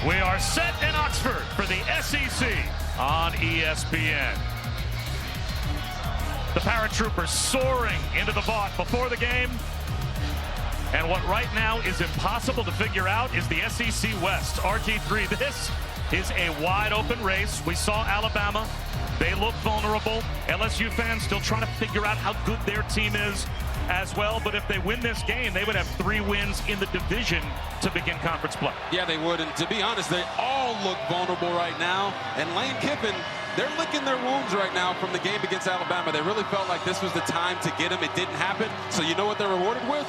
We are set in Oxford for the SEC on ESPN. The paratroopers soaring into the vault before the game. And what right now is impossible to figure out is the SEC West. RG3, this is a wide open race. We saw Alabama. They look vulnerable. LSU fans still trying to figure out how good their team is as well. But if they win this game, they would have 3 wins in the division to begin conference play. Yeah, they would. And to be honest, they all look vulnerable right now. And Lane Kiffin, they're licking their wounds right now from the game against Alabama. They really felt like this was the time to get him. It didn't happen. So you know what they're rewarded with?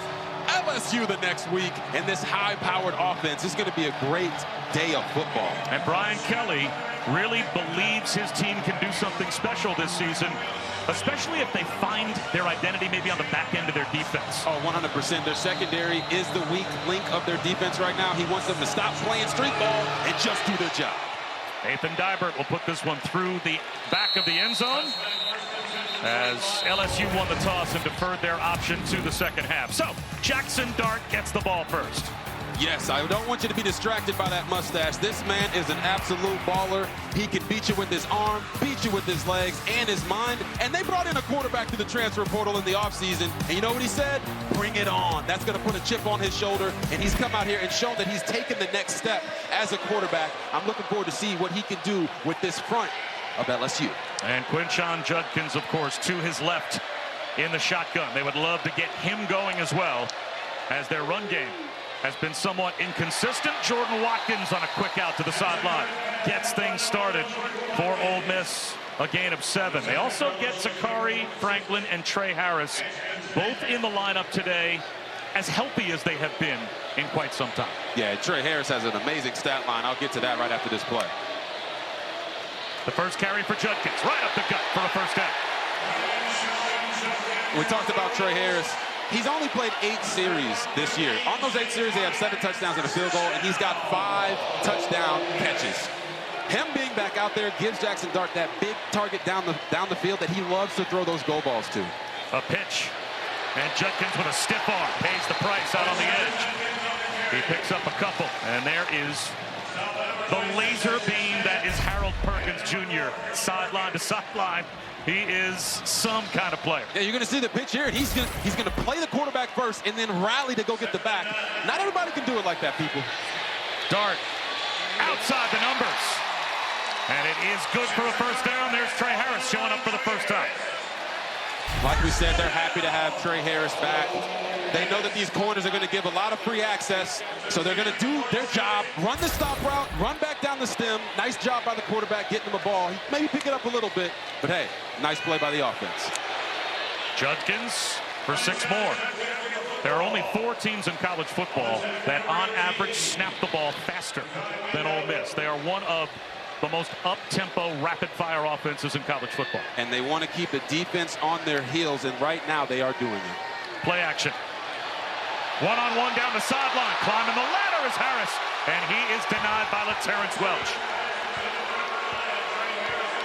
LSU the next week, and this high-powered offense is going to be a great day of football. And Brian Kelly really believes his team can do something special this season, especially if they find their identity maybe on the back end of their defense. Oh, 100%. Their secondary is the weak link of their defense right now. He wants them to stop playing street ball and just do their job. Nathan Dybert will put this one through the back of the end zone as LSU won the toss and deferred their option to the second half. So Jackson Dart gets the ball first. Yes, I don't want you to be distracted by that mustache. This man is an absolute baller. He can beat you with his arm, beat you with his legs and his mind. And they brought in a quarterback to the transfer portal in the offseason. And you know what he said? Bring it on. That's going to put a chip on his shoulder. And he's come out here and shown that he's taken the next step as a quarterback. I'm looking forward to see what he can do with this front of LSU. And Quinshon Judkins, of course, to his left in the shotgun. They would love to get him going as well, as their run game has been somewhat inconsistent. Jordan Watkins on a quick out to the sideline gets things started for Ole Miss, a gain of 7. They also get Zachary Franklin and Trey Harris, both in the lineup today, as healthy as they have been in quite some time. Yeah, Trey Harris has an amazing stat line. I'll get to that right after this play. The first carry for Judkins, right up the gut for a first down. We talked about Trey Harris. He's only played 8 series this year. On those 8 series, they have 7 touchdowns and a field goal, and he's got 5 touchdown catches. Him being back out there gives Jackson Dart that big target down the field that he loves to throw those goal balls to. A pitch, and Judkins with a stiff arm pays the price out on the edge. He picks up a couple, and there is the laser beam that is Harold Perkins Jr. sideline to sideline. He is some kind of player. Yeah, you're going to see the pitch here, and he's going to play the quarterback first and then rally to go get the back. Not everybody can do it like that, people. Dart outside the numbers. And it is good for a first down. There's Trey Harris showing up for the first time. Like we said, they're happy to have Trey Harris back. They know that these corners are going to give a lot of free access, so they're going to do their job, run the stop route, run back down the stem. Nice job by the quarterback getting him a ball. He maybe pick it up a little bit, but hey, nice play by the offense. Judkins for 6 more. There are only 4 teams in college football that on average snap the ball faster than Ole Miss. They are one of the most up-tempo, rapid-fire offenses in college football. And they want to keep the defense on their heels, and right now they are doing it. Play action. One-on-one down the sideline. Climbing the ladder is Harris, and he is denied by Terrence Welch.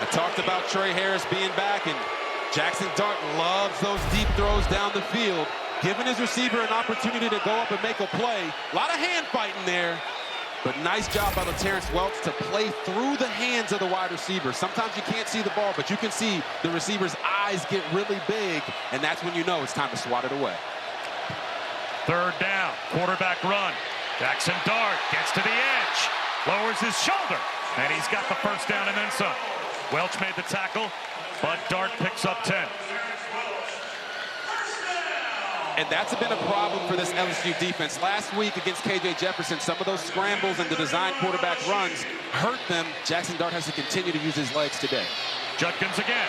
I talked about Trey Harris being back, and Jackson Dart loves those deep throws down the field, giving his receiver an opportunity to go up and make a play. A lot of hand fighting there. But nice job by Terrence Welch to play through the hands of the wide receiver. Sometimes you can't see the ball, but you can see the receiver's eyes get really big, and that's when you know it's time to swat it away. Third down, quarterback run. Jackson Dart gets to the edge, lowers his shoulder, and he's got the first down and then some. Welch made the tackle, but Dart picks up 10. And that's been a problem for this LSU defense. Last week against K.J. Jefferson, some of those scrambles and the design quarterback runs hurt them. Jackson Dart has to continue to use his legs today. Judkins again.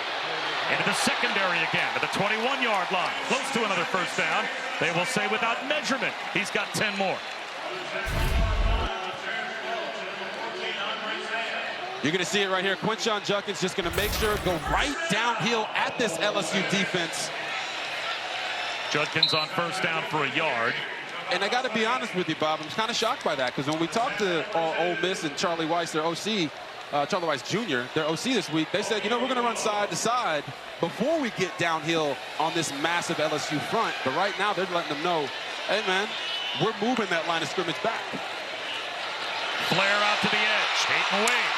Into the secondary again, to the 21-yard line. Close to another first down. They will say without measurement, he's got 10 more. You're going to see it right here. Quinshon Judkins just going to make sure go right downhill at this LSU defense. Judkins on first down for a yard. And I got to be honest with you, Bob, I'm kind of shocked by that, because when we talked to Ole Miss and Charlie Weiss, their OC, Charlie Weiss Jr., their OC this week, they said, you know, we're going to run side to side before we get downhill on this massive LSU front. But right now, they're letting them know, hey, man, we're moving that line of scrimmage back. Flare out to the edge. Peyton Wade.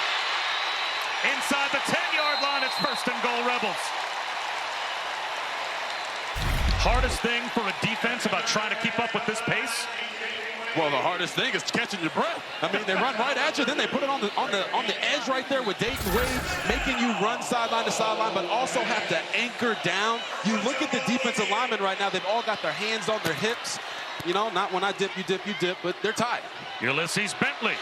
Inside the 10-yard line, it's 1st and goal, Rebels. Hardest thing for a defense about trying to keep up with this pace? Well, the hardest thing is catching your breath. I mean, they run right at you, then they put it on the edge right there with Dayton Wade, making you run sideline to sideline, but also have to anchor down. You look at the defensive linemen right now, they've all got their hands on their hips. You know, not when I dip, you dip, you dip, but they're tied. Ulysses Bentley.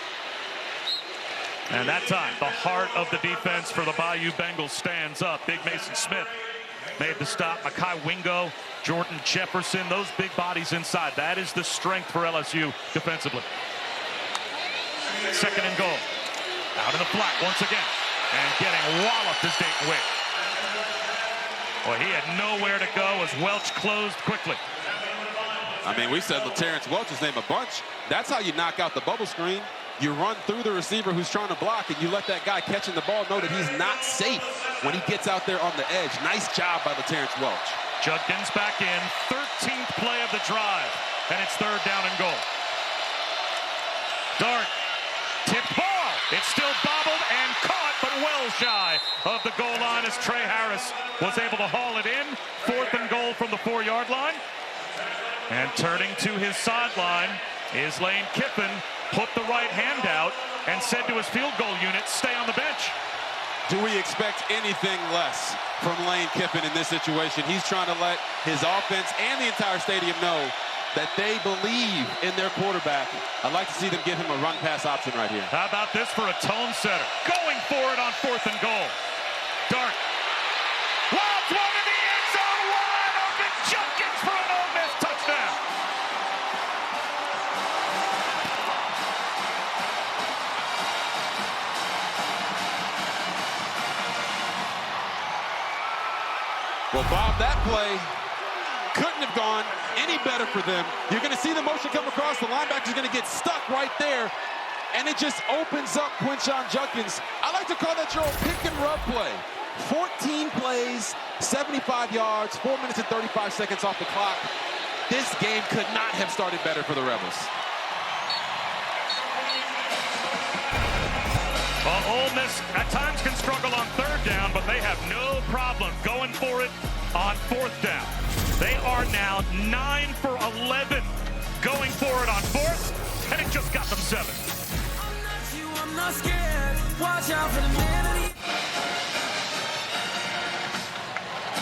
And that time, the heart of the defense for the Bayou Bengals stands up. Big Mason Smith made the stop. Mekhi Wingo, Jordan Jefferson, those big bodies inside. That is the strength for LSU defensively. 2nd and goal. Out in the flat once again. And getting walloped is Dayton Wade. Well, he had nowhere to go as Welch closed quickly. I mean, we said Terrence Welch's name a bunch. That's how you knock out the bubble screen. You run through the receiver who's trying to block, and you let that guy catching the ball know that he's not safe when he gets out there on the edge. Nice job by Terrence Welch. Judkins back in, 13th play of the drive, and it's 3rd down and goal. Dart, tipped ball. It's still bobbled and caught, but well shy of the goal line as Trey Harris was able to haul it in. 4th and goal from the 4-yard line. And turning to his sideline is Lane Kiffin, put the right hand out and said to his field goal unit, stay on the bench. Do we expect anything less from Lane Kiffin in this situation? He's trying to let his offense and the entire stadium know that they believe in their quarterback. I'd like to see them give him a run-pass option right here. How about this for a tone setter? Going for it on 4th and goal. Dart. Wild throw to the end zone. Wide open. Judkins for an Ole Miss touchdown. Well, Bob, that play couldn't have gone any better for them. You're going to see the motion come across. The linebacker's going to get stuck right there, and it just opens up Quinshon Judkins. I like to call that your old pick and rub play. 14 plays, 75 yards, 4 minutes and 35 seconds off the clock. This game could not have started better for the Rebels. Well, Ole Miss at times can struggle on 3rd down, but they have no problem going for it on 4th down. They are now 9 for 11 going for it on 4th, and it just got them 7. I'm not scared. Watch out for the man.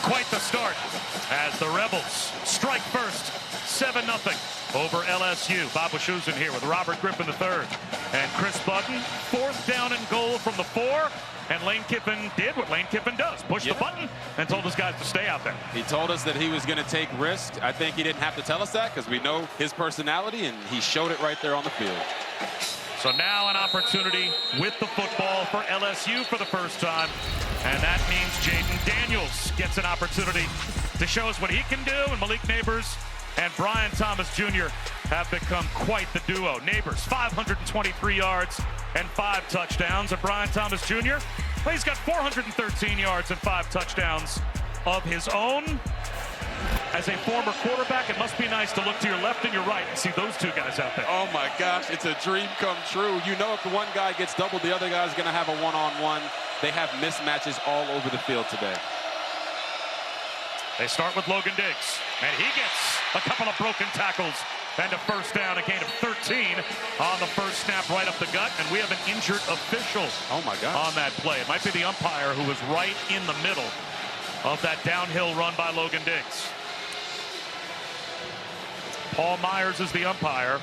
Quite the start as the Rebels strike first, 7-0 over LSU. Bob Wischusen here with Robert Griffin III and Chris Button. 4th down and goal from the 4. And Lane Kiffin did what Lane Kiffin does. Pushed the button and told his guys to stay out there. He told us that he was going to take risks. I think he didn't have to tell us that because we know his personality, and he showed it right there on the field. So now an opportunity with the football for LSU for the first time. And that means Jaden Daniels gets an opportunity to show us what he can do. And Malik Neighbors and Brian Thomas Jr. have become quite the duo. Neighbors, 523 yards and 5 touchdowns. And Brian Thomas Jr., well, he's got 413 yards and 5 touchdowns of his own. As a former quarterback, it must be nice to look to your left and your right and see those two guys out there. Oh, my gosh, it's a dream come true. You know if the one guy gets doubled, the other guy's going to have a one-on-one. They have mismatches all over the field today. They start with Logan Diggs, and he gets a couple of broken tackles and a 1st down, a gain of 13 on the first snap right up the gut, and we have an injured official on that play. It might be the umpire who was right in the middle of that downhill run by Logan Diggs. Paul Myers is the umpire.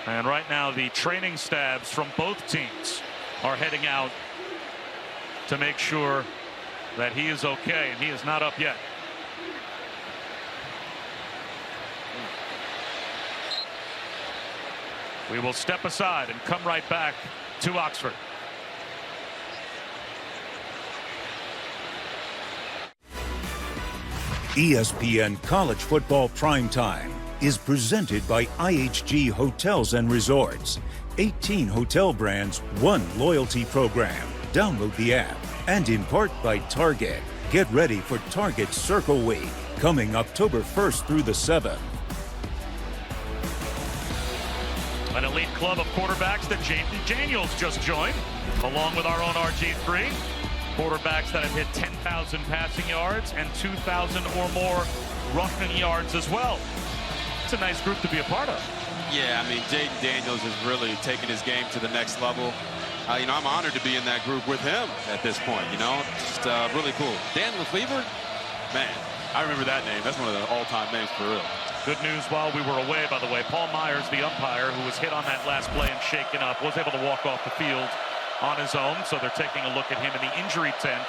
And right now the training staffs from both teams are heading out to make sure that he is okay, and he is not up yet. We will step aside and come right back to Oxford. ESPN College Football Primetime is presented by IHG Hotels and Resorts. 18 hotel brands, 1 loyalty program. Download the app. And in part by Target. Get ready for Target Circle Week, coming October 1st through the 7th. An elite club of quarterbacks that Jaden Daniels just joined, along with our own RG3. Quarterbacks that have hit 10,000 passing yards and 2,000 or more rushing yards as well. It's a nice group to be a part of. Yeah, I mean, Jaden Daniels is really taking his game to the next level. You know, I'm honored to be in that group with him at this point, you know. Just really cool. Dan Lefevre, man, I remember that name. That's one of the all-time names for real. Good news while we were away, by the way. Paul Myers, the umpire, who was hit on that last play and shaken up, was able to walk off the field on his own. So they're taking a look at him in the injury tent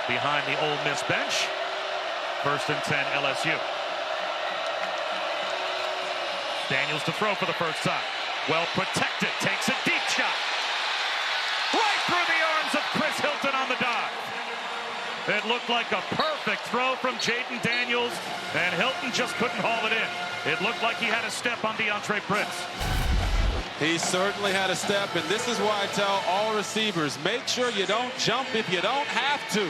behind the Ole Miss bench. 1st and 10, LSU. Daniels to throw for the first time. Well protected, takes a deep shot. Right through the arms of Chris Hilton on the dive. It looked like a perfect throw from Jaden Daniels, and Hilton just couldn't haul it in. It looked like he had a step on DeAndre Prince. He certainly had a step, and this is why I tell all receivers, make sure you don't jump if you don't have to.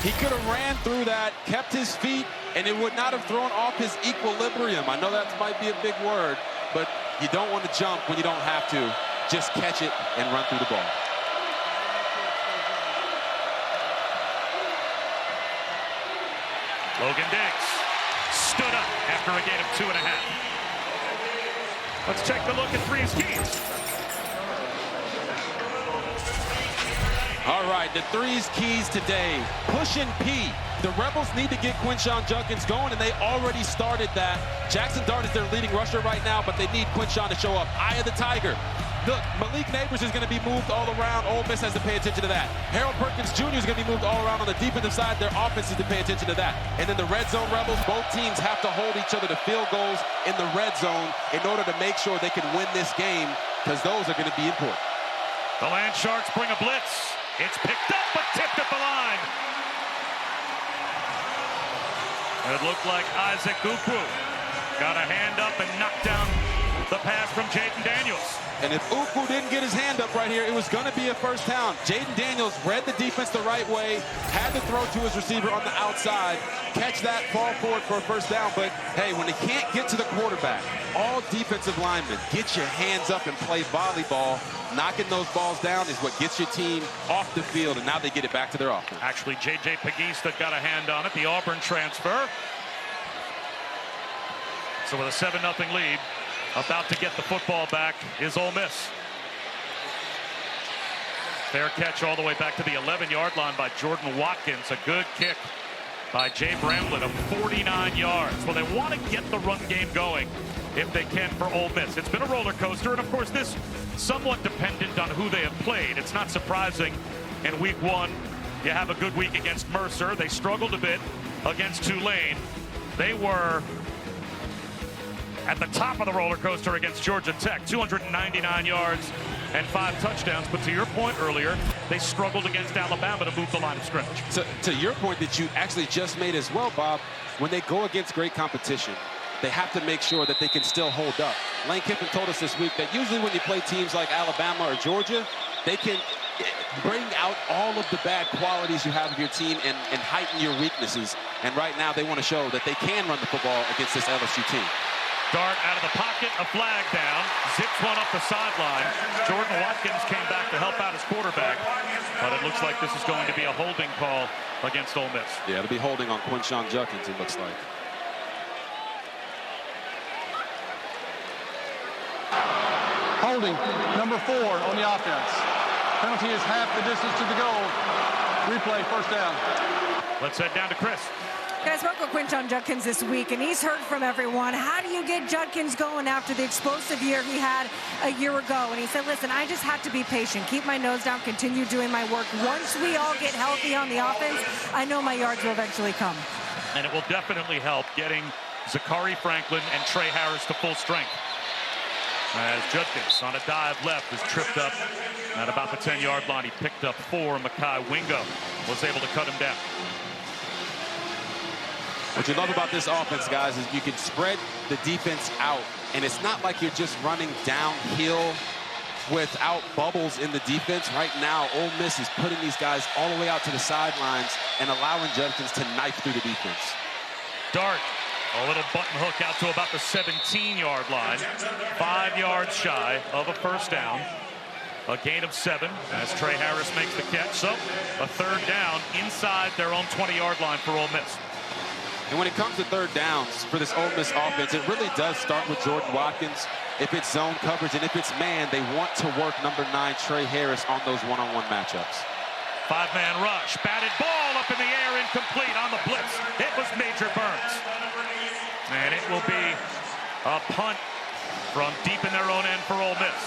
He could have ran through that, kept his feet, and it would not have thrown off his equilibrium. I know that might be a big word, but you don't want to jump when you don't have to. Just catch it and run through the ball. Logan Diggs stood up after a gain of 2.5. Let's take a look at three's keys. All right, the three's keys today. Push and P. The Rebels need to get Quinshon Judkins going, and they already started that. Jackson Dart is their leading rusher right now, but they need Quinshon to show up. Eye of the Tiger. Look, Malik Neighbors is going to be moved all around. Ole Miss has to pay attention to that. Harold Perkins Jr. is going to be moved all around on the defensive side. Their offense is to pay attention to that. And then the red zone Rebels, both teams have to hold each other to field goals in the red zone in order to make sure they can win this game, because those are going to be important. The Land Sharks bring a blitz. It's picked up, but tipped at the line. It looked like Isaac Ukwu got a hand up and knocked down the pass from Jaden Daniels. And if Ukwu didn't get his hand up right here, it was going to be a first down. Jaden Daniels read the defense the right way, had to throw to his receiver on the outside, catch that, fall forward for a first down. But, hey, when they can't get to the quarterback, all defensive linemen, get your hands up and play volleyball. Knocking those balls down is what gets your team off the field, and now they get it back to their offense. Actually, J.J. Pagista got a hand on it, the Auburn transfer. So with a 7-0 lead, about to get the football back is Ole Miss. Fair catch all the way back to the 11-yard line by Jordan Watkins. A good kick by Jay Bramlett of 49 yards. Well, they want to get the run game going if they can for Ole Miss. It's been a roller coaster, and of course this somewhat dependent on who they have played. It's not surprising in week 1 you have a good week against Mercer. They struggled a bit against Tulane. They were at the top of the roller coaster against Georgia Tech, 299 yards and 5 touchdowns. But to your point earlier, they struggled against Alabama to move the line of scrimmage. To your point that you actually just made as well, Bob, when they go against great competition, they have to make sure that they can still hold up. Lane Kiffin told us this week that usually when you play teams like Alabama or Georgia, they can bring out all of the bad qualities you have of your team and heighten your weaknesses. And right now they want to show that they can run the football against this LSU team. Dart out of the pocket, a flag down, zips one up the sideline. Jordan Watkins came back to help out his quarterback, but it looks like this is going to be a holding call against Ole Miss. Yeah, it'll be holding on Quinshon Judkins, it looks like. Holding, number 4 on the offense. Penalty is half the distance to the goal. Replay, first down. Let's head down to Chris. I spoke with Quinshon Judkins this week, and he's heard from everyone. How do you get Judkins going after the explosive year he had a year ago? And he said, listen, I just have to be patient, keep my nose down, continue doing my work. Once we all get healthy on the offense, I know my yards will eventually come. And it will definitely help getting Zachary Franklin and Trey Harris to full strength. As Judkins on a dive left is tripped up at about the 10-yard line. He picked up 4. Mekhi Wingo was able to cut him down. What you love about this offense, guys, is you can spread the defense out, and it's not like you're just running downhill without bubbles in the defense. Right now, Ole Miss is putting these guys all the way out to the sidelines and allowing Judkins to knife through the defense. Dart A little button hook out to about the 17-yard line. 5 yards shy of a first down. A gain of 7 as Trey Harris makes the catch. So a third down inside their own 20-yard line for Ole Miss. And when it comes to third downs for this Ole Miss offense, it really does start with Jordan Watkins. If it's zone coverage and if it's man, they want to work number 9, Trey Harris, on those one-on-one matchups. 5-man rush. Batted ball up in the air, incomplete on the blitz. It was Major Burns. And it will be a punt from deep in their own end for Ole Miss.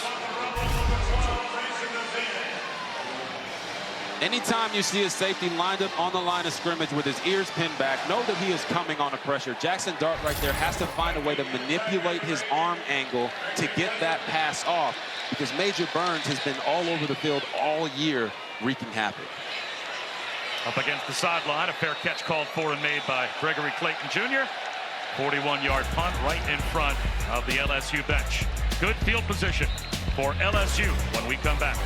Anytime you see a safety lined up on the line of scrimmage with his ears pinned back, know that he is coming on a pressure. Jackson Dart right there has to find a way to manipulate his arm angle to get that pass off, because Major Burns has been all over the field all year wreaking havoc. Up against the sideline, a fair catch called for and made by Gregory Clayton Jr. 41-yard punt right in front of the LSU bench. Good field position for LSU when we come back.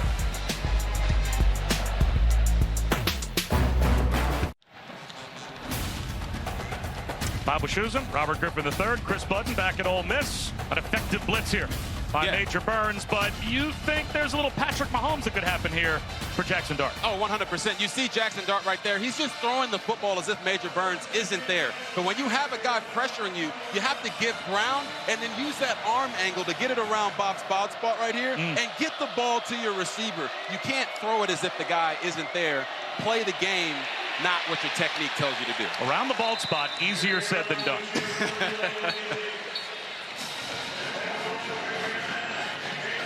Bob Wischusen, Robert Griffin III, Chris Budden back at Ole Miss. An effective blitz here by Major Burns, but you think there's a little Patrick Mahomes that could happen here for Jackson Dart? Oh, 100%. You see Jackson Dart right there. He's just throwing the football as if Major Burns isn't there. But when you have a guy pressuring you, you have to give ground and then use that arm angle to get it around Bob's spot right here and get the ball to your receiver. You can't throw it as if the guy isn't there. Play the game, not what your technique tells you to do. Around the bald spot, easier said than done.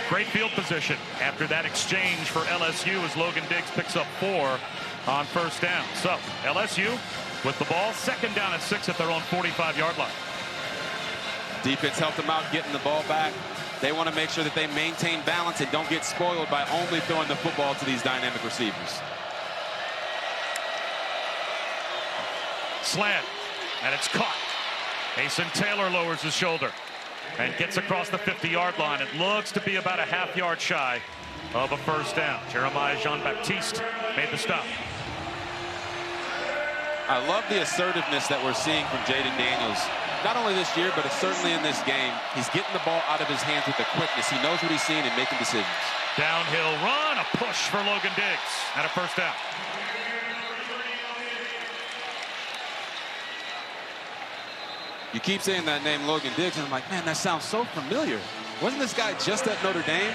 Great field position after that exchange for LSU as Logan Diggs picks up 4 on first down. So LSU with the ball, second down and 6 at their own 45-yard line. Defense helped them out getting the ball back. They want to make sure that they maintain balance and don't get spoiled by only throwing the football to these dynamic receivers. Slant, and it's caught. Mason Taylor lowers his shoulder and gets across the 50-yard line. It looks to be about a half-yard shy of a first down. Jeremiah Jean-Baptiste made the stop. I love the assertiveness that we're seeing from Jaden Daniels. Not only this year, but certainly in this game. He's getting the ball out of his hands with the quickness. He knows what he's seeing and making decisions. Downhill run, a push for Logan Diggs, and a first down. You keep saying that name, Logan Diggs, and I'm like, man, that sounds so familiar. Wasn't this guy just at Notre Dame?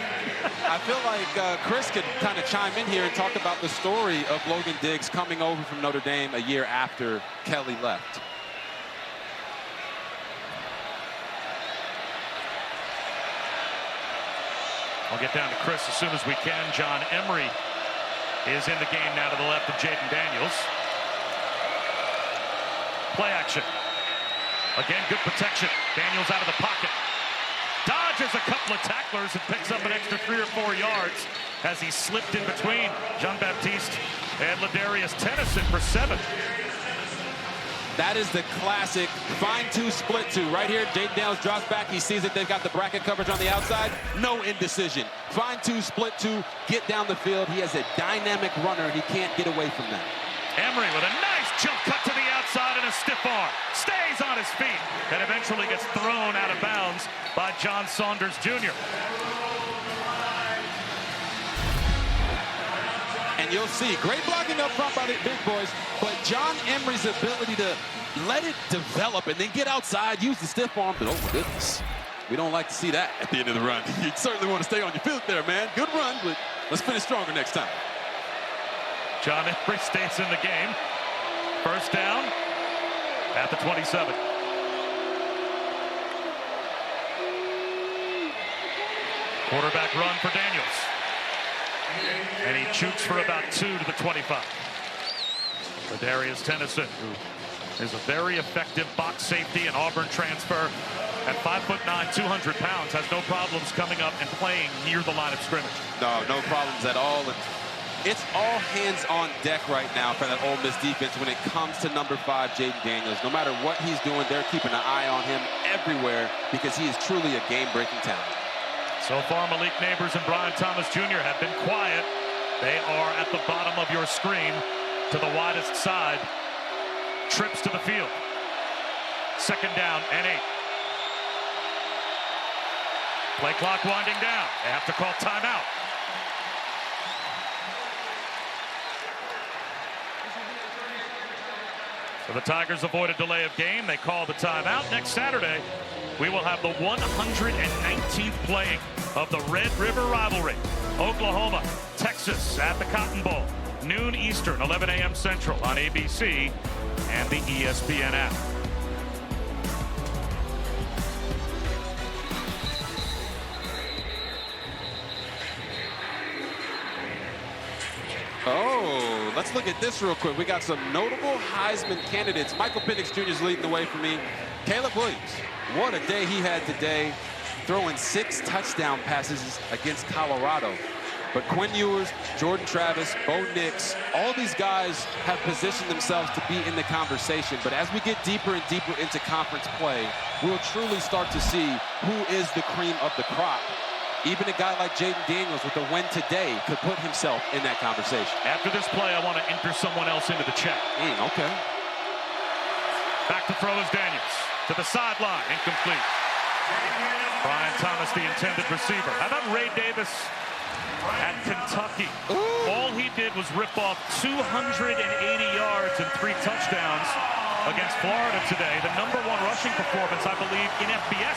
I feel like Chris could kind of chime in here and talk about the story of Logan Diggs coming over from Notre Dame a year after Kelly left. I'll get down to Chris as soon as we can. John Emery is in the game now to the left of Jaden Daniels. Play action. Again, good protection. Daniels out of the pocket. Dodges a couple of tacklers and picks up an extra 3 or 4 yards as he slipped in between Jean-Baptiste and Ladarius Tennyson for 7. That is the classic find 2, split 2. Right here, Jaden Daniels drops back. He sees that they've got the bracket coverage on the outside. No indecision. Find 2, split 2, get down the field. He has a dynamic runner, and he can't get away from that. Emery with a nice jump cut to the outside and a stiff arm. Stays on his feet and eventually gets thrown out of bounds by John Saunders Jr. And you'll see great blocking up front by the big boys, but John Emery's ability to let it develop and then get outside, use the stiff arm, but oh my goodness, we don't like to see that at the end of the run. You certainly want to stay on your feet there, man. Good run, but let's finish stronger next time. John Emery stays in the game. First down at the 27. Quarterback run for Daniels. And he shoots for about 2 to the 25. Ladarius Tennyson, who is a very effective box safety and Auburn transfer. At 5'9", 200 pounds, has no problems coming up and playing near the line of scrimmage. No problems at all. And it's all hands on deck right now for that Ole Miss defense when it comes to number 5, Jaden Daniels. No matter what he's doing, they're keeping an eye on him everywhere because he is truly a game-breaking talent. So far, Malik Neighbors and Brian Thomas Jr. have been quiet. They are at the bottom of your screen to the widest side. Trips to the field. 2nd down and 8. Play clock winding down. They have to call timeout. So the Tigers avoid a delay of game. They call the timeout. Next Saturday, we will have the 119th playing of the Red River rivalry. Oklahoma, Texas at the Cotton Bowl. Noon Eastern, 11 a.m. Central on ABC and the ESPN app. Oh, let's look at this real quick. We got some notable Heisman candidates. Michael Penix Jr. is leading the way for me. Caleb Williams, what a day he had today, throwing 6 touchdown passes against Colorado. But Quinn Ewers, Jordan Travis, Bo Nix, all these guys have positioned themselves to be in the conversation. But as we get deeper and deeper into conference play, we'll truly start to see who is the cream of the crop. Even a guy like Jaden Daniels with a win today could put himself in that conversation. After this play, I want to enter someone else into the chat. Okay. Back to throw is Daniels. To the sideline, incomplete. Brian Thomas, the intended receiver. How about Ray Davis at Kentucky? Ooh. All he did was rip off 280 yards and 3 touchdowns against Florida today. The #1 rushing performance, I believe, in FBS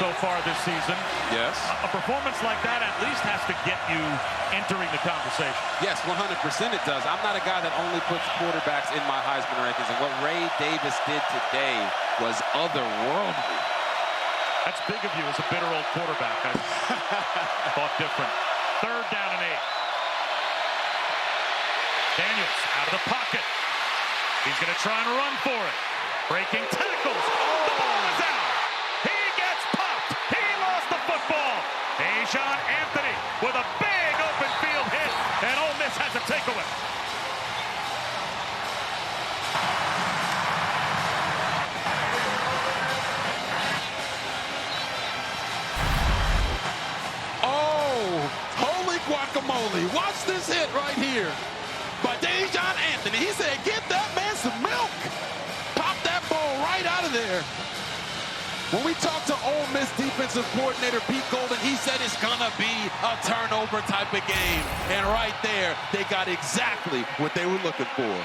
so far this season. Yes. A performance like that at least has to get you entering the conversation. Yes, 100% it does. I'm not a guy that only puts quarterbacks in my Heisman rankings, and what Ray Davis did today was otherworldly. That's big of you as a bitter old quarterback. I thought different. 3rd down and 8. Daniels out of the pocket. He's going to try and run for it. Breaking tackles. The ball is out. He gets popped. He lost the football. Dejon Anthony with a big open field hit, and Ole Miss has a takeaway. Oh, holy guacamole. Watch this hit right here by Dejon Anthony. He said, get that man some milk. Pop that ball right out of there. When we talked to Ole Miss defensive coordinator Pete Golden, he said it's gonna be a turnover type of game. And right there, they got exactly what they were looking for.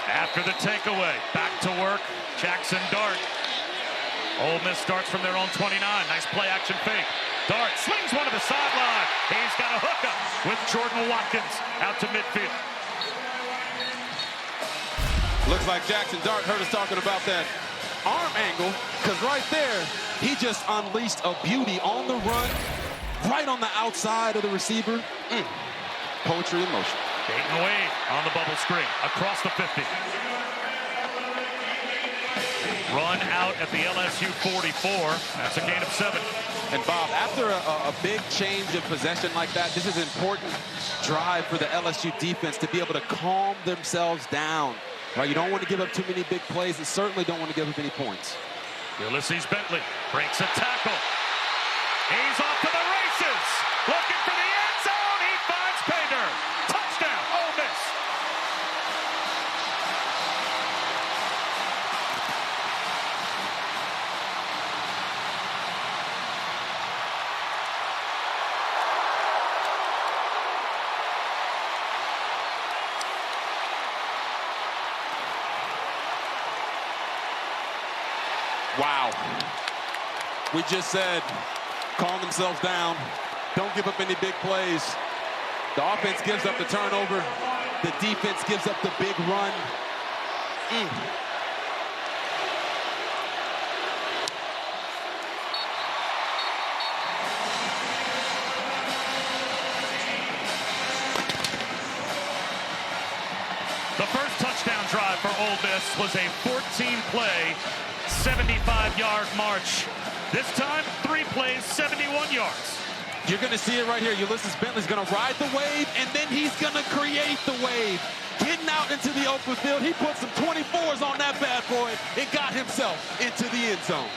After the takeaway, back to work, Jackson Dart. Ole Miss starts from their own 29. Nice play action fake. Dart slings one to the sideline. He's got a hookup with Jordan Watkins out to midfield. Looks like Jackson Dart heard us talking about that arm angle, because right there, he just unleashed a beauty on the run, right on the outside of the receiver. Poetry in motion. Dayton Wade on the bubble screen, across the 50. Run out at the LSU 44. That's a gain of 7. And Bob, after a big change of possession like that, this is an important drive for the LSU defense to be able to calm themselves down. Right, you don't want to give up too many big plays, and certainly don't want to give up any points. Ulysses Bentley breaks a tackle. He's off to the races. Looking for the end zone. He finds Painter. Touchdown, Ole Miss. Wow. We just said, calm themselves down. Don't give up any big plays. The offense gives up the turnover. The defense gives up the big run. The first touchdown drive for Ole Miss was a 14-play, 75-yard march. This time, 3 plays, 71 yards. You're going to see it right here. Ulysses Bentley's going to ride the wave, and then he's going to create the wave. Getting out into the open field, he put some 24s on that bad boy and got himself into the end zone.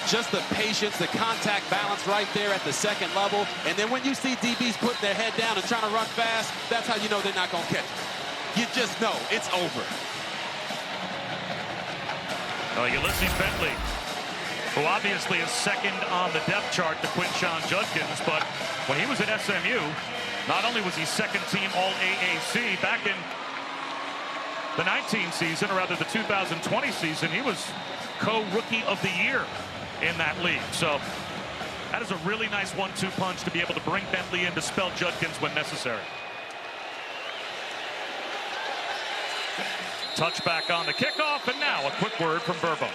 just the patience, the contact balance right there at the second level. And then when you see DBs putting their head down and trying to run fast, that's how you know they're not going to catch it. You just know it's over. Ulysses Bentley, who obviously is second on the depth chart to Quinshon Judkins, but when he was at SMU, not only was he second team All-AAC back in the 19 season, or rather the 2020 season, he was co-rookie of the year in that league. So that is a really nice 1-2 punch to be able to bring Bentley in to spell Judkins when necessary. Touchback on the kickoff, and now a quick word from Verbo.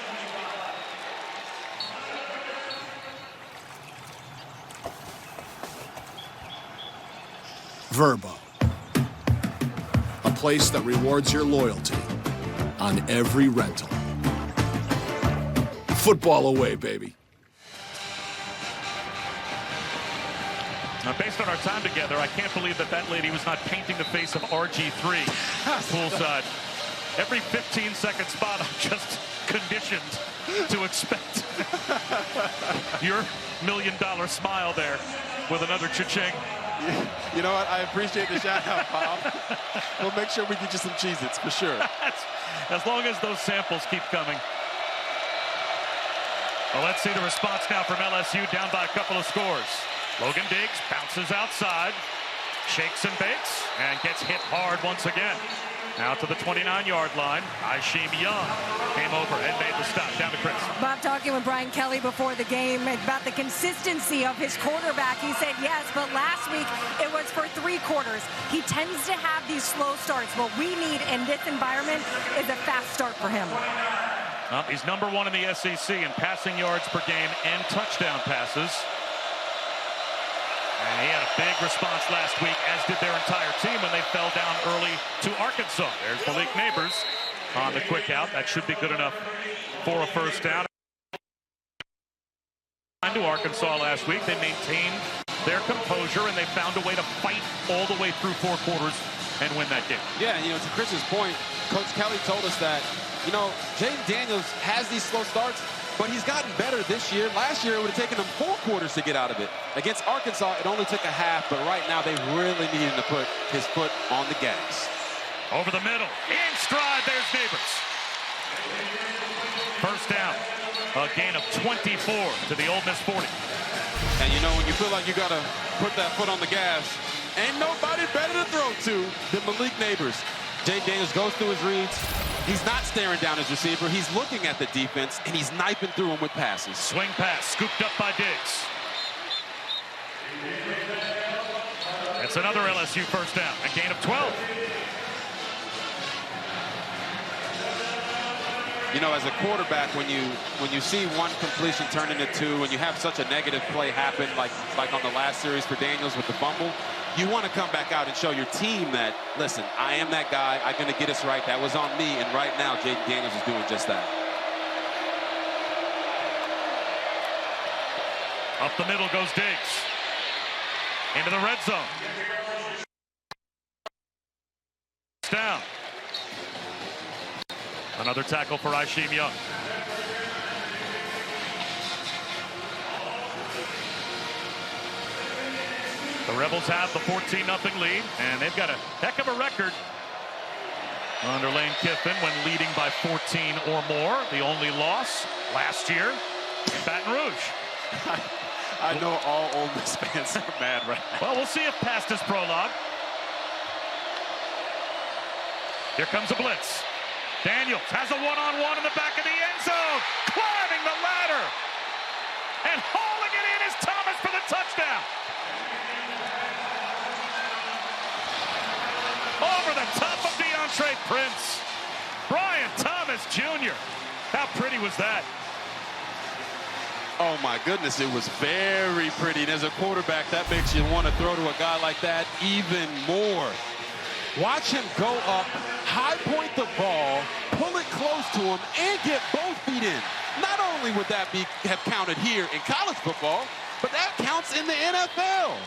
Verbo, a place that rewards your loyalty on every rental. Football away, baby. Now, based on our time together, I can't believe that that lady was not painting the face of RG3 poolside. Every 15-second spot, I'm just conditioned to expect your $1 million smile there with another cha-ching. You know what? I appreciate the shout-out, Bob. We'll make sure we get you some Cheez-Its for sure. As long as those samples keep coming. Well, let's see the response now from LSU, down by a couple of scores. Logan Diggs bounces outside, shakes and bakes, and gets hit hard once again. Now to the 29-yard line, Aisheem Young came over and made the stop. Down to Chris. Bob, talking with Brian Kelly before the game about the consistency of his quarterback. He said yes, but last week it was for 3 quarters. He tends to have these slow starts. What we need in this environment is a fast start for him. Well, he's #1 in the SEC in passing yards per game and touchdown passes. And he had a big response last week, as did their entire team when they fell down early to Arkansas. There's Malik Neighbors on the quick out. That should be good enough for a first down. To Arkansas last week, they maintained their composure and they found a way to fight all the way through 4 quarters and win that game. Yeah, you know, to Chris's point, Coach Kelly told us that, you know, Jaden Daniels has these slow starts, but he's gotten better this year. Last year, it would have taken him 4 quarters to get out of it. Against Arkansas, it only took a half, but right now they really need him to put his foot on the gas. Over the middle, in stride, there's Neighbors. First down, a gain of 24 to the Ole Miss 40. And you know, when you feel like you got to put that foot on the gas, ain't nobody better to throw to than Malik Neighbors. Jaden Daniels goes through his reads. He's not staring down his receiver. He's looking at the defense, and he's knifing through him with passes. Swing pass, scooped up by Diggs. That's another LSU first down, a gain of 12. You know, as a quarterback, when you see one completion turn into 2, and you have such a negative play happen, like on the last series for Daniels with the fumble, you want to come back out and show your team that, listen, I am that guy. I'm going to get us right. That was on me. And right now, Jaden Daniels is doing just that. Up the middle goes Diggs. Into the red zone. Down. Another tackle for Aisheem Young. The Rebels have the 14-0 lead, and they've got a heck of a record under Lane Kiffin when leading by 14 or more. The only loss last year in Baton Rouge. I know all Ole Miss fans are mad right now. Well, we'll see if past his prologue. Here comes a blitz. Daniels has a one-on-one in the back of the end zone, climbing the ladder, and hauling it in is Thomas for the touchdown. Over the top of DeAndre Prince. Brian Thomas Jr. How pretty was that? Oh, my goodness, it was very pretty. And as a quarterback, that makes you want to throw to a guy like that even more. Watch him go up, high point the ball, pull it close to him, and get both feet in. Not only would that have counted here in college football, but that counts in the NFL.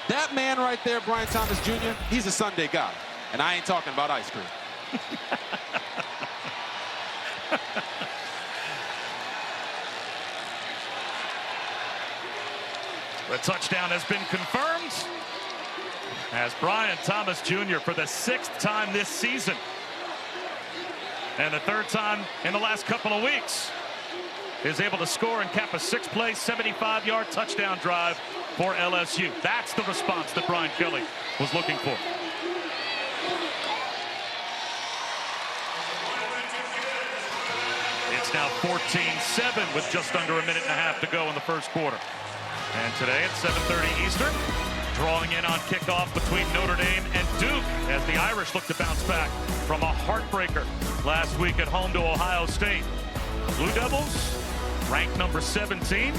That man right there, Brian Thomas Jr., he's a Sunday guy. And I ain't talking about ice cream. The touchdown has been confirmed as Brian Thomas Jr. for the 6th time this season and the 3rd time in the last couple of weeks is able to score and cap a 6-play, 75-yard touchdown drive for LSU. That's the response that Brian Kelly was looking for. It's now 14-7 with just under a minute and a half to go in the first quarter. And today at 7:30 Eastern, drawing in on kickoff between Notre Dame and Duke as the Irish look to bounce back from a heartbreaker last week at home to Ohio State. Blue Devils, ranked number 17.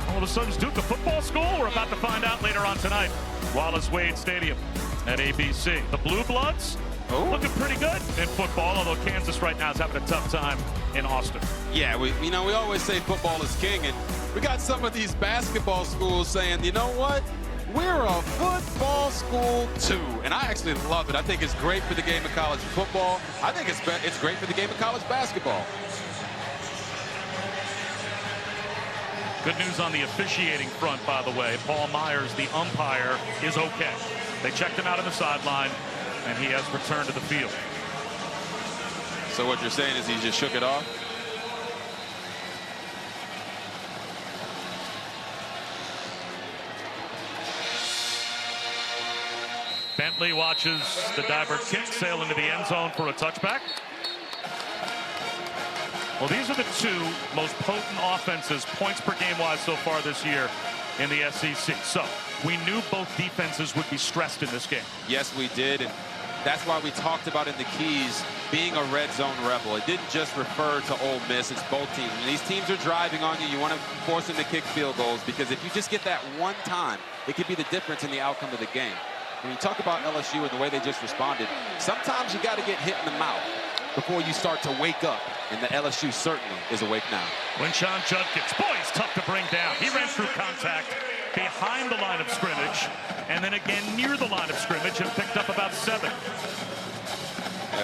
All of a sudden, is Duke a football school? We're about to find out later on tonight. Wallace Wade Stadium at ABC. The Blue Bloods looking pretty good in football, although Kansas right now is having a tough time in Austin. Yeah, we always say football is king, and we got some of these basketball schools saying, you know what? We're a football school too, and I actually love it. I think it's great for the game of college football. I think it's great for the game of college basketball. Good news on the officiating front, by the way. Paul Myers, the umpire, is okay. They checked him out on the sideline, and he has returned to the field. So what you're saying is he just shook it off? Bentley watches the diver kick sail into the end zone for a touchback. Well, these are the 2 most potent offenses, points per game wise so far this year in the SEC. So we knew both defenses would be stressed in this game. Yes, we did. And that's why we talked about in the keys being a red zone rebel. It didn't just refer to Ole Miss. It's both teams. When these teams are driving on you, you want to force them to kick field goals, because if you just get that one time, it could be the difference in the outcome of the game. When you talk about LSU and the way they just responded, sometimes you got to get hit in the mouth before you start to wake up, and the LSU certainly is awake now. Quinshon Judkins, boy, he's tough to bring down. He ran through contact behind the line of scrimmage and then again near the line of scrimmage and picked up about 7.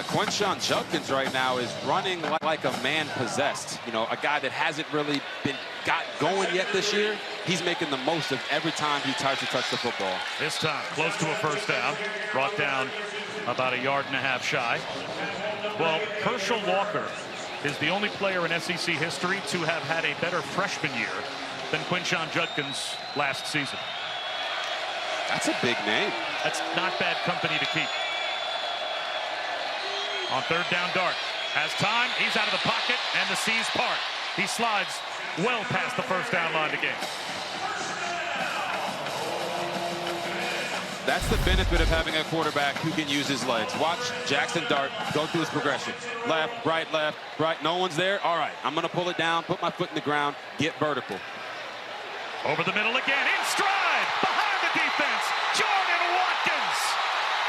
Quinshon Judkins right now is running like a man possessed. You know, a guy that hasn't really got going yet this year. He's making the most of every time he tries to touch the football. This time, close to a first down. Brought down about 1.5 yards shy. Well, Herschel Walker is the only player in SEC history to have had a better freshman year than Quinshon Judkins last season. That's a big name. That's not bad company to keep. On 3rd down, Dart has time. He's out of the pocket, and the seas part. He slides well past the first down line to gain. That's the benefit of having a quarterback who can use his legs. Watch Jackson Dart go through his progression. Left, right, no one's there. All right, I'm going to pull it down, put my foot in the ground, get vertical. Over the middle again, in stride, behind the defense, Jordan Watkins.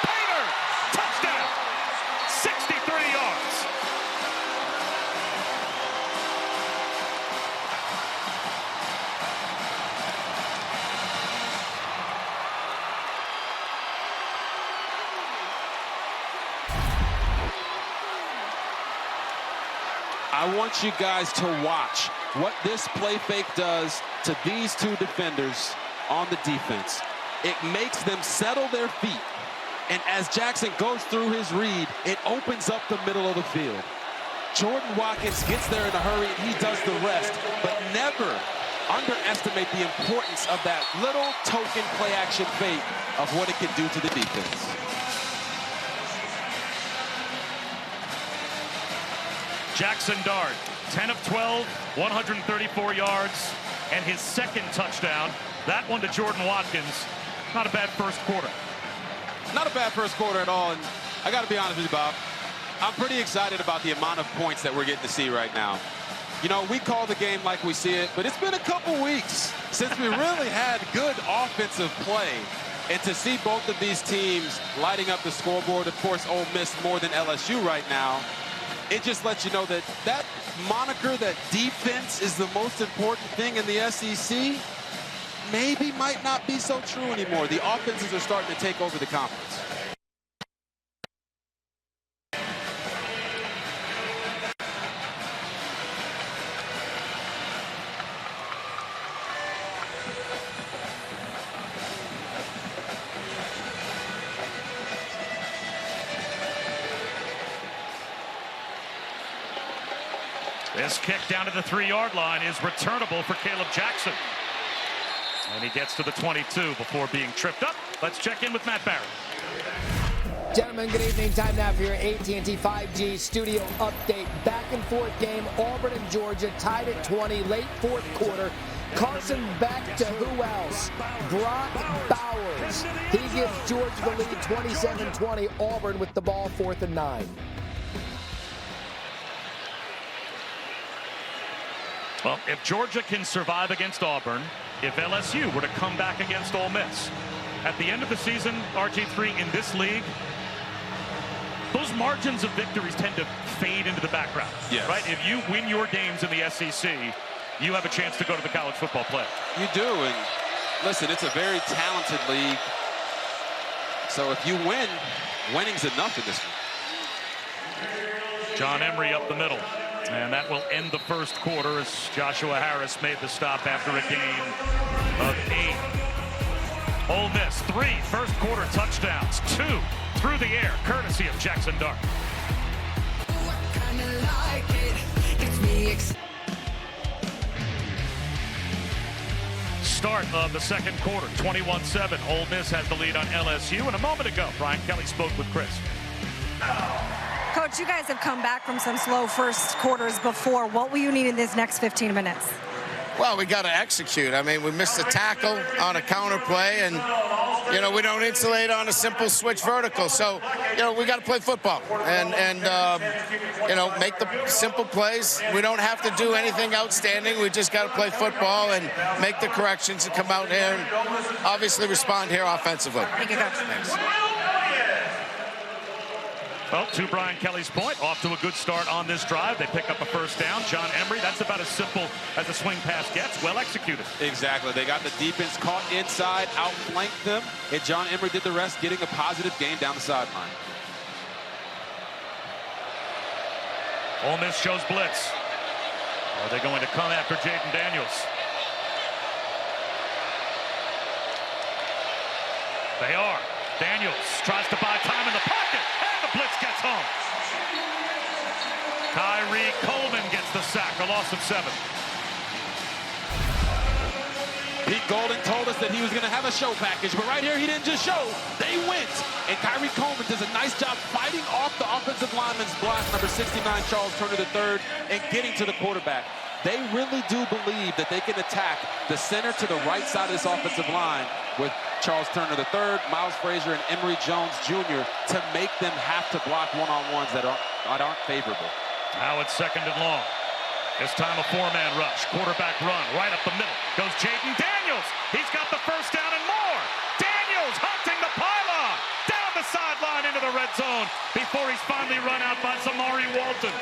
Painter, touchdown, 63 yards. I want you guys to watch what this play fake does to these 2 defenders on the defense. It makes them settle their feet. And as Jackson goes through his read, it opens up the middle of the field. Jordan Watkins gets there in a hurry, and he does the rest. But never underestimate the importance of that little token play action fake of what it can do to the defense. Jackson Dart, 10 of 12, 134 yards, and his 2nd touchdown. That one to Jordan Watkins. Not a bad first quarter. Not a bad first quarter at all. And I got to be honest with you, Bob. I'm pretty excited about the amount of points that we're getting to see right now. You know, we call the game like we see it, but it's been a couple weeks since we really had good offensive play. And to see both of these teams lighting up the scoreboard, of course, Ole Miss more than LSU right now, it just lets you know that that moniker, that defense is the most important thing in the SEC, maybe might not be so true anymore. The offenses are starting to take over the conference. This kick down to the 3-yard line is returnable for Caleb Jackson. And he gets to the 22 before being tripped up. Let's check in with Matt Barrett. Gentlemen, good evening. Time now for your AT&T 5G studio update. Back and forth game. Auburn and Georgia tied at 20, late fourth quarter. Carson back to who else? Brock Bowers. He gives Georgia the lead 27-20. Auburn with the ball 4th and 9. Well, if Georgia can survive against Auburn, if LSU were to come back against Ole Miss, at the end of the season, RG3 in this league, those margins of victories tend to fade into the background. Yes. Right? If you win your games in the SEC, you have a chance to go to the college football playoff. You do, and listen, it's a very talented league. So if you win, winning's enough in this one. John Emery up the middle. And that will end the first quarter as Joshua Harris made the stop after a gain of 8. Ole Miss, 3 first quarter touchdowns, 2 through the air, courtesy of Jackson Dart. Start of the second quarter, 21-7. Ole Miss has the lead on LSU. And a moment ago, Brian Kelly spoke with Chris. Coach, you guys have come back from some slow first quarters before. What will you need in this next 15 minutes? Well, we got to execute. I mean, we missed a tackle on a counter play, and, you know, we don't insulate on a simple switch vertical. So, you know, we got to play football and you know, make the simple plays. We don't have to do anything outstanding. We just got to play football and make the corrections and come out here and obviously respond here offensively. Thank you, Coach. Thanks. Well, to Brian Kelly's point, off to a good start on this drive. They pick up a first down. John Emery, that's about as simple as a swing pass gets. Well executed. Exactly. They got the defense caught inside, outflanked them, and John Emery did the rest, getting a positive gain down the sideline. Ole Miss shows blitz. Are they going to come after Jaden Daniels? They are. Daniels tries to buy time in the pocket, and the blitz gets home. Tyree Coleman gets the sack, a loss of 7. Pete Golden told us that he was going to have a show package, but right here he didn't just show, they went. And Tyree Coleman does a nice job fighting off the offensive lineman's block, number 69, Charles Turner III, and getting to the quarterback. They really do believe that they can attack the center to the right side of this offensive line with Charles Turner III, Miles Frazier, and Emory Jones Jr. to make them have to block one-on-ones that aren't favorable. Now it's 2nd and long. This time a 4-man rush. Quarterback run right up the middle. Goes Jaden Daniels. He's got the first down and more. Daniels hunting the pylon. Down the sideline into the red zone before he's finally run out by Zamari Walton.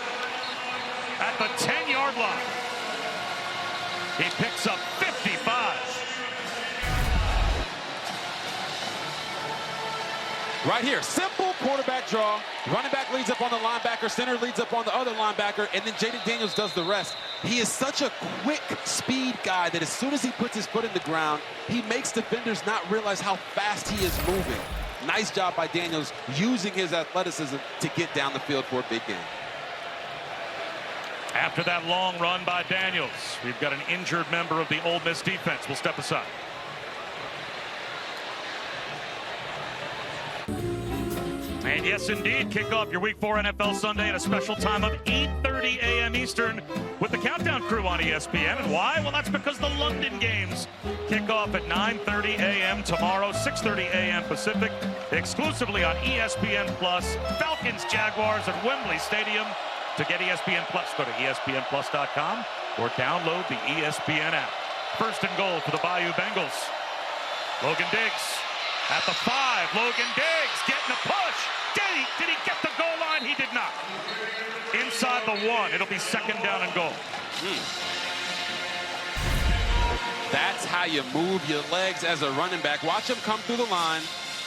At the 10-yard line. He picks up 55. Right here, simple quarterback draw. Running back leads up on the linebacker, center leads up on the other linebacker, and then Jaden Daniels does the rest. He is such a quick speed guy that as soon as he puts his foot in the ground, he makes defenders not realize how fast he is moving. Nice job by Daniels using his athleticism to get down the field for a big game. After that long run by Daniels, we've got an injured member of the Ole Miss defense. We'll step aside. And yes, indeed, kick off your Week 4 NFL Sunday at a special time of 8:30 a.m. Eastern with the Countdown Crew on ESPN. And why? Well, that's because the London games kick off at 9:30 a.m. tomorrow, 6:30 a.m. Pacific, exclusively on ESPN+. Falcons, Jaguars at Wembley Stadium. To get ESPN+, go to ESPNplus.com or download the ESPN app. 1st and goal for the Bayou Bengals. Logan Diggs at the 5. Logan Diggs getting a push. Did he get the goal line? He did not. Inside the 1. It'll be 2nd down and goal. That's how you move your legs as a running back. Watch him come through the line,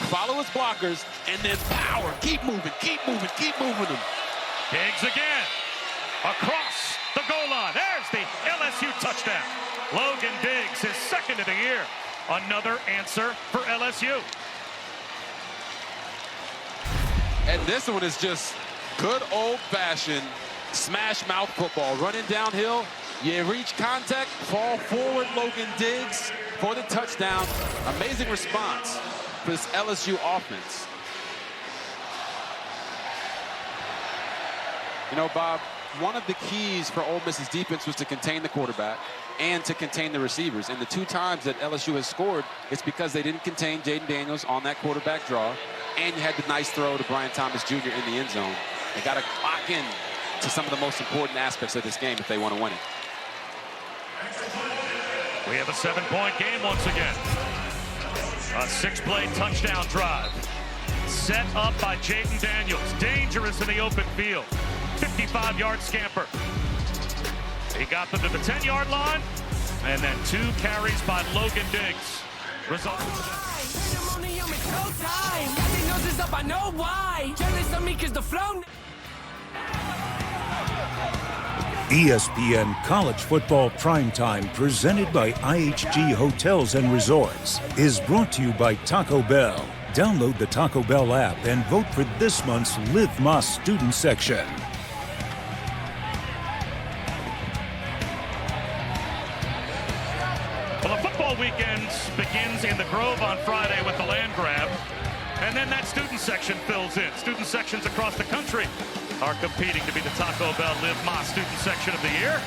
follow his blockers, and then power. Keep moving, keep moving, keep moving them. Diggs again. Across the goal line. There's the LSU touchdown. Logan Diggs, his 2nd of the year. Another answer for LSU. And this one is just good old-fashioned smash mouth football. Running downhill, you reach contact, fall forward. Logan Diggs for the touchdown. Amazing response for this LSU offense. You know, Bob, one of the keys for Ole Miss's defense was to contain the quarterback and to contain the receivers. And the 2 times that LSU has scored, it's because they didn't contain Jaden Daniels on that quarterback draw. And you had the nice throw to Brian Thomas Jr. in the end zone. They got to lock in to some of the most important aspects of this game if they want to win it. We have a 7-point game once again. A 6-play touchdown drive. Set up by Jaden Daniels. Dangerous in the open field. 55-yard scamper. He got them to the 10-yard line. And then 2 carries by Logan Diggs. Result. ESPN College Football Primetime, presented by IHG Hotels and Resorts, is brought to you by Taco Bell. Download the Taco Bell app and vote for this month's Live Mas student section. Well, the football weekend begins in the Grove on Friday with the land grab. And then that student section fills in. Student sections across the country are competing to be the Taco Bell Live Mas student section of the year.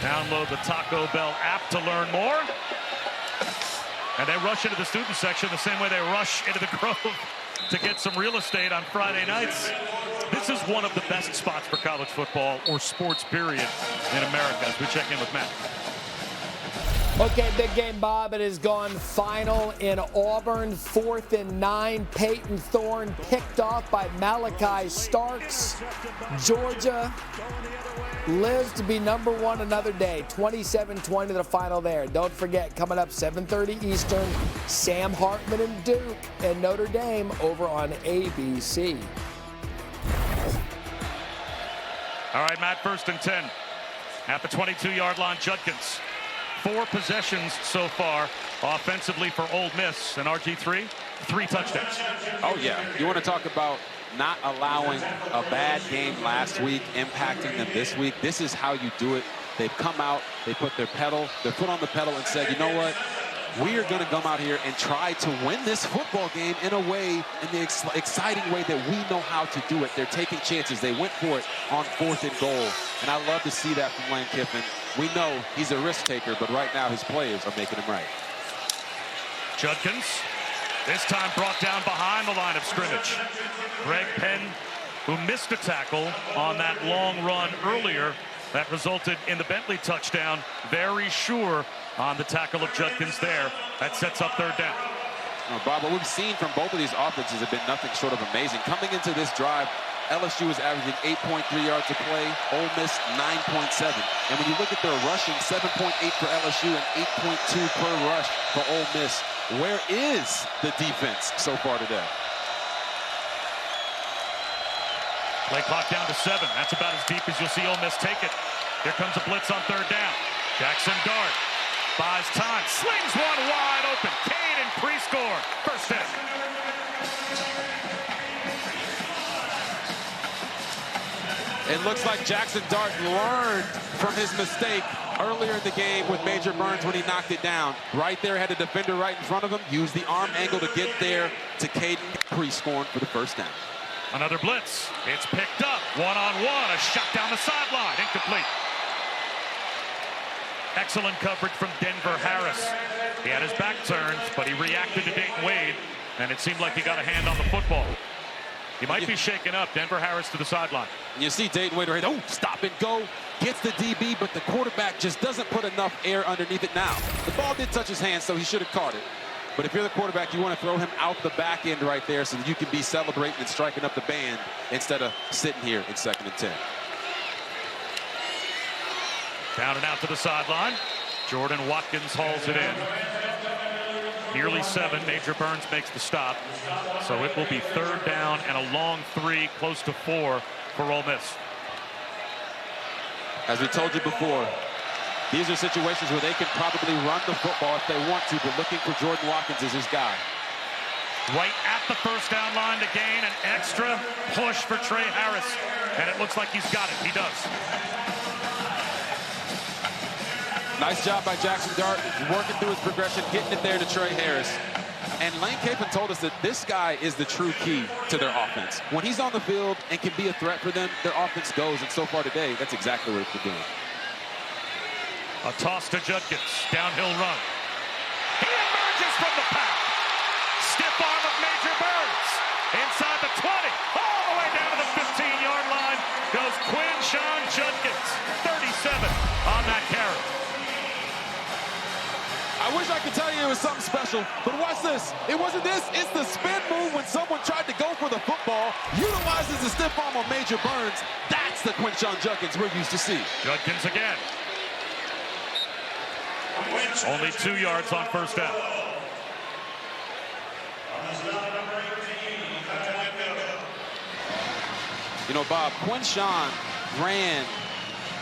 Download the Taco Bell app to learn more. And they rush into the student section the same way they rush into the Grove to get some real estate on Friday nights. This is one of the best spots for college football or sports period in America as we check in with Matt. Okay, big game, Bob. It has gone final in Auburn, 4th and 9. Peyton Thorne picked off by Malachi Starks. Georgia lives to be number 1 another day. 27-20 to the final there. Don't forget, coming up 7:30 Eastern, Sam Hartman and Duke and Notre Dame over on ABC. All right, Matt, 1st and 10 at the 22-yard line. Judkins. 4 possessions so far offensively for Ole Miss, and RG3, 3 touchdowns. Oh, yeah. You want to talk about not allowing a bad game last week, impacting them this week. This is how you do it. They've come out, they put their foot on the pedal and said, you know what? We are going to come out here and try to win this football game in a way, in the exciting way that we know how to do it. They're taking chances. They went for it on 4th and goal. And I love to see that from Lane Kiffin. We know he's a risk taker, but right now his players are making him right. Judkins, this time brought down behind the line of scrimmage. Greg Penn, who missed a tackle on that long run earlier, that resulted in the Bentley touchdown. Very sure on the tackle of Judkins there. That sets up 3rd down. Bob, what we've seen from both of these offenses have been nothing short of amazing. Coming into this drive, LSU is averaging 8.3 yards a play, Ole Miss 9.7. And when you look at their rushing, 7.8 for LSU and 8.2 per rush for Ole Miss. Where is the defense so far today? Play clock down to 7. That's about as deep as you'll see Ole Miss take it. Here comes a blitz on 3rd down. Jackson Dart buys time, slings one wide open. Caden pre-score. 1st down. It looks like Jackson Dart learned from his mistake earlier in the game with Major Burns when he knocked it down. Right there, had a defender right in front of him. Used the arm angle to get there to Caden pre-scoring for the 1st down. Another blitz. It's picked up. One-on-one. A shot down the sideline. Incomplete. Excellent coverage from Denver Harris. He had his back turned, but he reacted to Dayton Wade, and it seemed like he got a hand on the football. He might be shaken up. Denver Harris to the sideline. You see Dayton Wade right. Oh, stop and go. Gets the DB, but the quarterback just doesn't put enough air underneath it now. The ball did touch his hand, so he should have caught it. But if you're the quarterback, you want to throw him out the back end right there so that you can be celebrating and striking up the band instead of sitting here in 2nd and 10. Down and out to the sideline. Jordan Watkins hauls it in. Nearly 7. Major Burns makes the stop. So it will be 3rd down and a long 3, close to 4 for Ole Miss. As we told you before, these are situations where they can probably run the football if they want to, but looking for Jordan Watkins as his guy. right at the first down line to gain an extra push for Trey Harris. And it looks like he's got it. He does. Nice job by Jackson Dart, working through his progression, getting it there to Trey Harris. And Lane Kiffin told us that this guy is the true key to their offense. When he's on the field and can be a threat for them, their offense goes. And so far today, that's exactly what it's been doing. A toss to Judkins. Downhill run. He emerges from the pack. Stiff arm of Major Burns. Inside the 20. All the way down to the 15-yard line goes Quinshon Judkins. 37 on that carry. I wish I could tell you it was something special, but watch this. It wasn't this. It's the spin move when someone tried to go for the football, utilizes the stiff arm on Major Burns. That's the Quinshon Judkins we're used to see. Judkins again. Only 2 yards on first down. You know, Bob, Quinshon ran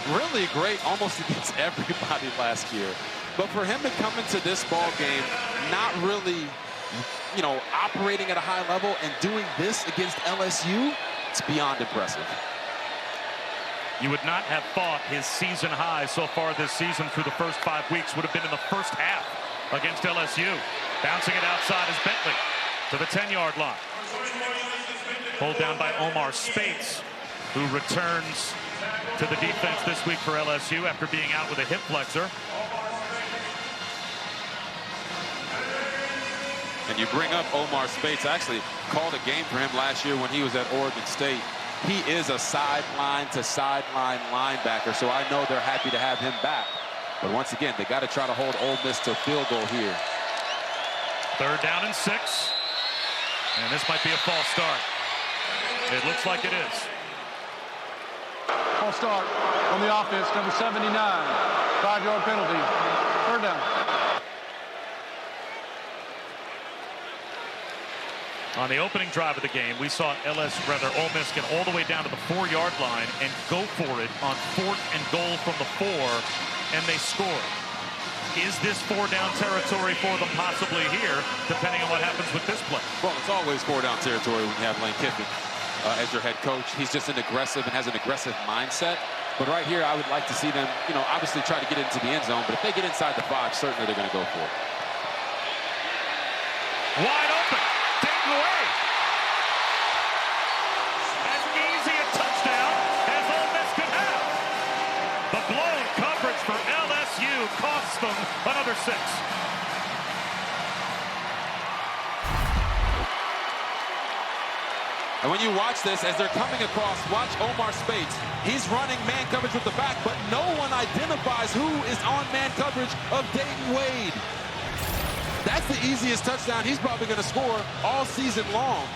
really great almost against everybody last year. But for him to come into this ball game not really, you know, operating at a high level and doing this against LSU, it's beyond impressive. You would not have thought his season high so far this season through the first 5 weeks would have been in the first half against LSU. Bouncing it outside is Bentley to the 10-yard line. Pulled down by Omar Spates, who returns to the defense this week for LSU after being out with a hip flexor. And you bring up Omar Spates. I actually called a game for him last year when he was at Oregon State. He is a sideline-to-sideline linebacker, so I know they're happy to have him back. But once again, they got to try to hold Ole Miss to a field goal here. 3rd down and 6. And this might be a false start. It looks like it is. False start on the offense, number 79. 5-yard penalty. 3rd down. On the opening drive of the game, we saw Ole Miss get all the way down to the 4-yard line and go for it on 4th and goal from the 4, and they scored. Is this 4-down territory for them possibly here, depending on what happens with this play? Well, it's always 4-down territory when you have Lane Kiffin as your head coach. He's just an aggressive and has an aggressive mindset. But right here, I would like to see them, you know, obviously try to get into the end zone. But if they get inside the 5, certainly they're going to go for it. Wide open. Taken away. As easy a touchdown as Ole Miss could have. The blown coverage for LSU costs them another 6. And when you watch this, as they're coming across, watch Omar Spates. He's running man coverage with the back, but no one identifies who is on man coverage of Dayton Wade. That's the easiest touchdown he's probably going to score all season long.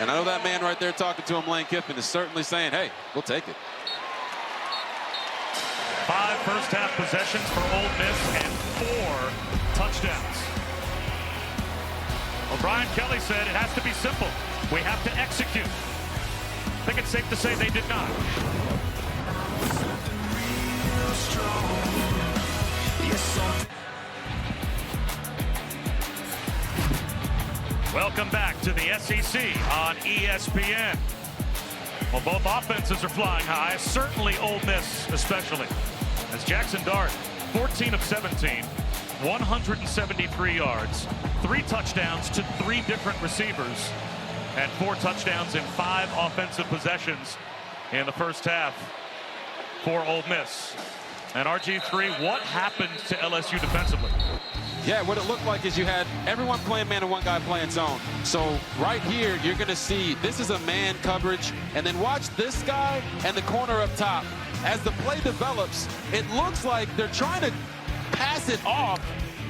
And I know that man right there talking to him, Lane Kiffin, is certainly saying, hey, we'll take it. 5 first-half possessions for Ole Miss and 4 touchdowns. Well, Brian Kelly said it has to be simple. We have to execute. I think it's safe to say they did not. Welcome back to the SEC on ESPN. Well, both offenses are flying high, certainly Ole Miss especially. As Jackson Dart, 14 of 17, 173 yards, 3 touchdowns to 3 different receivers, and 4 touchdowns in 5 offensive possessions in the first half for Ole Miss. And RG3, what happened to LSU defensively? Yeah, what it looked like is you had everyone playing man and one guy playing zone. So right here, you're going to see this is a man coverage. And then watch this guy and the corner up top. As the play develops, it looks like they're trying to pass it off,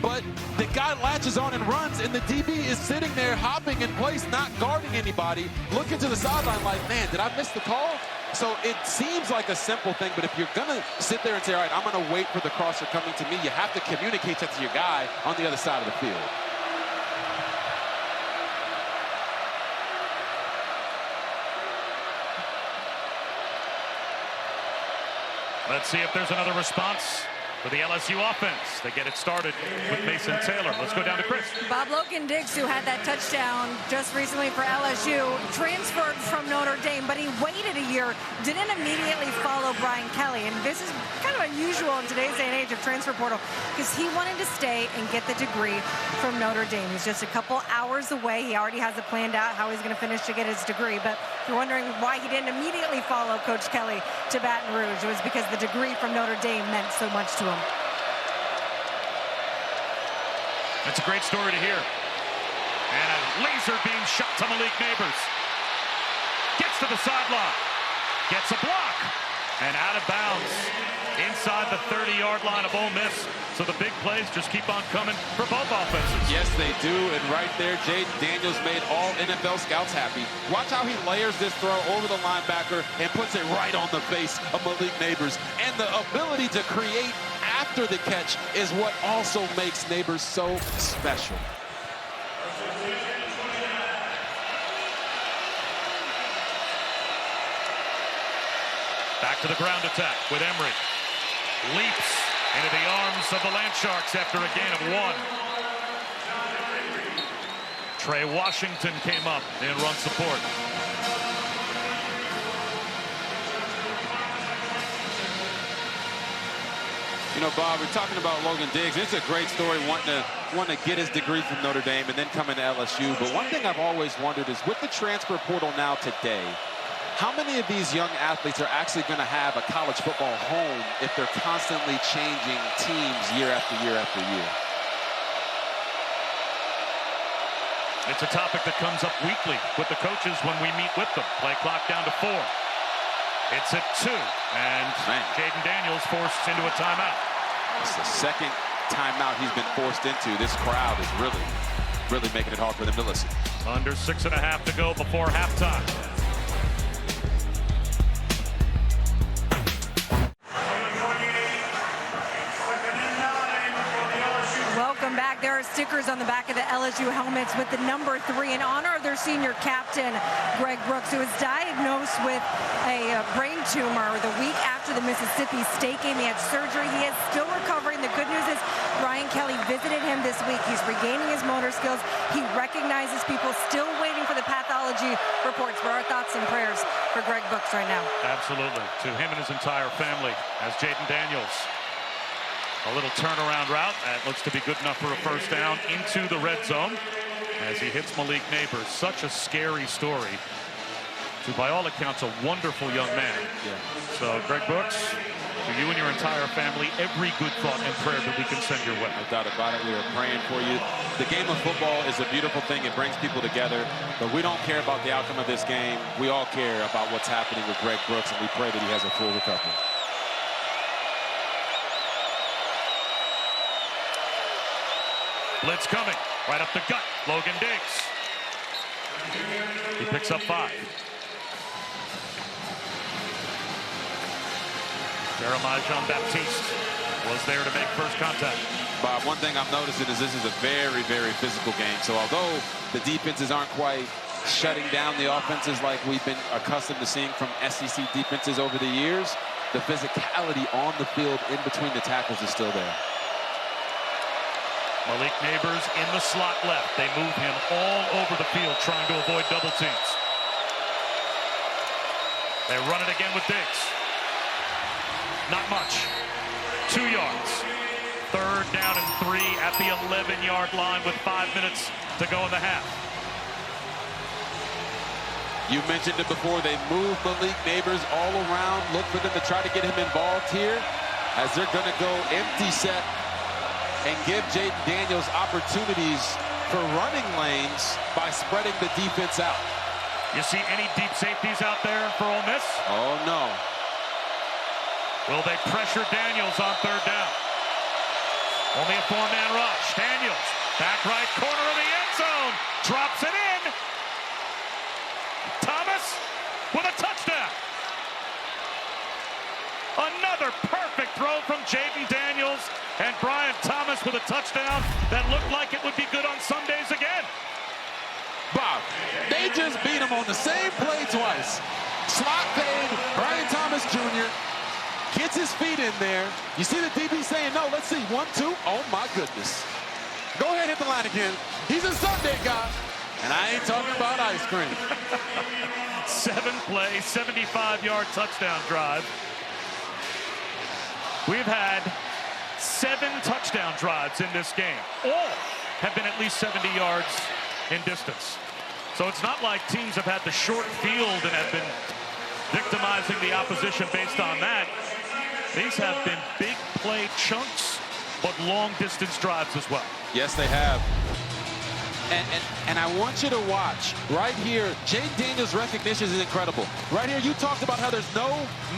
but the guy latches on and runs, and the DB is sitting there hopping in place, not guarding anybody, looking to the sideline like, man, did I miss the call? So it seems like a simple thing, but if you're going to sit there and say, all right, I'm going to wait for the crosser coming to me, you have to communicate that to your guy on the other side of the field. Let's see if there's another response for the LSU offense. They get it started with Mason Taylor. Let's go down to Chris. Bob Logan-Diggs, who had that touchdown just recently for LSU, transferred from Notre Dame, but he waited a year, didn't immediately follow Brian Kelly. And this is kind of unusual in today's day and age of transfer portal because he wanted to stay and get the degree from Notre Dame. He's just a couple hours away. He already has it planned out how he's going to finish to get his degree. But if you're wondering why he didn't immediately follow Coach Kelly to Baton Rouge, it was because the degree from Notre Dame meant so much to him. That's a great story to hear. And a laser beam shot to Malik Neighbors. Gets to the sideline. Gets a block. And out of bounds inside the 30-yard line of Ole Miss. So the big plays just keep on coming for both offenses. Yes, they do. And right there, Jaden Daniels made all NFL scouts happy. Watch how he layers this throw over the linebacker and puts it right on the face of Malik Neighbors. And the ability to create after the catch is what also makes Neighbors so special. Back to the ground attack with Emery. Leaps into the arms of the Land Sharks after a gain of 1. Trey Washington came up in run support. You know, Bob, we're talking about Logan-Diggs. It's a great story, wanting to get his degree from Notre Dame and then coming to LSU. But one thing I've always wondered is with the transfer portal now today, how many of these young athletes are actually going to have a college football home if they're constantly changing teams year after year after year? It's a topic that comes up weekly with the coaches when we meet with them. Play clock down to 4. It's at 2, and Jaden Daniels forced into a timeout. It's the second timeout he's been forced into. This crowd is really making it hard for them to listen. Under 6.5 to go before halftime. Welcome back. There are stickers on the back of the LSU helmets with the number 3 in honor of their senior captain, Greg Brooks, who was diagnosed with a brain tumor the week after the Mississippi State game. He had surgery. He is still recovering. The good news is Brian Kelly visited him this week. He's regaining his motor skills. He recognizes people, still waiting for the pathology reports. But our thoughts and prayers for Greg Brooks right now. Absolutely. To him and his entire family as Jaden Daniels. A little turnaround route that looks to be good enough for a first down into the red zone as he hits Malik Neighbors. Such a scary story to, by all accounts, a wonderful young man. Yeah. So, Greg Brooks, to you and your entire family, every good thought and prayer that we can send your way. No doubt about it. We are praying for you. The game of football is a beautiful thing. It brings people together. But we don't care about the outcome of this game. We all care about what's happening with Greg Brooks, and we pray that he has a full recovery. Blitz coming, right up the gut, Logan-Diggs. He picks up 5. Jeremiah Jean-Baptiste was there to make first contact. Bob, one thing I'm noticing is this is a very, very physical game. So although the defenses aren't quite shutting down the offenses like we've been accustomed to seeing from SEC defenses over the years, the physicality on the field in between the tackles is still there. Malik Neighbors in the slot left. They move him all over the field trying to avoid double teams. They run it again with Diggs. Not much. 2 yards. 3rd down and 3 at the 11-yard line with 5 minutes to go in the half. You mentioned it before. They move Malik Neighbors all around. Look for them to try to get him involved here as they're going to go empty set and give Jaden Daniels opportunities for running lanes by spreading the defense out. You see any deep safeties out there for Ole Miss? Oh, no. Will they pressure Daniels on 3rd down? Only a 4-man rush. Daniels, back right corner of the end zone. Drops it in. Thomas with a touchdown. Another perfect throw from Jaden Daniels, and Brian Thomas with a touchdown that looked like it would be good on Sundays again. Bob, they just beat him on the same play twice. Slot fade, Brian Thomas Jr. gets his feet in there. You see the DB saying, no, let's see, 1, 2. Oh, my goodness. Go ahead, hit the line again. He's a Sunday guy, and I ain't talking about ice cream. 7-play, 75-yard touchdown drive. We've had 7 touchdown drives in this game. All have been at least 70 yards in distance. So it's not like teams have had the short field and have been victimizing the opposition based on that. These have been big play chunks, but long distance drives as well. Yes, they have. And I want you to watch right here. Jake Daniels' recognition is incredible. Right here, you talked about how there's no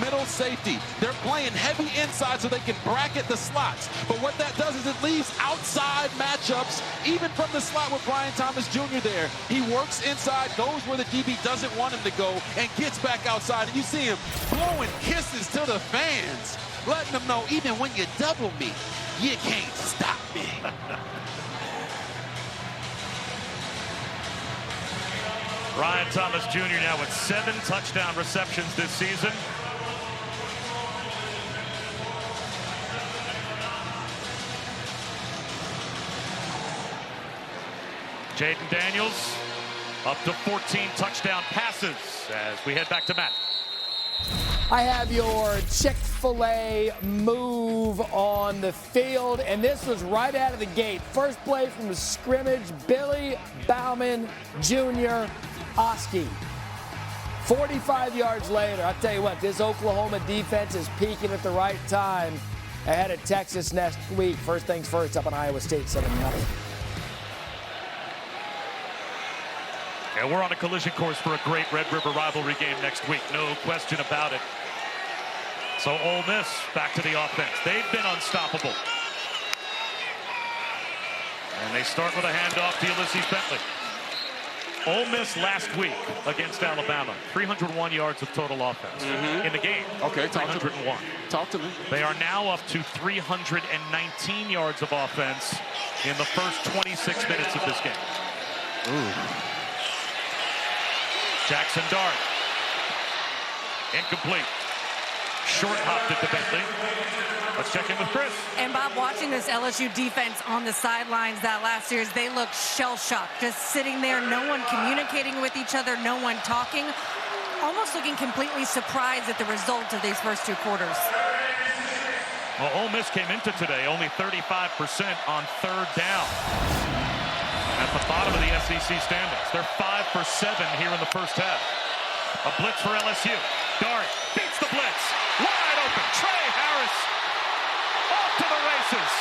middle safety. They're playing heavy inside so they can bracket the slots. But what that does is it leaves outside matchups, even from the slot with Brian Thomas Jr. there. He works inside, goes where the DB doesn't want him to go, and gets back outside. And you see him blowing kisses to the fans, letting them know, even when you double me, you can't stop me. Brian Thomas Jr. now with 7 touchdown receptions this season. Jaden Daniels up to 14 touchdown passes as we head back to Matt. I have your Chick-fil-A move on the field, and this was right out of the gate. First play from the scrimmage, Billy Bauman Jr. Oski. 45 yards later, I'll tell you what, this Oklahoma defense is peaking at the right time ahead of Texas next week. First things first, up in Iowa State, 7-0. And we're on a collision course for a great Red River rivalry game next week, no question about it. So Ole Miss back to the offense. They've been unstoppable. And they start with a handoff to Ulysses Bentley. Ole Miss last week against Alabama, 301 yards of total offense in the game. Okay, 301. Talk to me. They are now up to 319 yards of offense in the first 26 minutes of this game. Ooh. Jackson Dart. Incomplete. Short hopped it to Bentley. Let's check in with Chris. And Bob, watching this LSU defense on the sidelines that last series, they looked shell-shocked, just sitting there, no one communicating with each other, no one talking, almost looking completely surprised at the result of these first 2 quarters. Well, Ole Miss came into today only 35% on 3rd down. At the bottom of the SEC standings, they're 5 for 7 here in the first half. A blitz for LSU. Dart beats the blitz. Wide open. Trey Harris off to the races.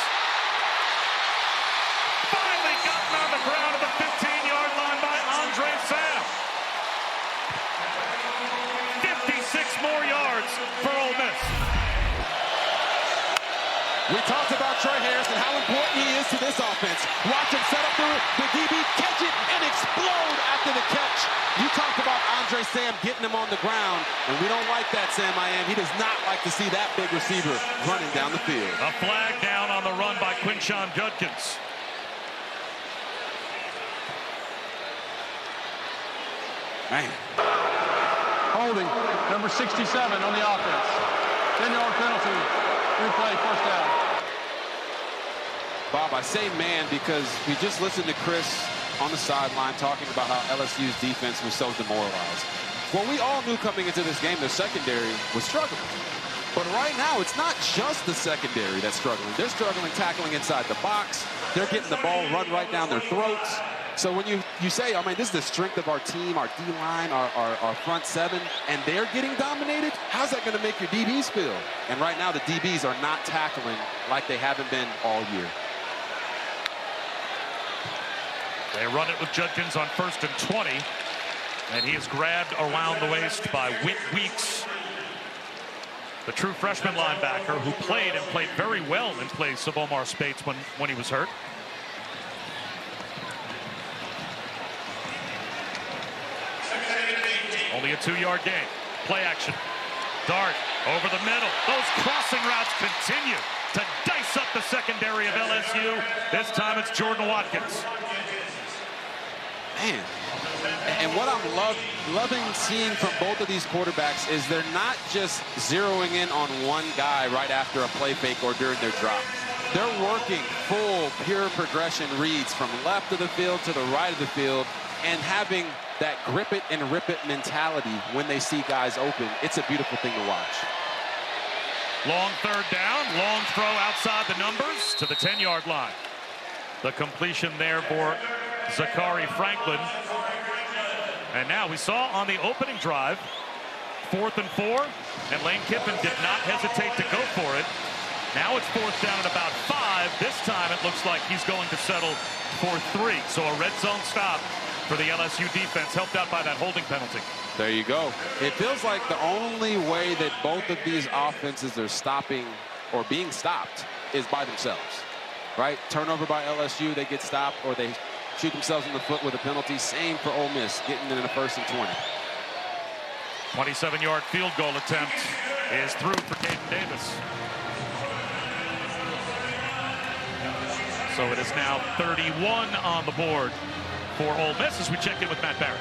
Finally gotten on the ground at the 15-yard line by Andre Sam. 56 more yards for Ole Miss. We talked about Trey Harris and how important he is to this offense. Watch him set up the DB, catch it, and explode after the catch. You talked about Andre Sam getting him on the ground, and we don't like that, Sam Iam. He does not like to see that big receiver running down the field. A flag down on the run by Quinshon Judkins. Man. Holding, number 67 on the offense. 10-yard penalty. Replay, first down. Bob, I say man because we just listened to Chris on the sideline talking about how LSU's defense was so demoralized. Well, we all knew coming into this game their secondary was struggling. But right now, it's not just the secondary that's struggling. They're struggling tackling inside the box. They're getting the ball run right down their throats. So when you say, I mean, this is the strength of our team, our D-line, our front 7, and they're getting dominated, how's that going to make your DBs feel? And right now, the DBs are not tackling like they haven't been all year. They run it with Judkins on 1st and 20. And he is grabbed around the waist by Whit Weeks, the true freshman linebacker who played very well in place of Omar Spates when he was hurt. Only a 2-yard gain. Play action. Dart over the middle. Those crossing routes continue to dice up the secondary of LSU. This time it's Jordan Watkins. Man. And what I'm loving seeing from both of these quarterbacks is they're not just zeroing in on one guy right after a play fake or during their drop. They're working full, pure progression reads from left of the field to the right of the field and having that grip it and rip it mentality when they see guys open. It's a beautiful thing to watch. Long third down, long throw outside the numbers to the 10-yard line. The completion there for Zachary Franklin. And now we saw on the opening drive, 4th and 4, and Lane Kiffin did not hesitate to go for it. Now it's 4th down at about 5. This time it looks like he's going to settle for 3. So a red zone stop for the LSU defense, helped out by that holding penalty. There you go. It feels like the only way that both of these offenses are stopping or being stopped is by themselves, right? Turnover by LSU, they get stopped, or they shoot themselves in the foot with a penalty. Same for Ole Miss, getting in a 1st and 20. 27-yard field goal attempt is through for Caden Davis. So it is now 31 on the board for Ole Miss as we check in with Matt Barrett.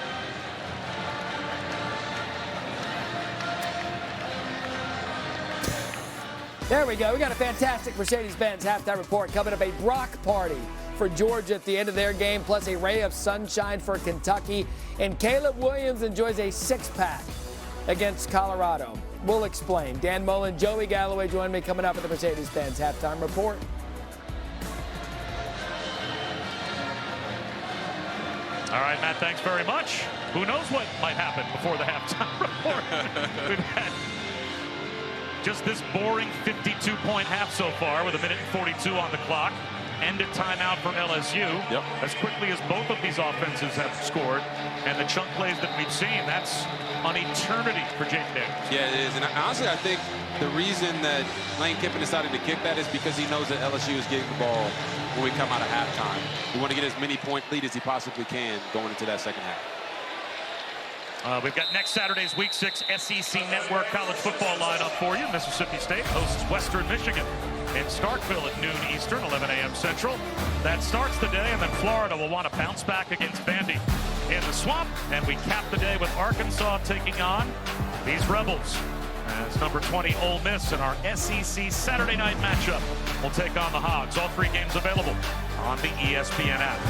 There we go. We got a fantastic Mercedes-Benz halftime report coming up. A Brock party for Georgia at the end of their game, plus a ray of sunshine for Kentucky. And Caleb Williams enjoys a 6-pack against Colorado. We'll explain. Dan Mullen, Joey Galloway join me coming up at the Mercedes-Benz halftime report. All right, Matt, thanks very much. Who knows what might happen before the halftime report? We've had just this boring 52-point half so far with 1:42 on the clock. Ended timeout for LSU. Yep. As quickly as both of these offenses have scored, and the chunk plays that we've seen, that's an eternity for Jaden Daniels. Yeah, it is. And honestly, I think the reason that Lane Kiffin decided to kick that is because he knows that LSU is getting the ball when we come out of halftime. We want to get as many point lead as he possibly can going into that second half. We've got next Saturday's Week 6 SEC Network college football lineup for you. Mississippi State hosts Western Michigan in Starkville at noon Eastern, 11 a.m. Central. That starts the day, and then Florida will want to bounce back against Vandy in the Swamp. And we cap the day with Arkansas taking on these Rebels. As number 20 Ole Miss in our SEC Saturday night matchup will take on the Hogs. All 3 games available on the ESPN app.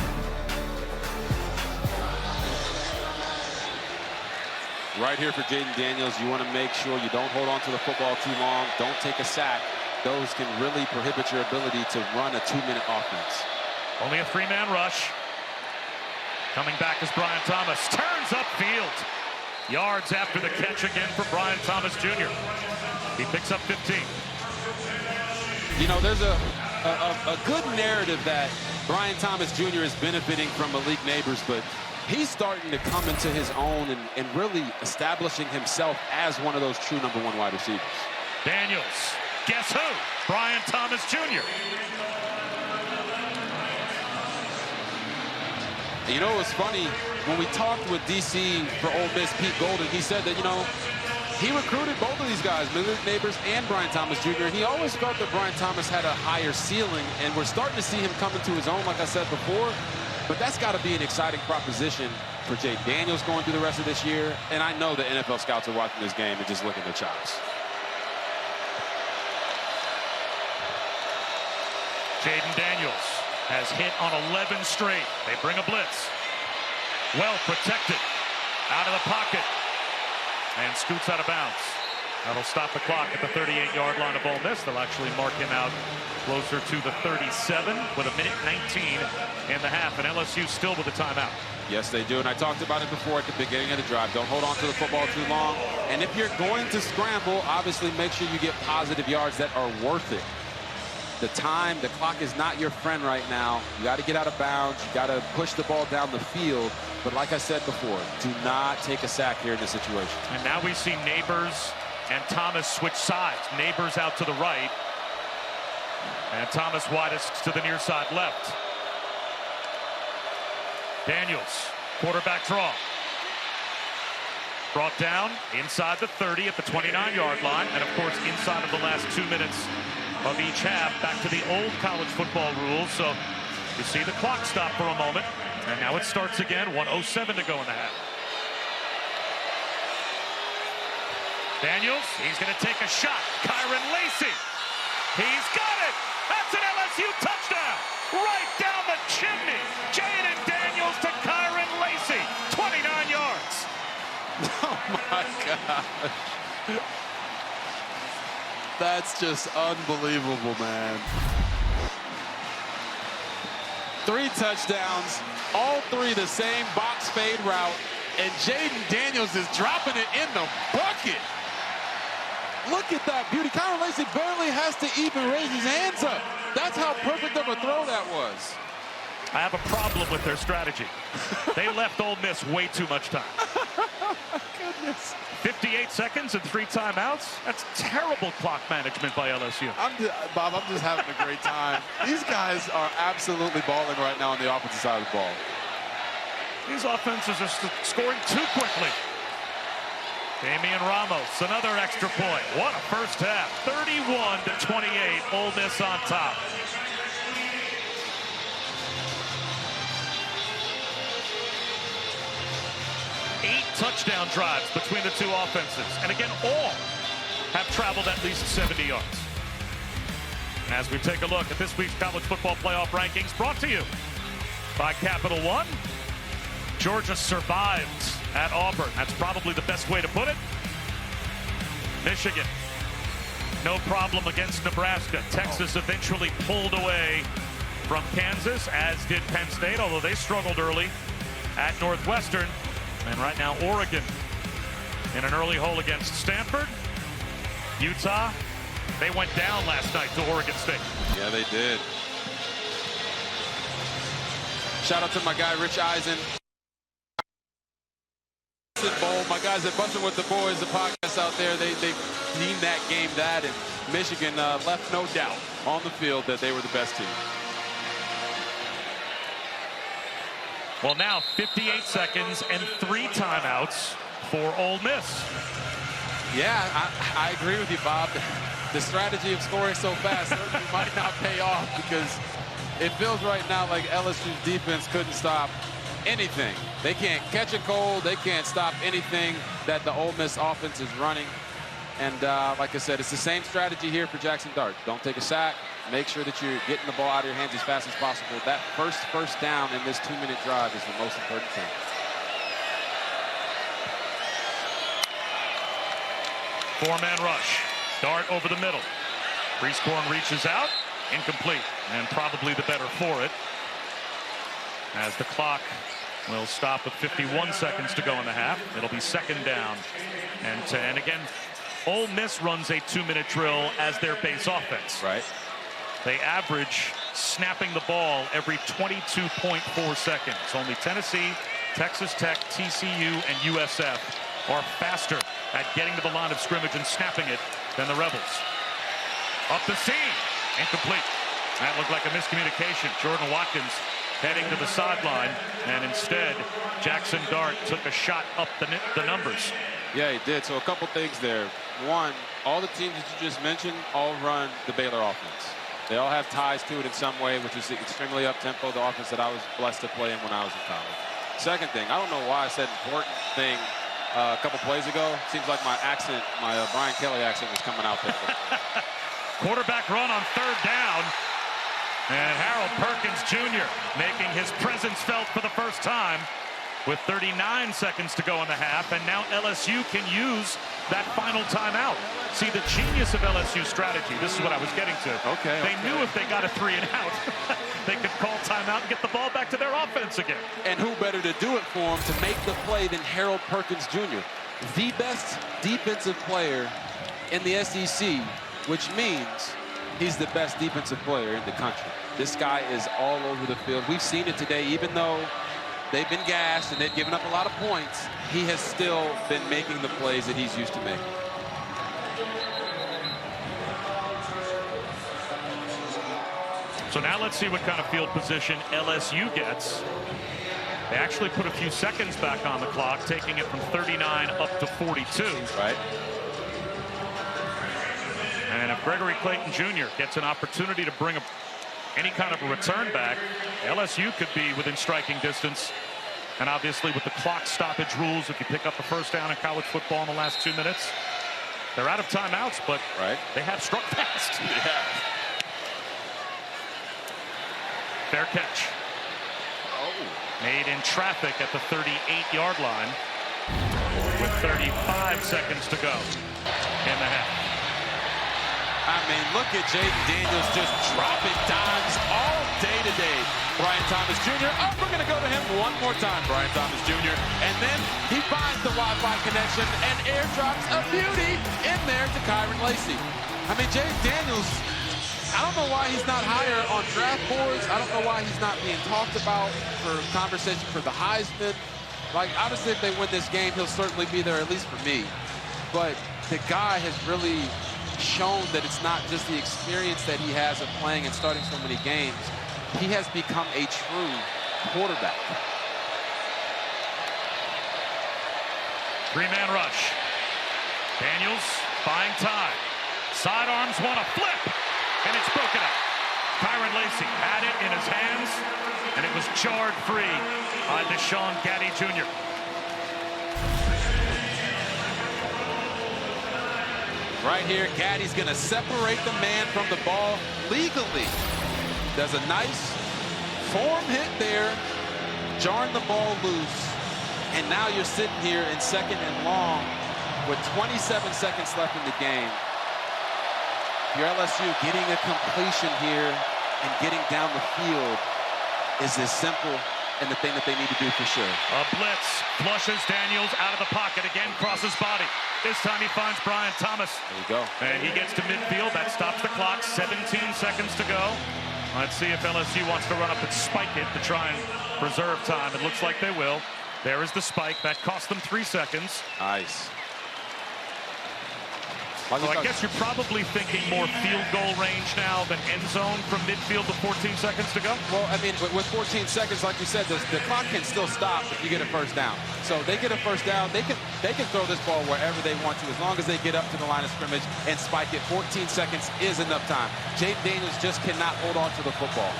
Right here for Jaden Daniels, you want to make sure you don't hold on to the football too long. Don't take a sack. Those can really prohibit your ability to run a 2-minute offense. Only a 3-man rush. Coming back is Brian Thomas. Turns upfield. Yards after the catch again for Brian Thomas Jr. He picks up 15. You know, there's a good narrative that Brian Thomas Jr. is benefiting from Malik Neighbors, but he's starting to come into his own and really establishing himself as one of those true number 1 wide receivers. Daniels. Guess who? Brian Thomas Jr. And you know, it was funny when we talked with DC for Ole Miss, Pete Golden, he said that, you know, he recruited both of these guys, Malik Neighbors and Brian Thomas Jr., and he always felt that Brian Thomas had a higher ceiling, and we're starting to see him come into his own, like I said before. But that's got to be an exciting proposition for Jaden Daniels going through the rest of this year. And I know the NFL scouts are watching this game and just licking their chops. Jaden Daniels has hit on 11 straight. They bring a blitz. Well protected. Out of the pocket. And scoots out of bounds. That'll stop the clock at the 38-yard line of Ole Miss. They'll actually mark him out closer to the 37 with 1:19 in the half. And LSU still with a timeout. Yes, they do. And I talked about it before at the beginning of the drive. Don't hold on to the football too long. And if you're going to scramble, obviously make sure you get positive yards that are worth it. The clock is not your friend right now. You got to get out of bounds. You got to push the ball down the field. But like I said before, do not take a sack here in this situation. And now we see Neighbors and Thomas switch sides. Neighbors out to the right. And Thomas widest to the near side left. Daniels, quarterback draw. Brought down inside the 30 at the 29-yard line. And, of course, inside of the last 2 minutes of each half, back to the old college football rules. So you see the clock stop for a moment. And now it starts again. 1:07 to go in the half. Daniels, he's going to take a shot. Kyron Lacey. He's got it. That's an LSU touchdown. Right down the chimney. Jaden Daniels to Kyron Lacey. 29 yards. Oh, my God. That's just unbelievable, man. 3 touchdowns, all 3 the same box fade route, and Jaden Daniels is dropping it in the bucket. Look at that beauty. Kyron Lacey barely has to even raise his hands up. That's how perfect of a throw that was. I have a problem with their strategy. They left Ole Miss way too much time. Oh, my goodness. 58 seconds and 3 timeouts. That's terrible clock management by LSU. Bob, I'm just having a great time. These guys are absolutely balling right now on the offensive side of the ball. These offenses are scoring too quickly. Damian Ramos, another extra point. What a first half. 31-28, Ole Miss on top. Eight touchdown drives between the 2 offenses. And again, all have traveled at least 70 yards. As we take a look at this week's college football playoff rankings, brought to you by Capital One. Georgia survived at Auburn. That's probably the best way to put it. Michigan, no problem against Nebraska. Texas eventually pulled away from Kansas, as did Penn State, although they struggled early at Northwestern. And right now, Oregon in an early hole against Stanford. Utah, they went down last night to Oregon State. Yeah, they did. Shout out to my guy, Rich Eisen. Bowl. My guys at Bussin' with the Boys, the podcast out there, they deemed that game that, and Michigan left no doubt on the field that they were the best team. Well, now 58 seconds and 3 timeouts for Ole Miss. Yeah, I agree with you, Bob. The strategy of scoring so fast certainly might not pay off, because it feels right now like LSU's defense couldn't stop anything. They can't catch a cold. They can't stop anything that the Ole Miss offense is running. And like I said, it's the same strategy here for Jackson Dart. Don't take a sack. Make sure that you're getting the ball out of your hands as fast as possible. That first down in this 2-minute drive is the most important thing. Four-man rush. Dart over the middle. Priestcorn reaches out. Incomplete. And probably the better for it, as the clock will stop with 51 seconds to go in the half. It'll be 2nd down and 10. Again, Ole Miss runs a 2-minute drill as their base offense. Right. They average snapping the ball every 22.4 seconds. Only Tennessee, Texas Tech, TCU, and USF are faster at getting to the line of scrimmage and snapping it than the Rebels. Up the seam. Incomplete. That looked like a miscommunication. Jordan Watkins heading to the sideline, and instead Jackson Dart took a shot up the numbers. Yeah, he did. So a couple things there. One, all the teams that you just mentioned all run the Baylor offense. They all have ties to it in some way, which is extremely up-tempo, the offense that I was blessed to play in when I was in college. Second thing, I don't know why I said important thing a couple plays ago. Seems like my accent, my Brian Kelly accent was coming out there. Quarterback run on 3rd down. And Harold Perkins Jr. making his presence felt for the first time with 39 seconds to go in the half. And now LSU can use that final timeout. See, the genius of LSU's strategy, this is what I was getting to. They knew if they got a 3 and out, they could call timeout and get the ball back to their offense again. And who better to do it for him to make the play than Harold Perkins Jr., the best defensive player in the SEC, which means he's the best defensive player in the country. This guy is all over the field. We've seen it today. Even though they've been gassed and they've given up a lot of points, he has still been making the plays that he's used to making. So now let's see what kind of field position LSU gets. They actually put a few seconds back on the clock, taking it from 39 up to 42. Right. And if Gregory Clayton Jr. gets an opportunity to bring any kind of a return back, LSU could be within striking distance. And obviously with the clock stoppage rules, if you pick up a first down in college football in the last 2 minutes, they're out of timeouts, but they have struck fast. Yeah. Fair catch. Made in traffic at the 38-yard line with 35 seconds to go in the half. I mean, look at Jaden Daniels just dropping dimes all day today. Brian Thomas Jr. Oh, we're going to go to him one more time, Brian Thomas Jr. And then he finds the Wi-Fi connection and airdrops a beauty in there to Kyron Lacey. I mean, Jaden Daniels, I don't know why he's not higher on draft boards. I don't know why he's not being talked about for conversation for the Heisman. Like, obviously, if they win this game, he'll certainly be there, at least for me. But the guy has really shown that it's not just the experience that he has of playing and starting so many games. He has become a true quarterback. Three-man rush. Daniels buying time. Sidearms want to flip, and it's broken up. Kyron Lacey had it in his hands, and it was jarred free by Deshaun Gaddy Jr. Right here, Gaddy's going to separate the man from the ball legally. Does a nice form hit there, jarring the ball loose. And now you're sitting here in second and long with 27 seconds left in the game. Your LSU getting a completion here and getting down the field is as simple and the thing that they need to do for sure. A blitz flushes Daniels out of the pocket again, crosses body. This time he finds Brian Thomas. There you go. And he gets to midfield. That stops the clock. 17 seconds to go. Let's see if LSU wants to run up and spike it to try and preserve time. It looks like they will. There is the spike. That cost them 3 seconds. Nice. So I guess you're probably thinking more field goal range now than end zone from midfield with 14 seconds to go? Well, I mean, with 14 seconds, like you said, the clock can still stop if you get a first down. So they get a first down. They can throw this ball wherever they want to as long as they get up to the line of scrimmage and spike it. 14 seconds is enough time. Jaden Daniels just cannot hold on to the football.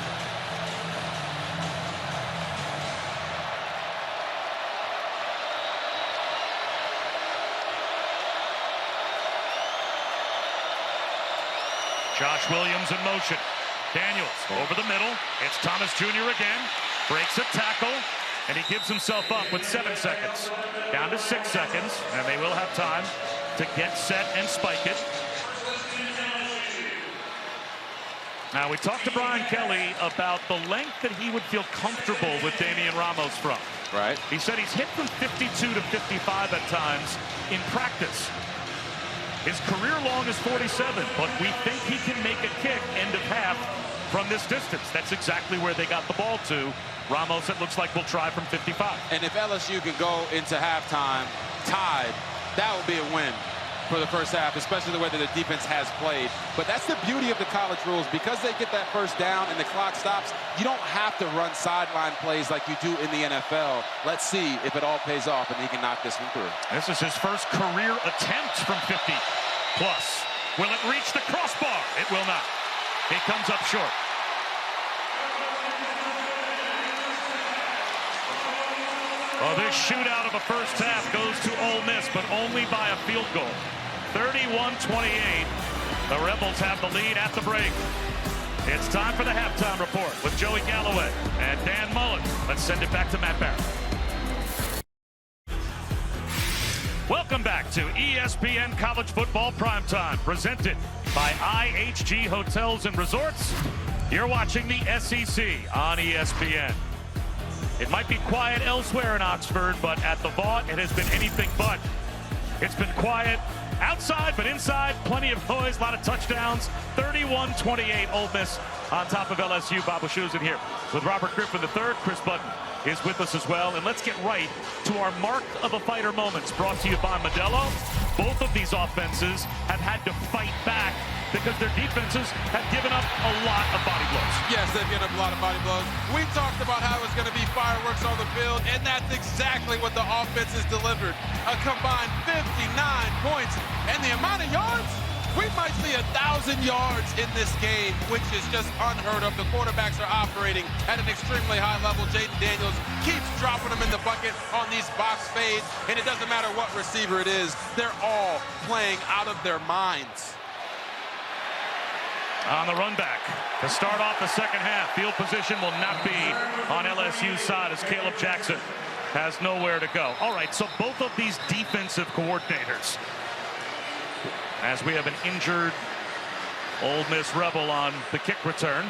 Josh Williams in motion. Daniels over the middle. It's Thomas Jr. again. Breaks a tackle, and he gives himself up with 7 seconds. Down to 6 seconds, and they will have time to get set and spike it. Now, we talked to Brian Kelly about the length that he would feel comfortable with Damian Ramos from. Right. He said he's hit from 52 to 55 at times in practice. His career long is 47, but we think he can make a kick end of half from this distance. That's exactly where they got the ball to. Ramos, it looks like, will try from 55. And if LSU can go into halftime tied, that would be a win for the first half, especially the way that the defense has played. But that's the beauty of the college rules. Because they get that first down and the clock stops, you don't have to run sideline plays like you do in the NFL. Let's see if it all pays off and he can knock this one through. This is his first career attempt from 50 plus. Will it reach the crossbar? It will not. He comes up short. Well, this shootout of a first half goes to Ole Miss, but only by a field goal. 31-28. The Rebels have the lead at the break. It's time for the halftime report with Joey Galloway and Dan Mullen. Let's send it back to Matt Barrett. Welcome back to ESPN College Football Primetime, presented by IHG Hotels and Resorts. You're watching the SEC on ESPN. It might be quiet elsewhere in Oxford, but at the Vaught, it has been anything but. It's been quiet outside, but inside, plenty of noise, a lot of touchdowns. 31-28, Ole Miss on top of LSU. Bob Wischusen here with Robert Griffin III. Chris Button is with us as well. And let's get right to our Mark of a Fighter moments, brought to you by Modelo. Both of these offenses have had to fight back because their defenses have given up a lot of body blows. Yes, they've given up a lot of body blows. We talked about how it's going to be fireworks on the field, and that's exactly what the offense has delivered. A combined 59 points, and the amount of yards, We might see 1,000 yards in this game, which is just unheard of. The quarterbacks are operating at an extremely high level. Jaden Daniels keeps dropping them in the bucket on these box fades, and it doesn't matter what receiver it is. They're all playing out of their minds. On the run back to start off the second half. Field position will not be on LSU's side as Caleb Jackson has nowhere to go. All right, so both of these defensive coordinators, as we have an injured Ole Miss Rebel on the kick return.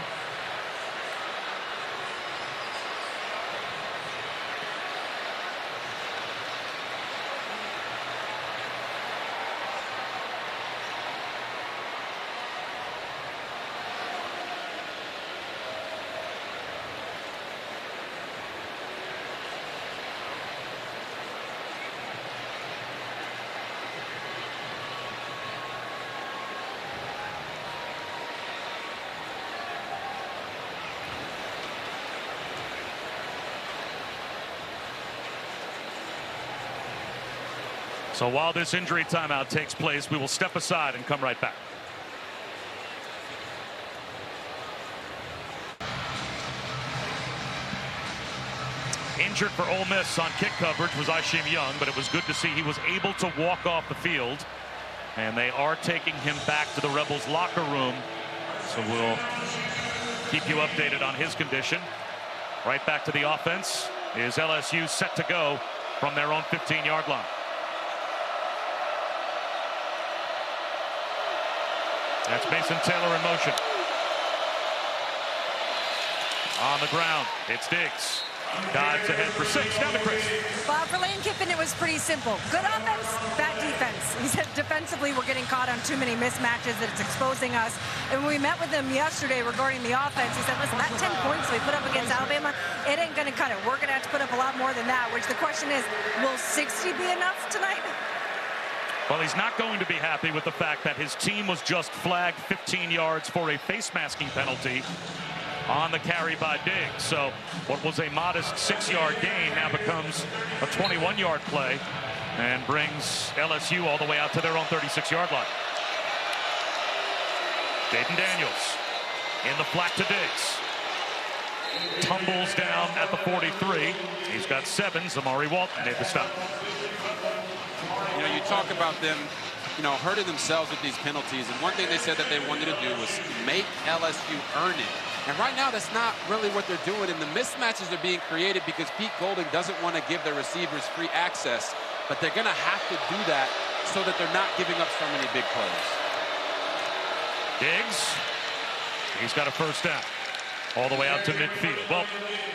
So while this injury timeout takes place, we will step aside and come right back. Injured for Ole Miss on kick coverage was Ishim Young, but it was good to see he was able to walk off the field. And they are taking him back to the Rebels locker room. So we'll keep you updated on his condition. Right back to the offense is LSU, set to go from their own 15-yard line. That's Mason Taylor in motion. On the ground, it's Diggs. Dives ahead for 6. Down to Chris. Well, for Lane Kiffin, it was pretty simple. Good offense, bad defense. He said defensively we're getting caught on too many mismatches, that it's exposing us. And when we met with him yesterday regarding the offense, he said, listen, that 10 points we put up against Alabama, it ain't going to cut it. We're going to have to put up a lot more than that, which the question is, will 60 be enough tonight? Well, he's not going to be happy with the fact that his team was just flagged 15 yards for a face masking penalty on the carry by Diggs. So what was a modest 6-yard gain now becomes a 21-yard play and brings LSU all the way out to their own 36-yard line. Jaden Daniels in the flat to Diggs. Tumbles down at the 43. He's got 7. Zamari Walton made the stop. You know, you talk about them, hurting themselves with these penalties. And one thing they said that they wanted to do was make LSU earn it. And right now, that's not really what they're doing. And the mismatches are being created because Pete Golding doesn't want to give their receivers free access. But they're going to have to do that so that they're not giving up so many big plays. Diggs, he's got a first down. All the way out to midfield. Well,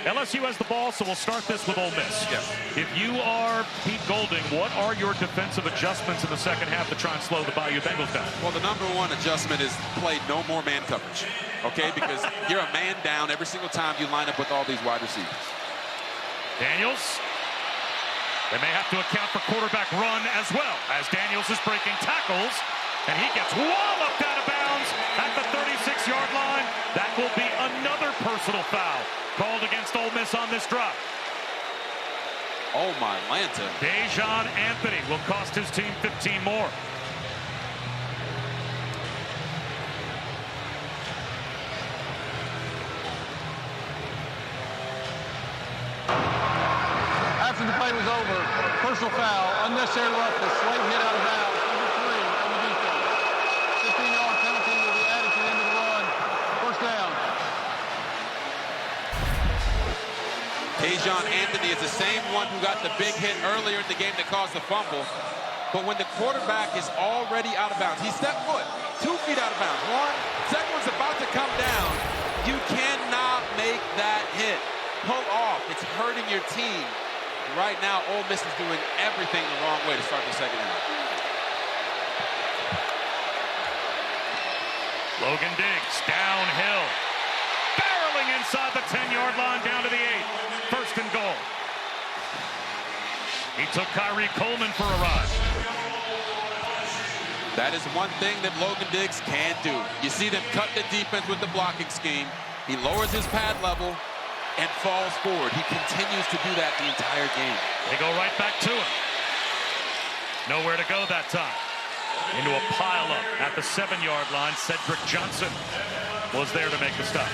LSU has the ball, so we'll start this with Ole Miss. Yes. If you are Pete Golding, what are your defensive adjustments in the second half to try and slow the Bayou Bengals down? Well, the #1 adjustment is play no more man coverage, okay? Because you're a man down every single time you line up with all these wide receivers. Daniels. They may have to account for quarterback run as well, as Daniels is breaking tackles, and he gets walloped out of bounds at the 36-yard line. That will be another personal foul called against Ole Miss on this drive. Oh, my Lanta. Dejon Anthony will cost his team 15 more. After the play was over, personal foul, unnecessary roughness, late hit out of bounds. Number 3 on the defense. 15-yard penalty will be added to the end of the run. First down. Dejon Anthony is the same one who got the big hit earlier in the game that caused the fumble. But when the quarterback is already out of bounds, he stepped foot, 2 feet out of bounds. Second one's about to come down. You cannot make that hit. Pull off. It's hurting your team. Right now, Ole Miss is doing everything the wrong way to start the second half. Logan Diggs downhill, barreling inside the 10-yard line down to the 8. First and goal. He took Kyrie Coleman for a ride. That is one thing that Logan Diggs can do. You see them cut the defense with the blocking scheme. He lowers his pad level and falls forward. He continues to do that the entire game. They go right back to him. Nowhere to go that time. into a pile-up at the 7-yard line. Cedric Johnson was there to make the stop.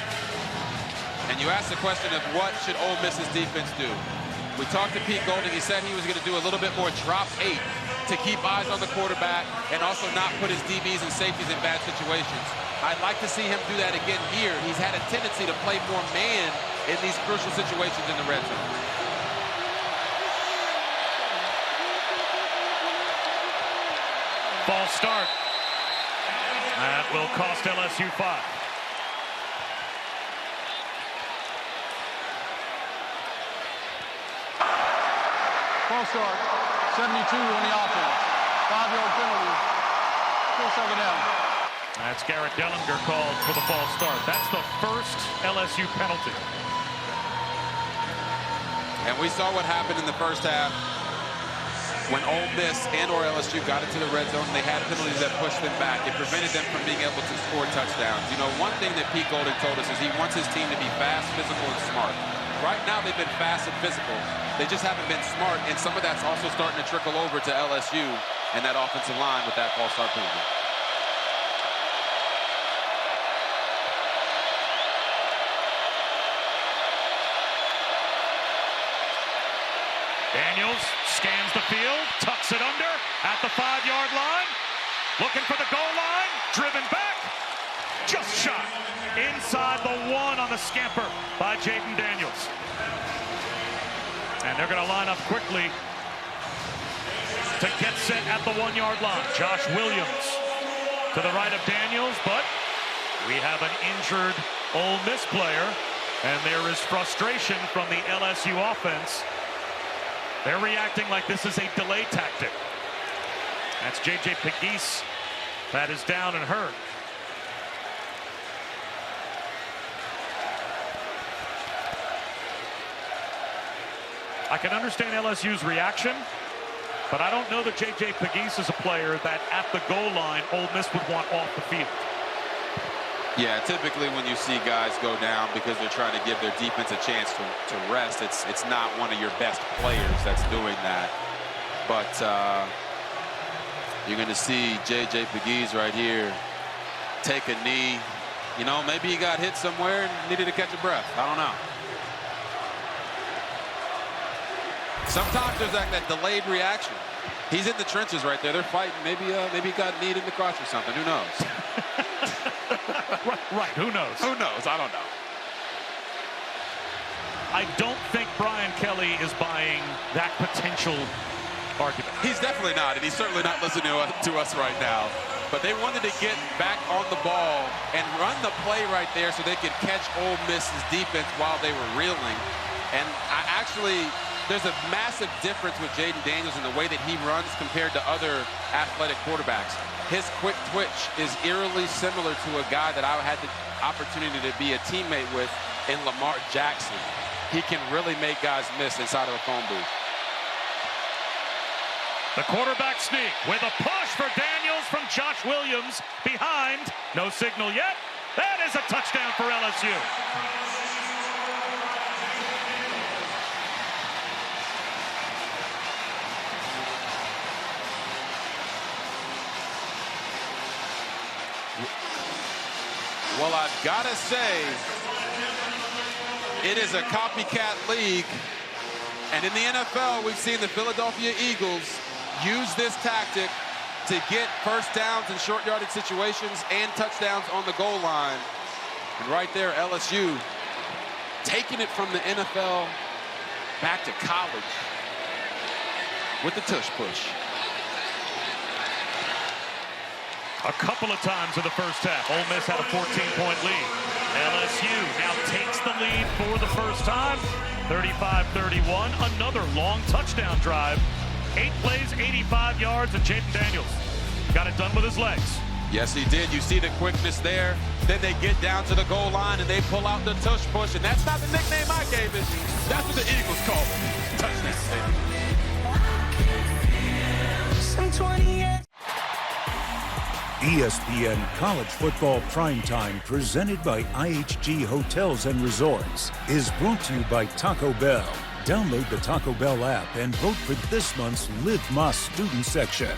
And you asked the question of what should Ole Miss's defense do? We talked to Pete Golding. He said he was going to do a little bit more drop 8 to keep eyes on the quarterback and also not put his DBs and safeties in bad situations. I'd like to see him do that again here. He's had a tendency to play more man in these crucial situations in the red zone. False start. That will cost LSU 5. False start. 72 on the offense. 5-yard penalty. Still second down. That's Garrett Dellinger called for the false start. That's the first LSU penalty. And we saw what happened in the first half when Ole Miss and or LSU got into the red zone. They had penalties that pushed them back. It prevented them from being able to score touchdowns. You know, one thing that Pete Golding told us is he wants his team to be fast, physical, and smart. Right now, they've been fast and physical. They just haven't been smart, and some of that's also starting to trickle over to LSU and that offensive line with that false start penalty. Daniels scans the field, tucks it under at the 5-yard line. Looking for the goal line, driven back, just shot inside the 1 on the scamper by Jaden Daniels. And they're going to line up quickly to get set at the 1-yard line. Josh Williams to the right of Daniels, but we have an injured Ole Miss player, and there is frustration from the LSU offense. They're reacting like this is a delay tactic. That's J.J. Pegues that is down and hurt. I can understand LSU's reaction, but I don't know that J.J. Pegues is a player that at the goal line Ole Miss would want off the field. Yeah, typically when you see guys go down because they're trying to give their defense a chance to rest, it's not one of your best players that's doing that. But you're going to see J.J. Pegues right here take a knee. You know, maybe he got hit somewhere and needed to catch a breath. I don't know. Sometimes there's that delayed reaction. He's in the trenches right there. They're fighting. Maybe he got kneed in the crotch or something. Who knows? Right. Who knows? Who knows? I don't know. I don't think Brian Kelly is buying that potential argument. He's definitely not, and he's certainly not listening to us right now. But they wanted to get back on the ball and run the play right there so they could catch Ole Miss's defense while they were reeling. And there's a massive difference with Jaden Daniels in the way that he runs compared to other athletic quarterbacks. His quick twitch is eerily similar to a guy that I had the opportunity to be a teammate with in Lamar Jackson. He can really make guys miss inside of a phone booth. The quarterback sneak with a push for Daniels from Josh Williams behind. No signal yet. That is a touchdown for LSU. Well, I've got to say, it is a copycat league. And in the NFL, we've seen the Philadelphia Eagles use this tactic to get first downs in short yardage situations and touchdowns on the goal line. And right there, LSU taking it from the NFL back to college with the tush push. A couple of times in the first half, Ole Miss had a 14-point lead. LSU now takes the lead for the first time, 35-31. Another long touchdown drive. 8 plays, 85 yards, and Jaden Daniels got it done with his legs. Yes, he did. You see the quickness there. Then they get down to the goal line, and they pull out the tush push. And that's not the nickname I gave it. That's what the Eagles call it. Touchdown. ESPN College Football Primetime, presented by IHG Hotels and Resorts, is brought to you by Taco Bell. Download the Taco Bell app and vote for this month's Live Más student section.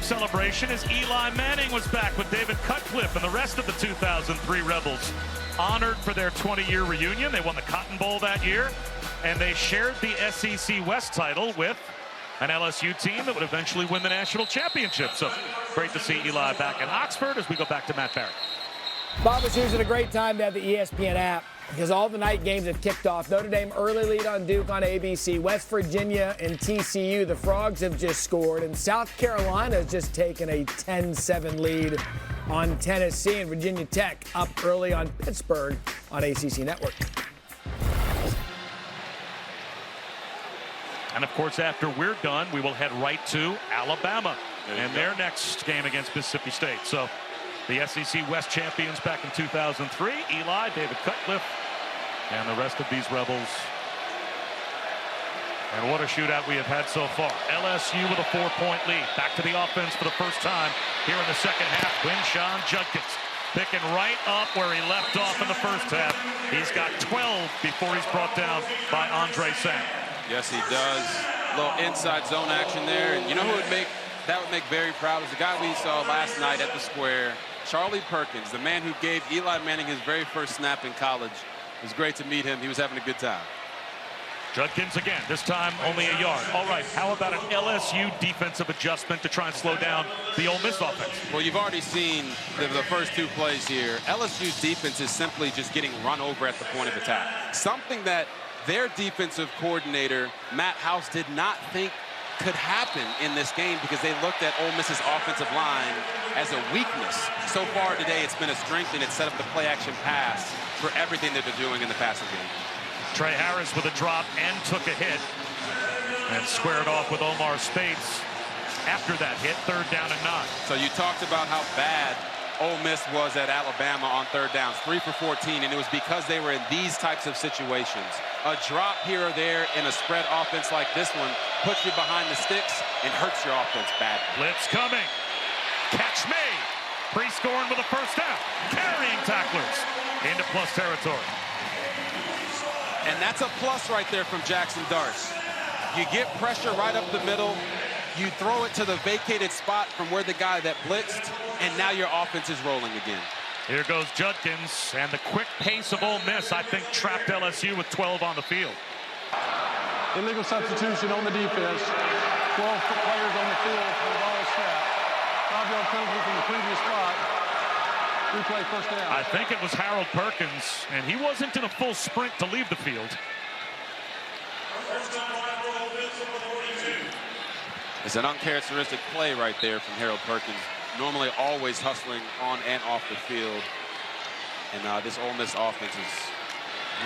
celebration as Eli Manning was back with David Cutcliffe and the rest of the 2003 Rebels honored for their 20-year reunion. They won the Cotton Bowl that year, and they shared the SEC West title with an LSU team that would eventually win the national championship. So great to see Eli back in Oxford as we go back to Matt Barrett. Bob was using a great time to have the ESPN app because all the night games have kicked off. Notre Dame early lead on Duke on ABC. West Virginia and TCU, the Frogs have just scored. And South Carolina has just taken a 10-7 lead on Tennessee. And Virginia Tech up early on Pittsburgh on ACC Network. And, of course, after we're done, we will head right to Alabama and their next game against Mississippi State. So the SEC West champions back in 2003, Eli, David Cutcliffe, and the rest of these Rebels. And what a shootout we have had so far. LSU with a 4-point lead. Back to the offense for the first time here in the second half. Quinshon Judkins picking right up where he left off in the first half. He's got 12 before he's brought down by Andre Sam. Yes, he does. A little inside zone action there. And you know who would make very proud is the guy we saw last night at the Square, Charlie Perkins, the man who gave Eli Manning his very first snap in college. It was great to meet him. He was having a good time. Judkins again, this time only a yard. All right, how about an LSU defensive adjustment to try and slow down the Ole Miss offense? Well, you've already seen the first two plays here. LSU's defense is simply just getting run over at the point of attack. Something that their defensive coordinator, Matt House, did not think could happen in this game because they looked at Ole Miss's offensive line as a weakness. So far today, it's been a strength, and it set up the play-action pass for everything that they're doing in the passing game. Trey Harris with a drop and took a hit and squared off with Omar Speights after that hit, 3rd down and 9. So you talked about how bad Ole Miss was at Alabama on 3rd downs, 3 for 14, and it was because they were in these types of situations. A drop here or there in a spread offense like this one puts you behind the sticks and hurts your offense badly. Blitz coming. Catch me. Pre-scoring with a first down. Carrying tacklers into plus territory. And that's a plus right there from Jackson Dart. You get pressure right up the middle. You throw it to the vacated spot from where the guy that blitzed, and now your offense is rolling again. Here goes Judkins, and the quick pace of Ole Miss, I think, trapped LSU with 12 on the field. Illegal substitution on the defense. 12 players on the field for the ball snap. 5-yard penalty from the previous spot. Replay first down. I think it was Harold Perkins, and he wasn't in a full sprint to leave the field. It's an uncharacteristic play right there from Harold Perkins. Normally always hustling on and off the field. And this Ole Miss offense is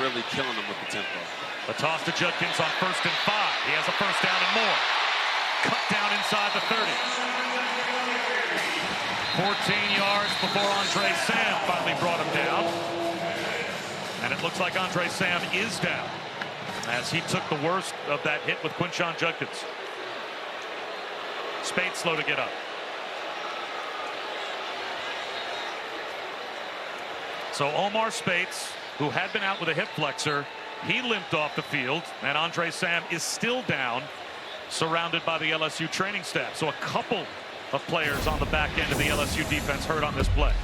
really killing them with the tempo. A toss to Judkins on 1st and 5. He has a first down and more. Cut down inside the 30. 14 yards before Andre Sam finally brought him down. And it looks like Andre Sam is down as he took the worst of that hit with Quinshon Judkins. Speights slow to get up. So Omar Speights, who had been out with a hip flexor, he limped off the field, and Andre Sam is still down, surrounded by the LSU training staff. So a couple of players on the back end of the LSU defense hurt on this play.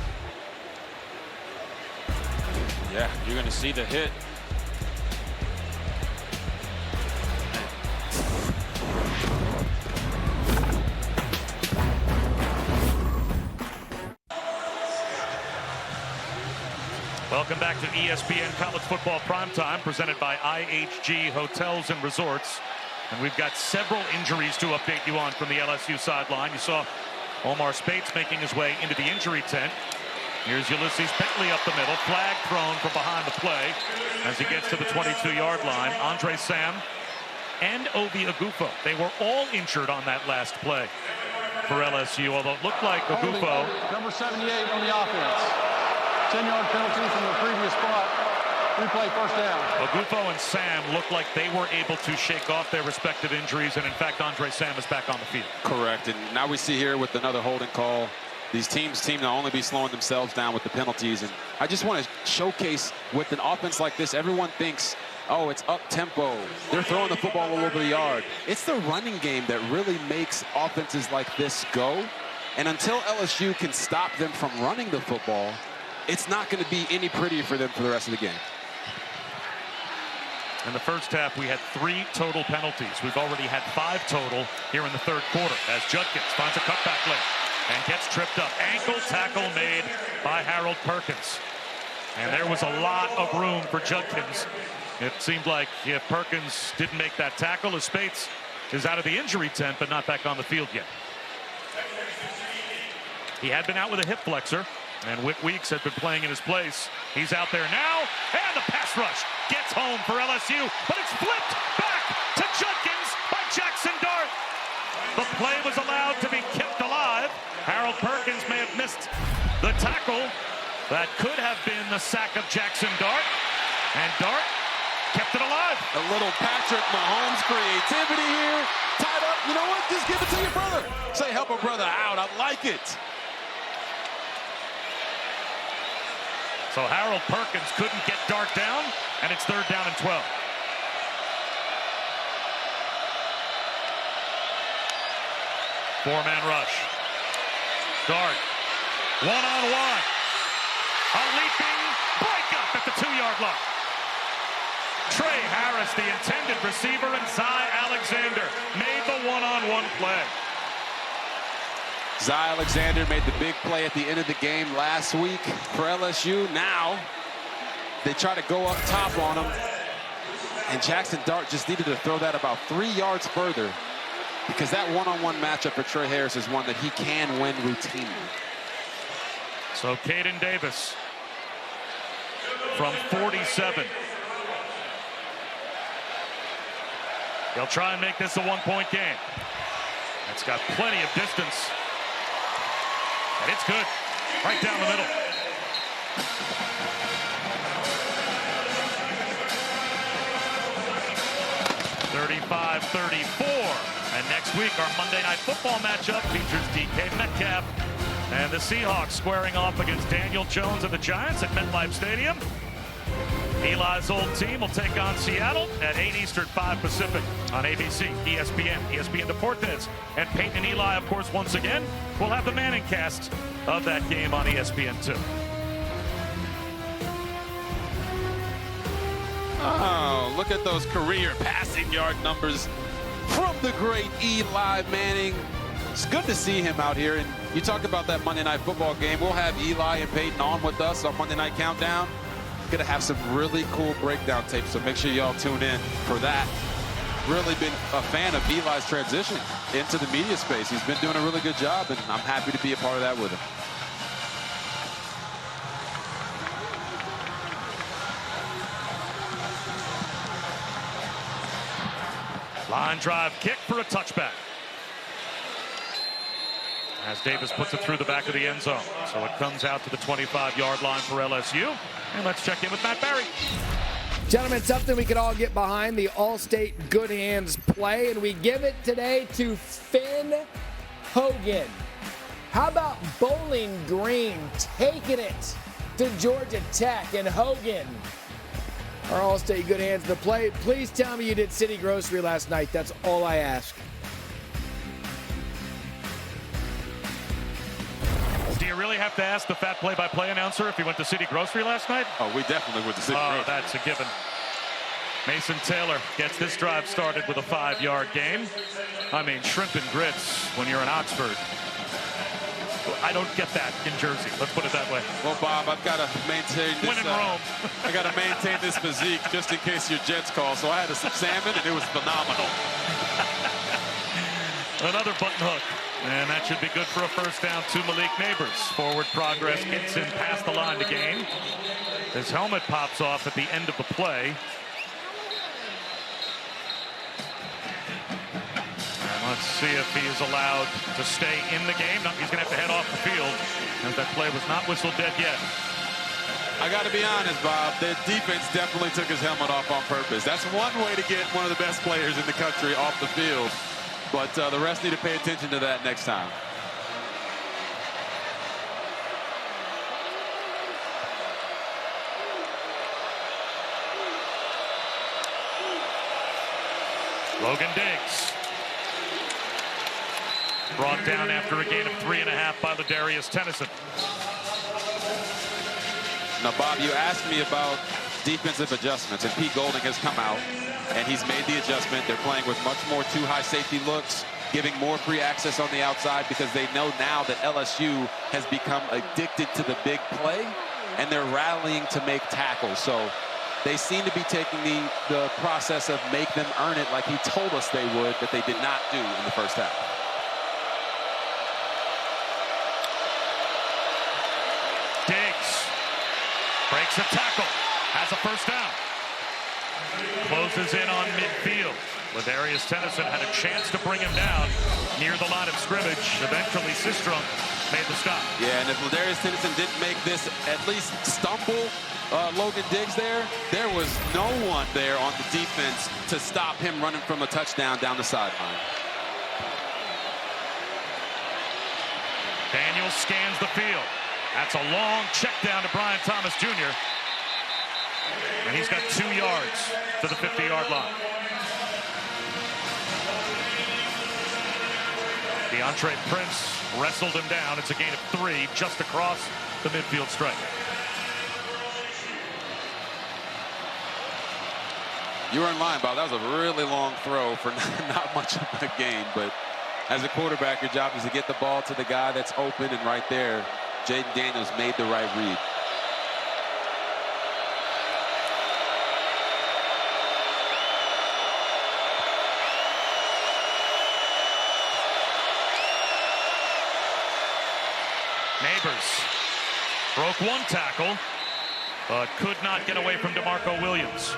Yeah, you're going to see the hit. Welcome back to ESPN College Football Primetime, presented by IHG Hotels and Resorts. And we've got several injuries to update you on from the LSU sideline. You saw Omar Speights making his way into the injury tent. Here's Ulysses Bentley up the middle. Flag thrown from behind the play as he gets to the 22-yard line. Andre Sam and Obi Agufo. They were all injured on that last play for LSU, although it looked like Agufo. Number 78 on the offense. 10-yard penalty from the previous spot. Replay first down. Agufo and Sam looked like they were able to shake off their respective injuries, and in fact, Andre Sam is back on the field. Correct, and now we see here with another holding call These teams seem to only be slowing themselves down with the penalties. And I just want to showcase with an offense like this, everyone thinks, oh, it's up-tempo. They're throwing the football all over the yard. It's the running game that really makes offenses like this go. And until LSU can stop them from running the football, it's not going to be any prettier for them for the rest of the game. In the first half, we had 3 total penalties. We've already had 5 total here in the third quarter as Judkins finds a cutback lane and gets tripped up. Ankle tackle made by Harold Perkins. And there was a lot of room for Judkins. It seemed like if Perkins didn't make that tackle, as Spates is out of the injury tent, but not back on the field yet. He had been out with a hip flexor, and Wick Weeks had been playing in his place. He's out there now, and the pass rush gets home for LSU, but it's flipped back to Judkins by Jackson Dart. The play was allowed to be kept alive. Harold Perkins may have missed the tackle. That could have been the sack of Jackson Dart, and Dart kept it alive. A little Patrick Mahomes creativity here. Tied up. You know what? Just give it to your brother. Say, help a brother out. I like it. So Harold Perkins couldn't get Dart down, and it's 3rd down and 12. Four-man rush. Dart, one-on-one. A leaping breakup at the 2-yard line. Trey Harris, the intended receiver, and Zy Alexander made the one-on-one play. Zy Alexander made the big play at the end of the game last week for LSU. Now they try to go up top on him, and Jackson Dart just needed to throw that about 3 yards further, because that one-on-one matchup for Trey Harris is one that he can win routinely. So Caden Davis from 47. They'll try and make this a 1-point game. It's got plenty of distance. And it's good. Right down the middle. (35-34). And next week, our Monday Night Football matchup features DK Metcalf and the Seahawks squaring off against Daniel Jones and the Giants at MetLife Stadium. Eli's old team will take on Seattle at 8 Eastern, 5 Pacific on ABC, ESPN, ESPN Deportes. And Peyton and Eli, of course, once again, will have the Manning cast of that game on ESPN2. Oh, look at those career passing yard numbers from the great Eli Manning. It's good to see him out here. And you talk about that Monday Night Football game. We'll have Eli and Peyton on with us on Monday Night Countdown. Going to have some really cool breakdown tapes, so make sure y'all tune in for that. Really been a fan of Eli's transition into the media space. He's been doing a really good job, and I'm happy to be a part of that with him. Line drive kick for a touchback. As Davis puts it through the back of the end zone. So it comes out to the 25-yard line for LSU. And let's check in with Matt Barry. Gentlemen, something we could all get behind, the All-State Good Hands play, and we give it today to Finn Hogan. How about Bowling Green taking it to Georgia Tech, and Hogan, our All-State Good Hands, the play. Please tell me you did City Grocery last night. That's all I ask. Do you really have to ask the fat play-by-play announcer if he went to City Grocery last night? Oh, we definitely went to City Grocery. Oh, that's a given. Mason Taylor gets this drive started with a 5-yard gain. I mean, shrimp and grits when you're in Oxford. I don't get that in Jersey. Let's put it that way. Well, Bob, I've got to maintain this. When in Rome. I got to maintain this physique just in case your Jets call. So I had some salmon, and it was phenomenal. Another button hook. And that should be good for a first down to Malik Neighbors. Forward progress gets him past the line to gain. His helmet pops off at the end of the play. And let's see if he is allowed to stay in the game. No, he's going to have to head off the field, as that play was not whistled dead yet. I got to be honest, Bob. The defense definitely took his helmet off on purpose. That's one way to get one of the best players in the country off the field. But the rest need to pay attention to that next time. Logan Diggs. Brought down after a gain of 3.5 by Ladarius Tennyson. Now, Bob, you asked me about defensive adjustments, and Pete Golding has come out, and he's made the adjustment. They're playing with much more two high safety looks, giving more free access on the outside because they know now that LSU has become addicted to the big play, and they're rallying to make tackles. So they seem to be taking the process of make them earn it like he told us they would, but they did not do in the first half. Diggs breaks a tackle, has a first down. Closes in on midfield. Ladarius Tennyson had a chance to bring him down near the line of scrimmage. Eventually, Sistrunk made the stop. Yeah, and if Ladarius Tennyson didn't make this at least stumble Logan Diggs there was no one there on the defense to stop him running from a touchdown down the sideline. Daniels scans the field. That's a long check down to Brian Thomas Jr. And he's got 2 yards to the 50-yard line. DeAndre Prince wrestled him down. It's a gain of 3 just across the midfield stripe. You were in line, Bob. That was a really long throw for not much of a gain, but as a quarterback, your job is to get the ball to the guy that's open, and right there, Jaden Daniels made the right read. Neighbors broke 1 tackle, but could not get away from DeMarco Williams.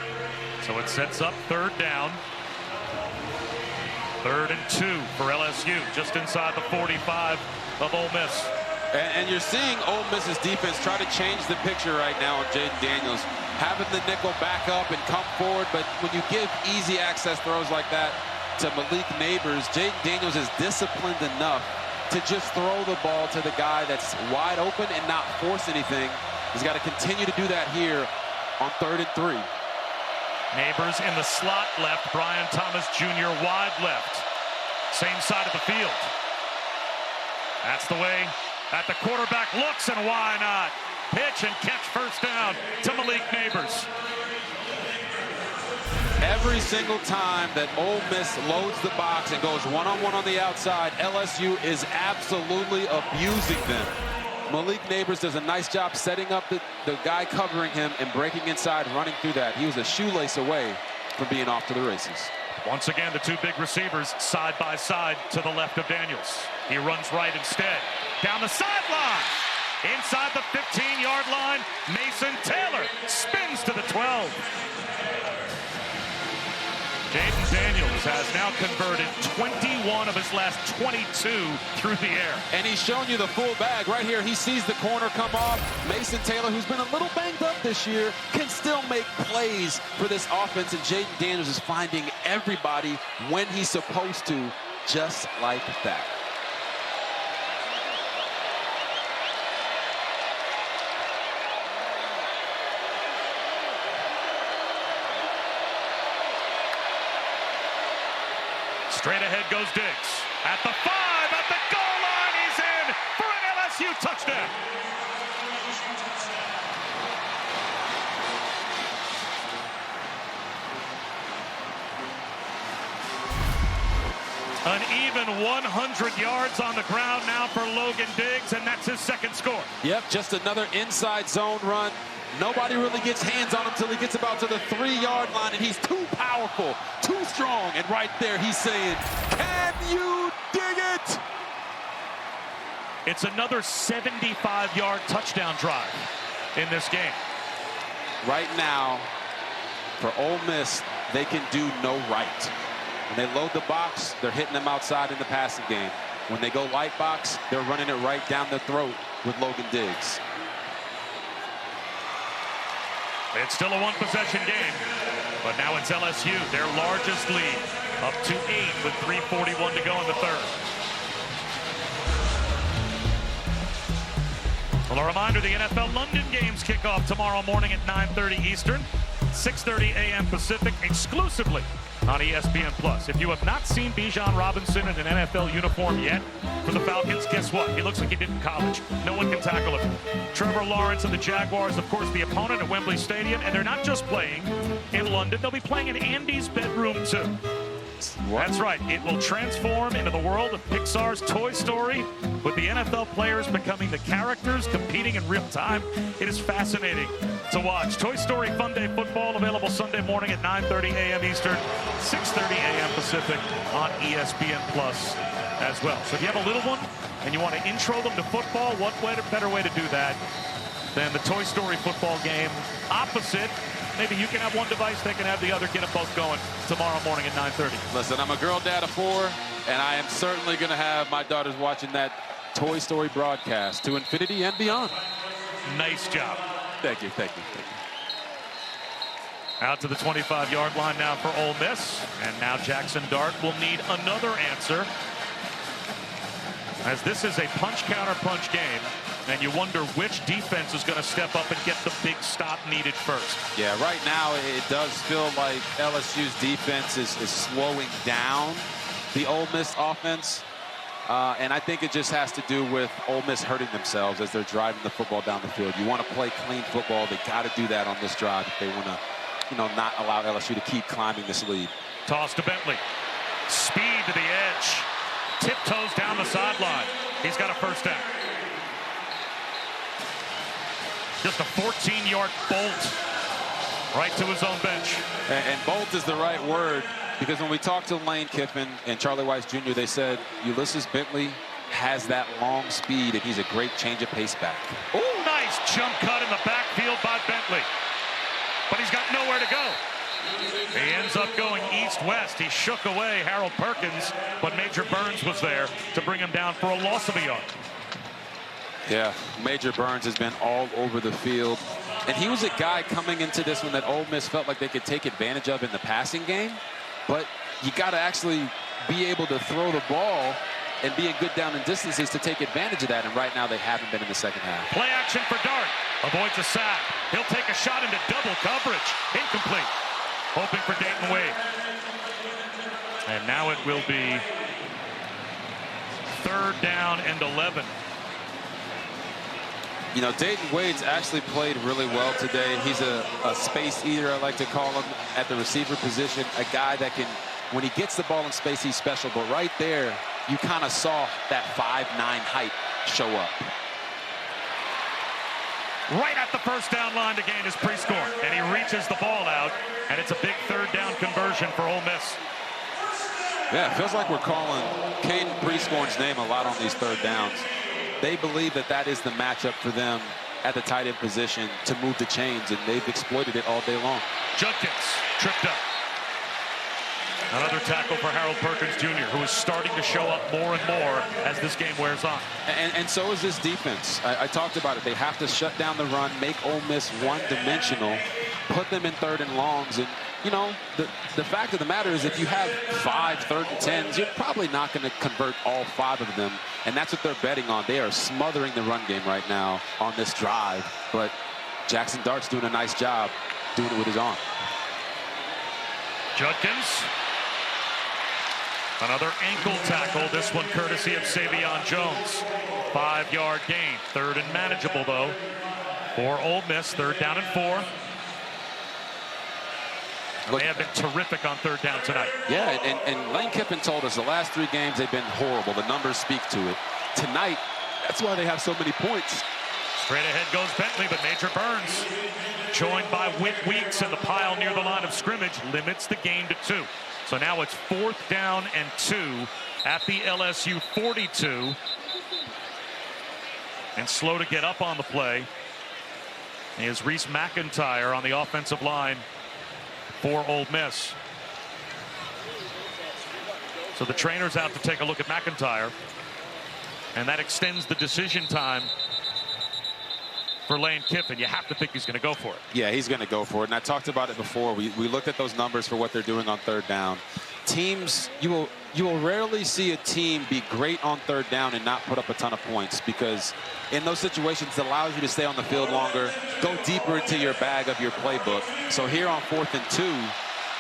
So it sets up 3rd down. 3rd and 2 for LSU, just inside the 45 of Ole Miss. And you're seeing Ole Miss's defense try to change the picture right now on Jaden Daniels, having the nickel back up and come forward. But when you give easy access throws like that to Malik Neighbors, Jaden Daniels is disciplined enough to just throw the ball to the guy that's wide open and not force anything. He's got to continue to do that here on 3rd and 3. Neighbors in the slot left, Brian Thomas Jr. wide left. Same side of the field. That's the way that the quarterback looks, and why not? Pitch and catch first down to Malik Neighbors. Every single time that Ole Miss loads the box and goes one-on-one on the outside, LSU is absolutely abusing them. Malik Neighbors does a nice job setting up the guy covering him and breaking inside, running through that. He was a shoelace away from being off to the races. Once again, the 2 big receivers side by side to the left of Daniels. He runs right instead. Down the sideline. Inside the 15-yard line, Mason Taylor spins to the 12. Jaden Daniels has now converted 21 of his last 22 through the air. And he's showing you the full bag. Right here, he sees the corner come off. Mason Taylor, who's been a little banged up this year, can still make plays for this offense. And Jaden Daniels is finding everybody when he's supposed to, just like that. Straight ahead goes Diggs. At the 5, at the goal line, he's in for an LSU touchdown. An even 100 yards on the ground now for Logan Diggs, and that's his 2nd score. Yep, just another inside zone run. Nobody really gets hands on him until he gets about to the 3-yard line, and he's too powerful, too strong. And right there, he's saying, "Can you dig it?" It's another 75-yard touchdown drive in this game. Right now, for Ole Miss, they can do no right. When they load the box, they're hitting them outside in the passing game. When they go light box, they're running it right down the throat with Logan Diggs. It's still a 1-possession game, but now it's LSU, their largest lead, up to 8 with 3:41 to go in the 3rd. Well, a reminder, the NFL London games kick off tomorrow morning at 9:30 Eastern. 6:30 a.m. Pacific, exclusively on ESPN+. If you have not seen Bijan Robinson in an NFL uniform yet for the Falcons, guess what? He looks like he did in college. No one can tackle him. Trevor Lawrence and the Jaguars, of course, the opponent at Wembley Stadium, and they're not just playing in London. They'll be playing in Andy's bedroom, too. That's right. It will transform into the world of Pixar's Toy Story, with the NFL players becoming the characters, competing in real time. It is fascinating to watch. Toy Story Fun Day Football available Sunday morning at 9:30 a.m. Eastern, 6:30 a.m. Pacific on ESPN+ as well. So if you have a little one and you want to intro them to football, what better way to do that than the Toy Story football game opposite? Maybe you can have one device, they can have the other. Get them both going tomorrow morning at 9:30. Listen, I'm a girl dad of 4, and I am certainly going to have my daughters watching that Toy Story broadcast to infinity and beyond. Nice job. Thank you, thank you, thank you. Out to the 25-yard line now for Ole Miss. And now Jackson Dart will need another answer, as this is a punch-counter-punch game. And you wonder which defense is going to step up and get the big stop needed first. Yeah, right now it does feel like LSU's defense is slowing down the Ole Miss offense. And I think it just has to do with Ole Miss hurting themselves as they're driving the football down the field. You want to play clean football. They got to do that on this drive if they want to, not allow LSU to keep climbing this lead. Toss to Bentley. Speed to the edge. Tiptoes down the sideline. He's got a first down. Just a 14-yard bolt right to his own bench. And bolt is the right word, because when we talked to Lane Kiffin and Charlie Weiss Jr., they said Ulysses Bentley has that long speed, and he's a great change of pace back. Oh, nice jump cut in the backfield by Bentley. But he's got nowhere to go. He ends up going east-west. He shook away Harold Perkins, but Major Burns was there to bring him down for a loss of a yard. Yeah, Major Burns has been all over the field. And he was a guy coming into this one that Ole Miss felt like they could take advantage of in the passing game. But you got to actually be able to throw the ball and be in good down and distances to take advantage of that. And right now they haven't been in the second half. Play action for Dart. Avoids a sack. He'll take a shot into double coverage. Incomplete. Hoping for Dayton Wade. And now it will be 3rd down and 11. Dayton Wade's actually played really well today. He's a space eater, I like to call him, at the receiver position. A guy that can, when he gets the ball in space, he's special. But right there, you kind of saw that 5'9" height show up. Right at the first down line to gain his pre-score. And he reaches the ball out, and it's a big 3rd down conversion for Ole Miss. Yeah, it feels like we're calling Caden Prescorn's name a lot on these 3rd downs. They believe that that is the matchup for them at the tight end position to move the chains, and they've exploited it all day long. Judkins tripped up. Another tackle for Harold Perkins Jr., who is starting to show up more and more as this game wears on. And so is this defense. I talked about it. They have to shut down the run, make Ole Miss one-dimensional, put them in 3rd and longs. And, the fact of the matter is if you have 5 3rd and 10s, you're probably not going to convert all 5 of them. And that's what they're betting on. They are smothering the run game right now on this drive. But Jackson Dart's doing a nice job doing it with his arm. Judkins. Another ankle tackle, this one courtesy of Savion Jones. 5-yard gain. 3rd and manageable, though, for Ole Miss. 3rd down and 4. They have been terrific on 3rd down tonight. Yeah, and Lane Kiffin told us the last 3 games they've been horrible. The numbers speak to it. Tonight, that's why they have so many points. Straight ahead goes Bentley, but Major Burns, joined by Whit Weeks in the pile near the line of scrimmage, limits the gain to 2. So now it's 4th down and 2 at the LSU 42. And slow to get up on the play is Reese McIntyre on the offensive line for Ole Miss. So the trainer's out to take a look at McIntyre, and that extends the decision time for Lane Kiffin. You have to think he's going to go for it. Yeah, he's going to go for it. And I talked about it before. We looked at those numbers for what they're doing on third down. Teams, you will rarely see a team be great on third down and not put up a ton of points, because in those situations it allows you to stay on the field longer, go deeper into your bag of your playbook. So here on 4th and 2,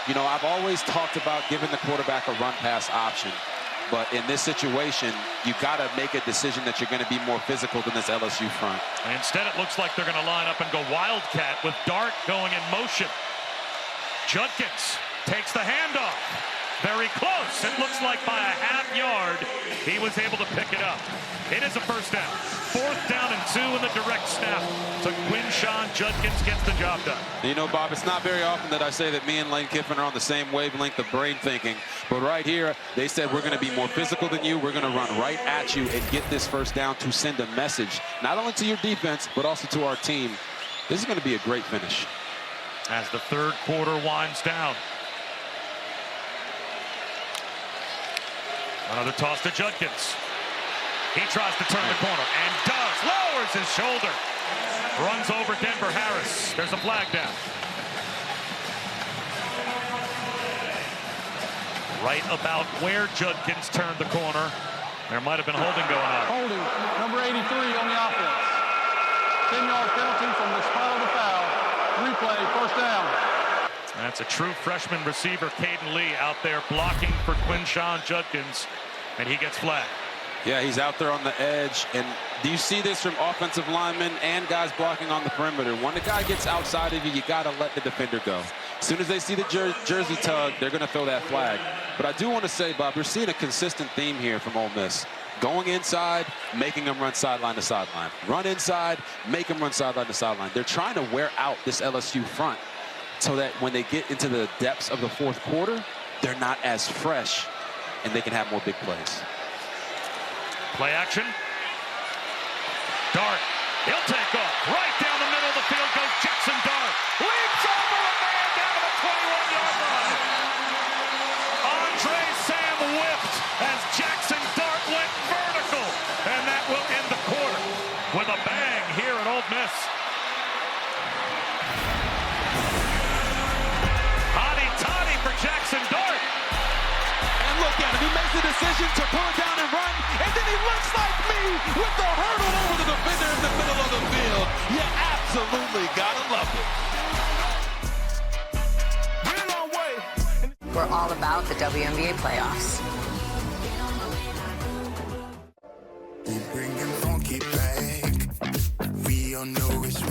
you know, I've always talked about giving the quarterback a run-pass option. But in this situation, you got to make a decision that you're going to be more physical than this LSU front. And instead, it looks like they're going to line up and go Wildcat with Dart going in motion. Judkins takes the handoff. Very close. It looks like by a half yard, he was able to pick it up. It is a first down. 4th down and 2 in the direct snap. So Quinshawn Judkins gets the job done. You know, Bob, it's not very often that I say that me and Lane Kiffin are on the same wavelength of brain thinking. But right here, they said we're going to be more physical than you. We're going to run right at you and get this first down to send a message, not only to your defense, but also to our team. This is going to be a great finish. As the third quarter winds down. Another toss to Judkins. He tries to turn the corner and does. Lowers his shoulder. Runs over Denver Harris. There's a flag down. Right about where Judkins turned the corner. There might have been holding going on. Holding, number 83 on the offense. 10-yard penalty from the spot of the foul. Replay, first down. That's a true freshman receiver, Caden Lee, out there blocking for Quinshawn Judkins, and he gets flagged. Yeah, he's out there on the edge. And do you see this from offensive linemen and guys blocking on the perimeter? When the guy gets outside of you, you got to let the defender go. As soon as they see the jersey tug, they're going to throw that flag. But I do want to say, Bob, we're seeing a consistent theme here from Ole Miss. Going inside, making them run sideline to sideline. Run inside, make them run sideline to sideline. They're trying to wear out this LSU front so that when they get into the depths of the 4th quarter, they're not as fresh and they can have more big plays. Play action. Dart. He'll take off. Right down the middle of the field goes Jackson Dart. Leaps over a man down to the 21-yard line. Andre Sam whipped as Jackson Dart went vertical. And that will end the quarter with a bang here at Ole Miss. Hotty-toddy for Jackson Dart. And look at him. He makes the decision to pull it down and run. And then he looks like me with the hurdle over the defender in the middle of the field. You absolutely gotta love it. We're all about the WNBA playoffs.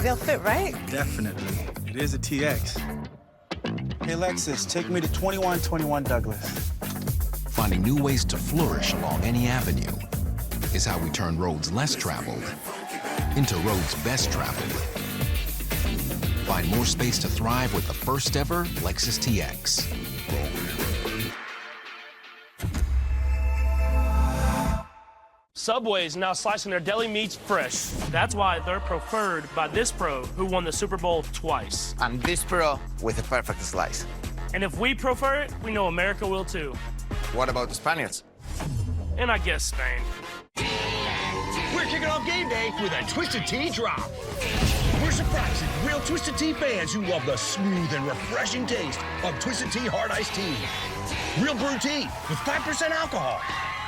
They'll fit, right? Definitely. It is a TX. Hey, Lexus, take me to 2121 Douglas. Finding new ways to flourish along any avenue is how we turn roads less traveled into roads best traveled. Find more space to thrive with the first ever Lexus TX. Subway's now slicing their deli meats fresh. That's why they're preferred by this pro who won the Super Bowl twice. I'm this pro with a perfect slice. And if we prefer it, we know America will too. What about the Spaniards? And I guess Spain. We're kicking off game day with a Twisted Tea drop. We're surprising real Twisted Tea fans who love the smooth and refreshing taste of Twisted Tea Hard Iced Tea. Real brew tea with 5% alcohol.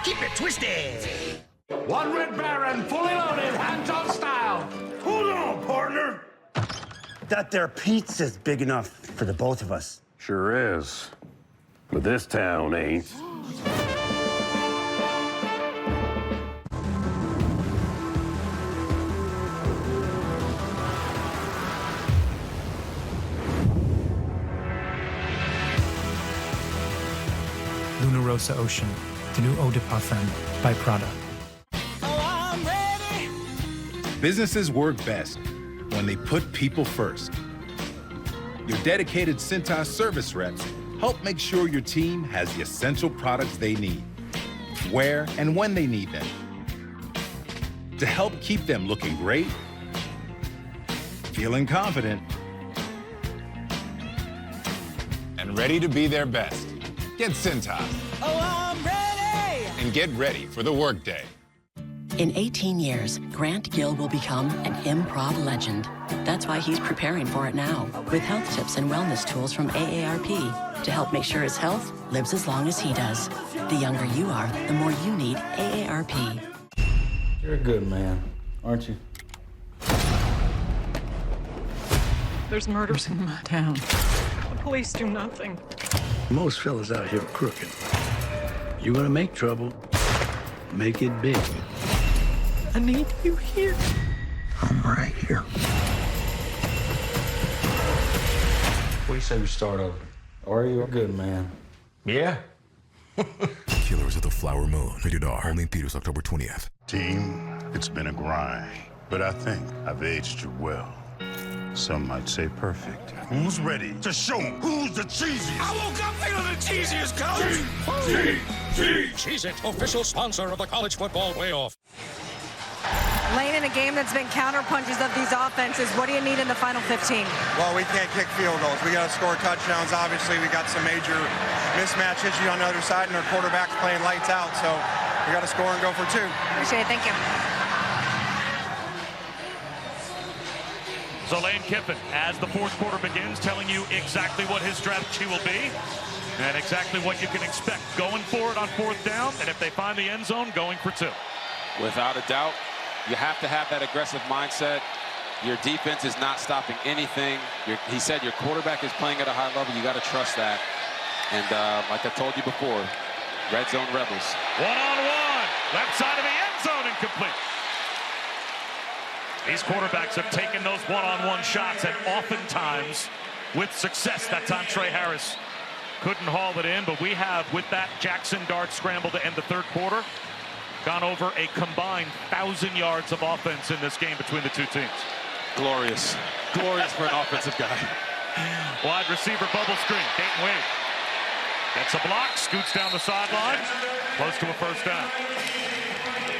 Keep it twisted. One Red Baron, fully loaded, hands-on style. Hold on, partner. That there pizza's big enough for the both of us. Sure is. But this town ain't. Luna Rosa Ocean, the new eau de parfum by Prada. Businesses work best when they put people first. Your dedicated Cintas service reps help make sure your team has the essential products they need, where and when they need them, to help keep them looking great, feeling confident, and ready to be their best. Get Cintas. Oh, I'm ready! And get ready for the workday. In 18 years, Grant Gill will become an improv legend. That's why he's preparing for it now, with health tips and wellness tools from AARP to help make sure his health lives as long as he does. The younger you are, the more you need AARP. You're a good man, aren't you? There's murders in my town. The police do nothing. Most fellas out here are crooked. You want to make trouble, make it big. I need you here. I'm right here. What do you say we start over? Are you a good man? Yeah. Killers of the Flower Moon. Rated R. Only in theaters October 20th. Team, it's been a grind, but I think I've aged you well. Some might say perfect. Who's ready to show 'em who's the cheesiest? I woke up feeling the cheesiest, coach. Cheez-It, official sponsor of the college football playoff. Lane, in a game that's been counterpunches of these offenses, what do you need in the final 15? Well, we can't kick field goals. We got to score touchdowns. Obviously, we got some major mismatch issue on the other side, and our quarterback's playing lights out, so we got to score and go for 2. Appreciate it. Thank you. So Lane Kiffin, as the fourth quarter begins, telling you exactly what his strategy will be and exactly what you can expect going for it on fourth down, and if they find the end zone, going for 2. Without a doubt, you have to have that aggressive mindset. Your defense is not stopping anything. He said your quarterback is playing at a high level. You got to trust that. And like I told you before, red zone rebels. One-on-one, left side of the end zone, incomplete. These quarterbacks have taken those one-on-one shots, and oftentimes with success. That time Trey Harris couldn't haul it in, but we have, with that Jackson Dart scramble to end the third quarter, gone over a combined 1,000 yards of offense in this game between the two teams. Glorious. Glorious for an offensive guy. Wide receiver bubble screen. Dayton Wade gets a block, scoots down the sideline, close to a first down.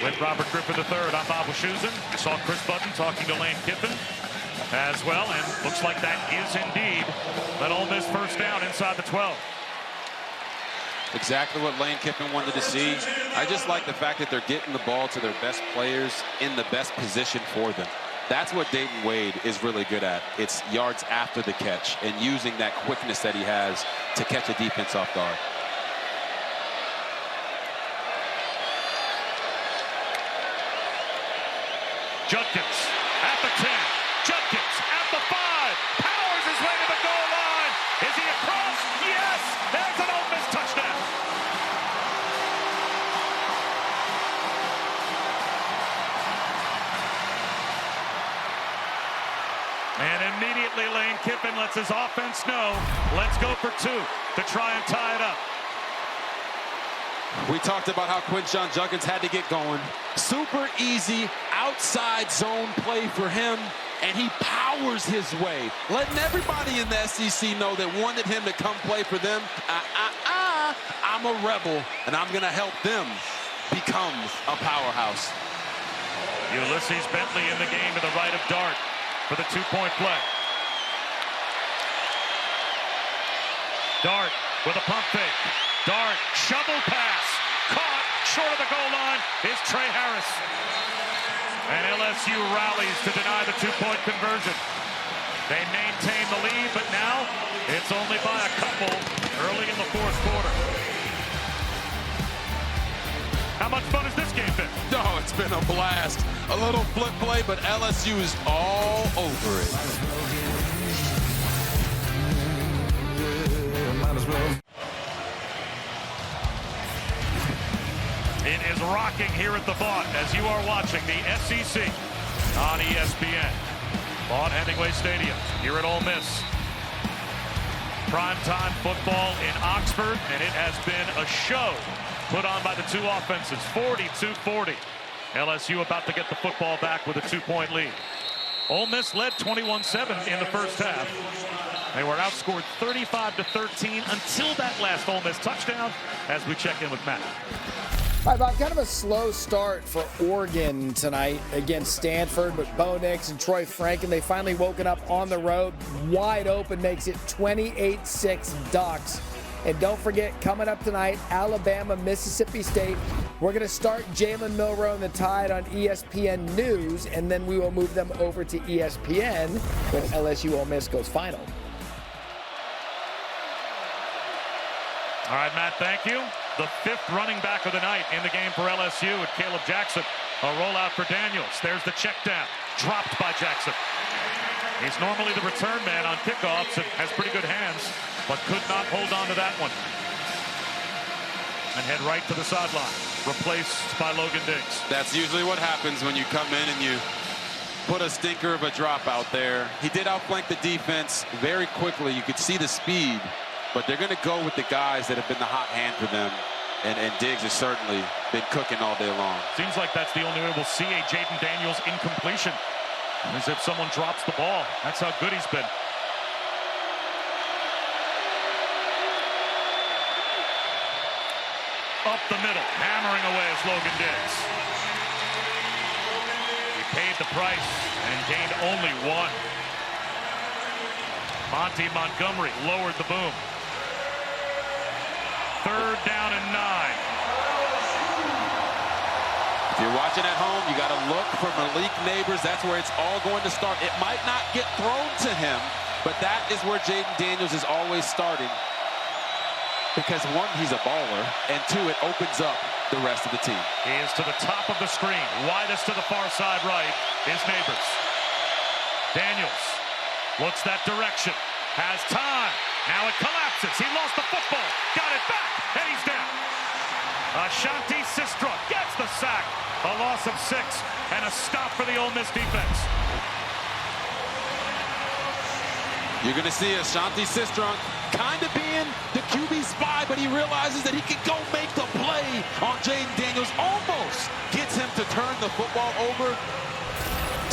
With Robert Griffin III, I'm Bob Wischusen. I saw Chris Button talking to Lane Kiffin as well, and looks like that is indeed an Ole Miss first down inside the 12. Exactly what Lane Kiffin wanted to see. I just like the fact that they're getting the ball to their best players in the best position for them. That's what Dayton Wade is really good at. It's yards after the catch and using that quickness that he has to catch a defense off guard. Judkins at the 10. Judkins at the 5. Powers his way to the goal line. Is he across? Yes! There's an Ole Miss touchdown. And immediately Lane Kiffin lets his offense know, let's go for 2 to try and tie it up. We talked about how Quinshon Judkins had to get going. Super easy outside zone play for him, and he powers his way, letting everybody in the SEC know that wanted him to come play for them. I'm a rebel, and I'm going to help them become a powerhouse. Ulysses Bentley in the game to the right of Dart for the 2-point play. Dart with a pump fake. Dart, shovel pass, caught short of the goal line is Trey Harris. And LSU rallies to deny the 2-point conversion. They maintain the lead, but now it's only by a couple early in the fourth quarter. How much fun has this game been? Oh, it's been a blast. A little flip play, but LSU is all over it. It is rocking here at the Vaught as you are watching the SEC on ESPN. Vaught Hemingway Stadium here at Ole Miss. Primetime football in Oxford, and it has been a show put on by the two offenses, 42-40. LSU about to get the football back with a 2-point lead. Ole Miss led 21-7 in the first half. They were outscored 35-13 until that last Ole Miss touchdown as we check in with Matt. All right, Bob, kind of a slow start for Oregon tonight against Stanford, but Bo Nix and Troy Franklin, they finally woken up on the road. Wide open, makes it 28-6 Ducks. And don't forget, coming up tonight, Alabama, Mississippi State. We're going to start Jalen Milroe and the Tide on ESPN News, and then we will move them over to ESPN when LSU Ole Miss goes final. All right, Matt, thank you. The 5th running back of the night in the game for LSU and Caleb Jackson. A rollout for Daniels. There's the check down. Dropped by Jackson. He's normally the return man on kickoffs and has pretty good hands, but could not hold on to that one. And head right to the sideline. Replaced by Logan Diggs. That's usually what happens when you come in and you put a stinker of a drop out there. He did outflank the defense very quickly. You could see the speed, but they're going to go with the guys that have been the hot hand for them. And Diggs has certainly been cooking all day long. Seems like that's the only way we'll see a Jaden Daniels incompletion. As if someone drops the ball. That's how good he's been. Up the middle, hammering away is Logan Diggs. He paid the price and gained only 1. Monty Montgomery lowered the boom. 3rd down and 9. If you're watching at home, you got to look for Malik Neighbors. That's where it's all going to start. It might not get thrown to him, but that is where Jaden Daniels is always starting. Because 1, he's a baller, and 2, it opens up the rest of the team. He is to the top of the screen. Widest to the far side right is Neighbors. Daniels looks that direction. Has time. Now it collapses. He lost the football. Got it back, and he's down. Ashanti Sistra gets the sack. A loss of 6 and a stop for the Ole Miss defense. You're going to see Ashanti Sistra kind of being the QB spy, but he realizes that he can go make the play on Jaden Daniels. Almost gets him to turn the football over.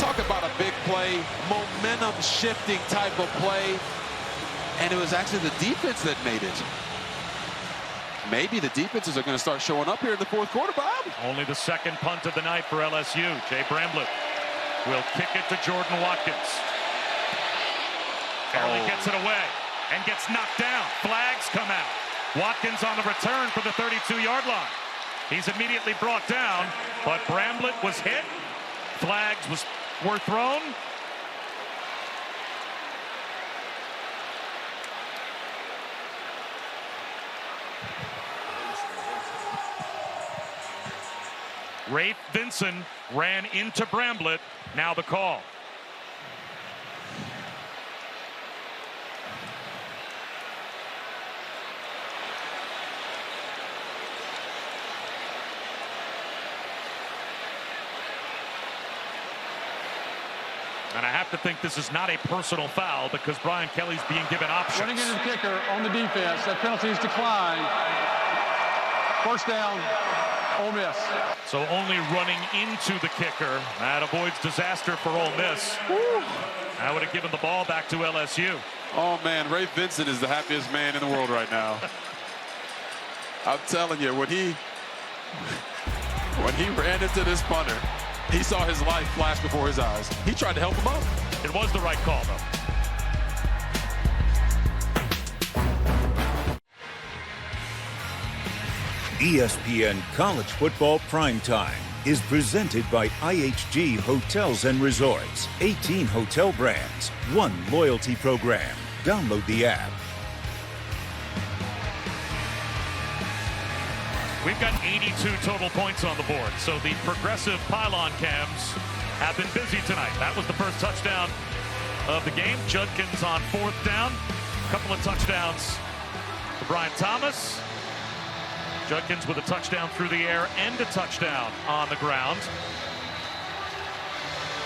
Talk about a big play, momentum shifting type of play. And it was actually the defense that made it. Maybe the defenses are going to start showing up here in the 4th quarter, Bob. Only the 2nd punt of the night for LSU. Jay Bramblett will kick it to Jordan Watkins. Barely gets it away and gets knocked down. Flags come out. Watkins on the return for the 32-yard line. He's immediately brought down, but Bramblett was hit. Flags were thrown. Rafe Vinson ran into Bramblett. Now the call. And I have to think this is not a personal foul because Brian Kelly's being given options. Running into the kicker on the defense. That penalty is declined. 1st down, Ole Miss. So only running into the kicker. That avoids disaster for Ole Miss. That would have given the ball back to LSU. Oh, man, Ray Vincent is the happiest man in the world right now. I'm telling you, when he ran into this punter, he saw his life flash before his eyes. He tried to help him out. It was the right call, though. ESPN College Football Primetime is presented by IHG Hotels and Resorts. 18 hotel brands, 1 loyalty program. Download the app. We've got 82 total points on the board, so the progressive pylon cams have been busy tonight. That was the first touchdown of the game. Judkins on 4th down. A couple of touchdowns for Brian Thomas. Judkins with a touchdown through the air and a touchdown on the ground.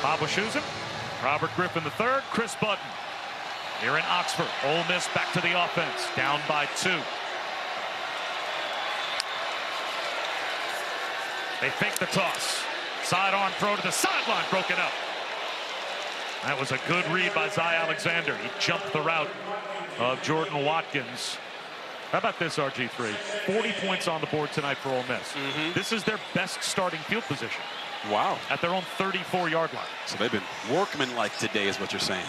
Bob Wischusen, Robert Griffin III, Chris Budden. Here in Oxford, Ole Miss back to the offense, down by 2. They fake the toss. Sidearm throw to the sideline, broken up. That was a good read by Zy Alexander. He jumped the route of Jordan Watkins. How about this, RG3? 40 points on the board tonight for Ole Miss. This is their best starting field position. Wow. At their own 34-yard line. So they've been workmanlike today is what you're saying.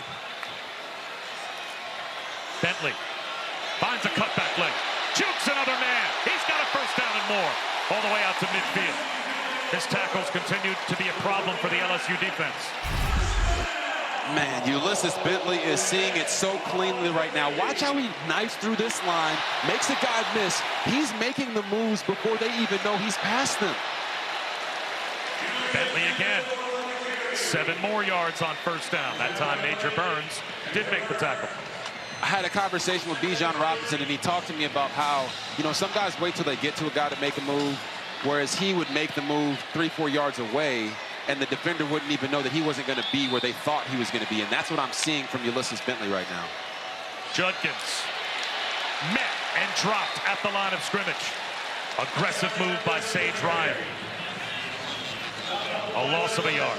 Bentley finds a cutback lane. Jukes another man. He's got a 1st down and more. all the way out to midfield. His tackles continued to be a problem for the LSU defense. Man, Ulysses Bentley is seeing it so cleanly right now. Watch how he knifes through this line, makes a guy miss. He's making the moves before they even know he's past them. Bentley again. 7 more yards on first down. That time Major Burns did make the tackle. I had a conversation with Bijan Robinson, and he talked to me about how, you know, some guys wait till they get to a guy to make a move, whereas he would make the move 3-4 yards away, and the defender wouldn't even know that he wasn't going to be where they thought he was going to be. And that's what I'm seeing from Ulysses Bentley right now. Judkins met and dropped at the line of scrimmage. Aggressive move by Sage Ryan. A loss of a yard.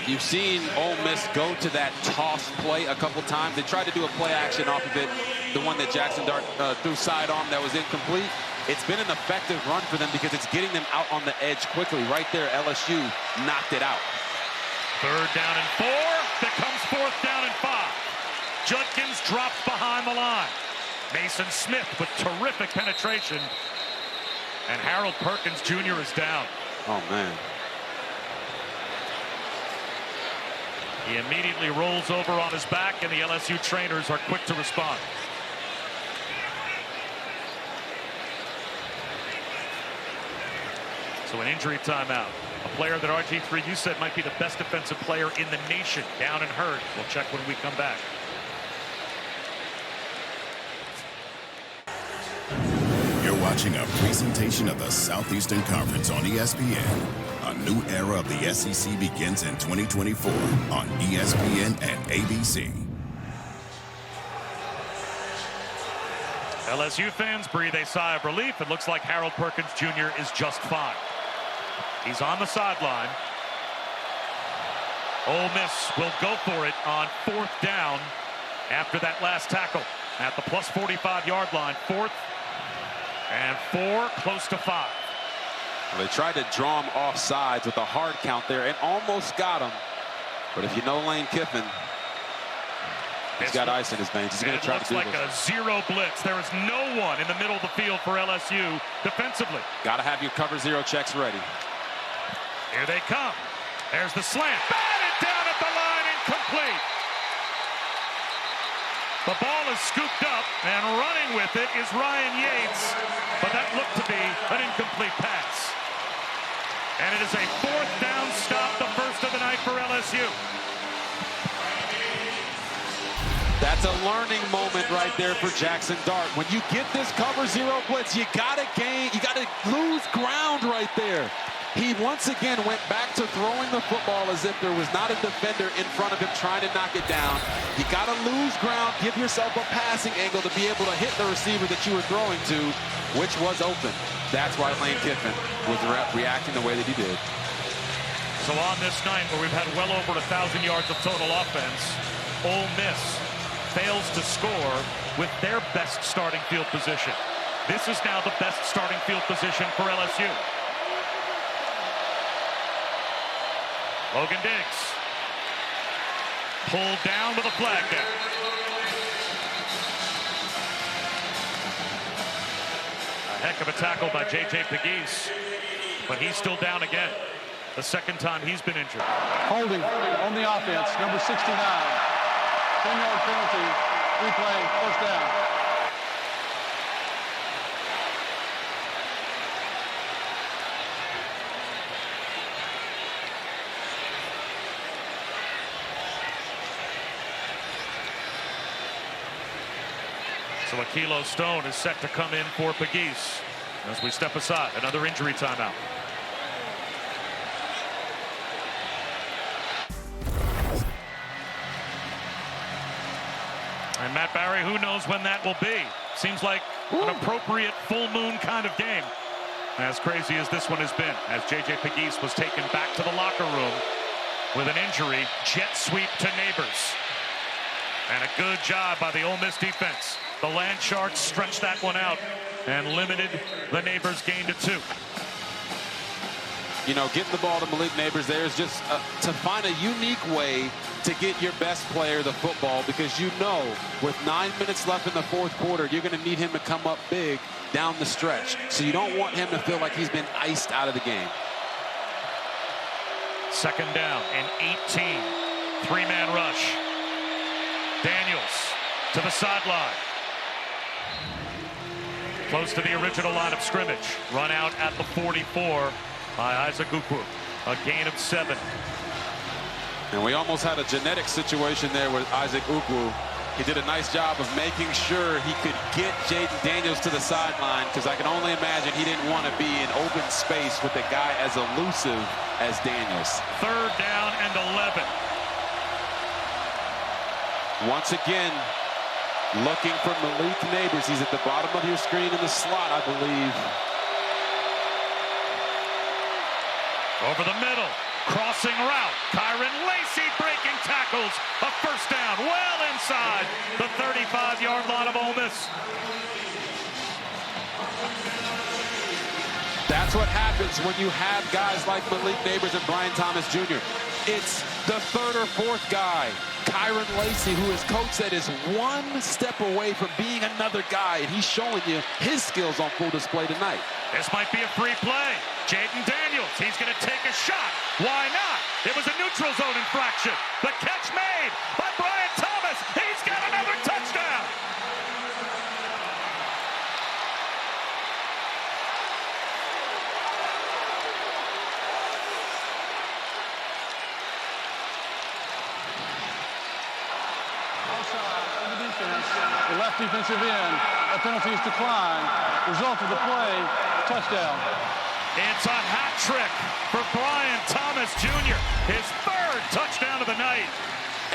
You've seen Ole Miss go to that toss play a couple times. They tried to do a play action off of it, the one that Jackson Dart threw sidearm that was incomplete. It's been an effective run for them because it's getting them out on the edge quickly. Right there, LSU knocked it out. 3rd down and 4. Becomes 4th down and 5. Judkins drops behind the line. Mason Smith with terrific penetration. And Harold Perkins Jr. is down. Oh, man. He immediately rolls over on his back, and the LSU trainers are quick to respond. So an injury timeout. A player that RG3, you said, might be the best defensive player in the nation, down and hurt. We'll check when we come back. You're watching a presentation of the Southeastern Conference on ESPN. A new era of the SEC begins in 2024 on ESPN and ABC. LSU fans breathe a sigh of relief. It looks like Harold Perkins Jr. is just fine. He's on the sideline. Ole Miss will go for it on 4th down after that last tackle at the plus 45-yard line. 4th and 4, close to 5. Well, they tried to draw him off sides with a hard count there and almost got him. But if you know Lane Kiffin, he's got ice in his veins. He's going to try to do this. It looks like a 0 blitz. There is no one in the middle of the field for LSU defensively. Got to have your cover 0 checks ready. Here they come. There's the slant. Batted down at the line, incomplete. The ball is scooped up, and running with it is Ryan Yates. But that looked to be an incomplete pass. And it is a 4th down stop, the first of the night for LSU. That's a learning moment right there for Jackson Dart. When you get this cover 0 blitz, you got to lose ground right there. He once again went back to throwing the football as if there was not a defender in front of him trying to knock it down. You got to lose ground, give yourself a passing angle to be able to hit the receiver that you were throwing to, which was open. That's why Lane Kiffin was reacting the way that he did. So on this night where we've had well over 1,000 yards of total offense, Ole Miss fails to score with their best starting field position. This is now the best starting field position for LSU. Logan Diggs pulled down with a flag down. A heck of a tackle by J.J. Pegues, but he's still down again. The 2nd time he's been injured. Holding on the offense, number 69. 10-yard penalty, replay, 1st down. So Akilo Stone is set to come in for Pegues as we step aside. Another injury timeout. And Matt Barry, who knows when that will be? Seems like an appropriate full moon kind of game. As crazy as this one has been, as J.J. Pegues was taken back to the locker room with an injury. Jet sweep to Neighbors. And a good job by the Ole Miss defense. The Land Sharks stretched that one out and limited the Neighbors gain to 2. You know, getting the ball to Malik Neighbors there is just to find a unique way to get your best player the football, because you know with 9 minutes left in the fourth quarter, you're going to need him to come up big down the stretch. So you don't want him to feel like he's been iced out of the game. Second down and 18. Three-man rush. Daniels to the sideline. Close to the original line of scrimmage. Run out at the 44 by Isaac Ukwu. A gain of 7. And we almost had a genetic situation there with Isaac Ukwu. He did a nice job of making sure he could get Jaden Daniels to the sideline, because I can only imagine he didn't want to be in open space with a guy as elusive as Daniels. Third down and 11. Once again, looking for Malik Neighbors. He's at the bottom of your screen in the slot, I believe. Over the middle, crossing route. Kyron Lacey breaking tackles. A first down, well inside the 35-yard line of Ole Miss. That's what happens when you have guys like Malik Neighbors and Brian Thomas Jr. It's the third or fourth guy, Kyron Lacey, who his coach said is one step away from being another guy, and he's showing you his skills on full display tonight. This might be a free play. Jaden Daniels, he's going to take a shot. Why not? It was a neutral zone infraction. The catch made by Brian Thomas. He's got another touchdown. The left defensive end. A penalty is declined. Result of the play, touchdown. It's a hat trick for Brian Thomas Jr. His third touchdown of the night.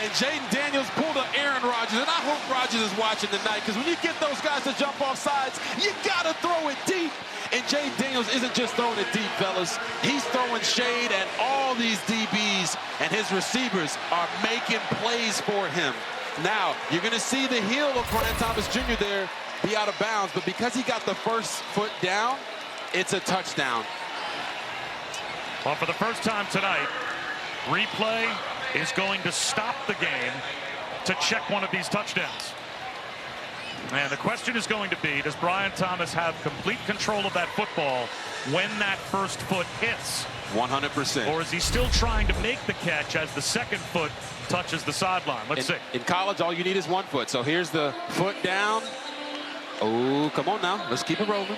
And Jaden Daniels pulled an Aaron Rodgers, and I hope Rodgers is watching tonight, because when you get those guys to jump off sides, you got to throw it deep. And Jaden Daniels isn't just throwing it deep, fellas. He's throwing shade at all these DBs, and his receivers are making plays for him. Now, you're going to see the heel of Brian Thomas Jr. there be out of bounds, but because he got the first foot down, it's a touchdown. Well, for the first time tonight, replay is going to stop the game to check one of these touchdowns. And the question is going to be, does Brian Thomas have complete control of that football when that first foot hits? 100%. Or is he still trying to make the catch as the second foot touches the sideline? Let's see. In college, all you need is one foot. So here's the foot down. Oh, come on now. Let's keep it rolling.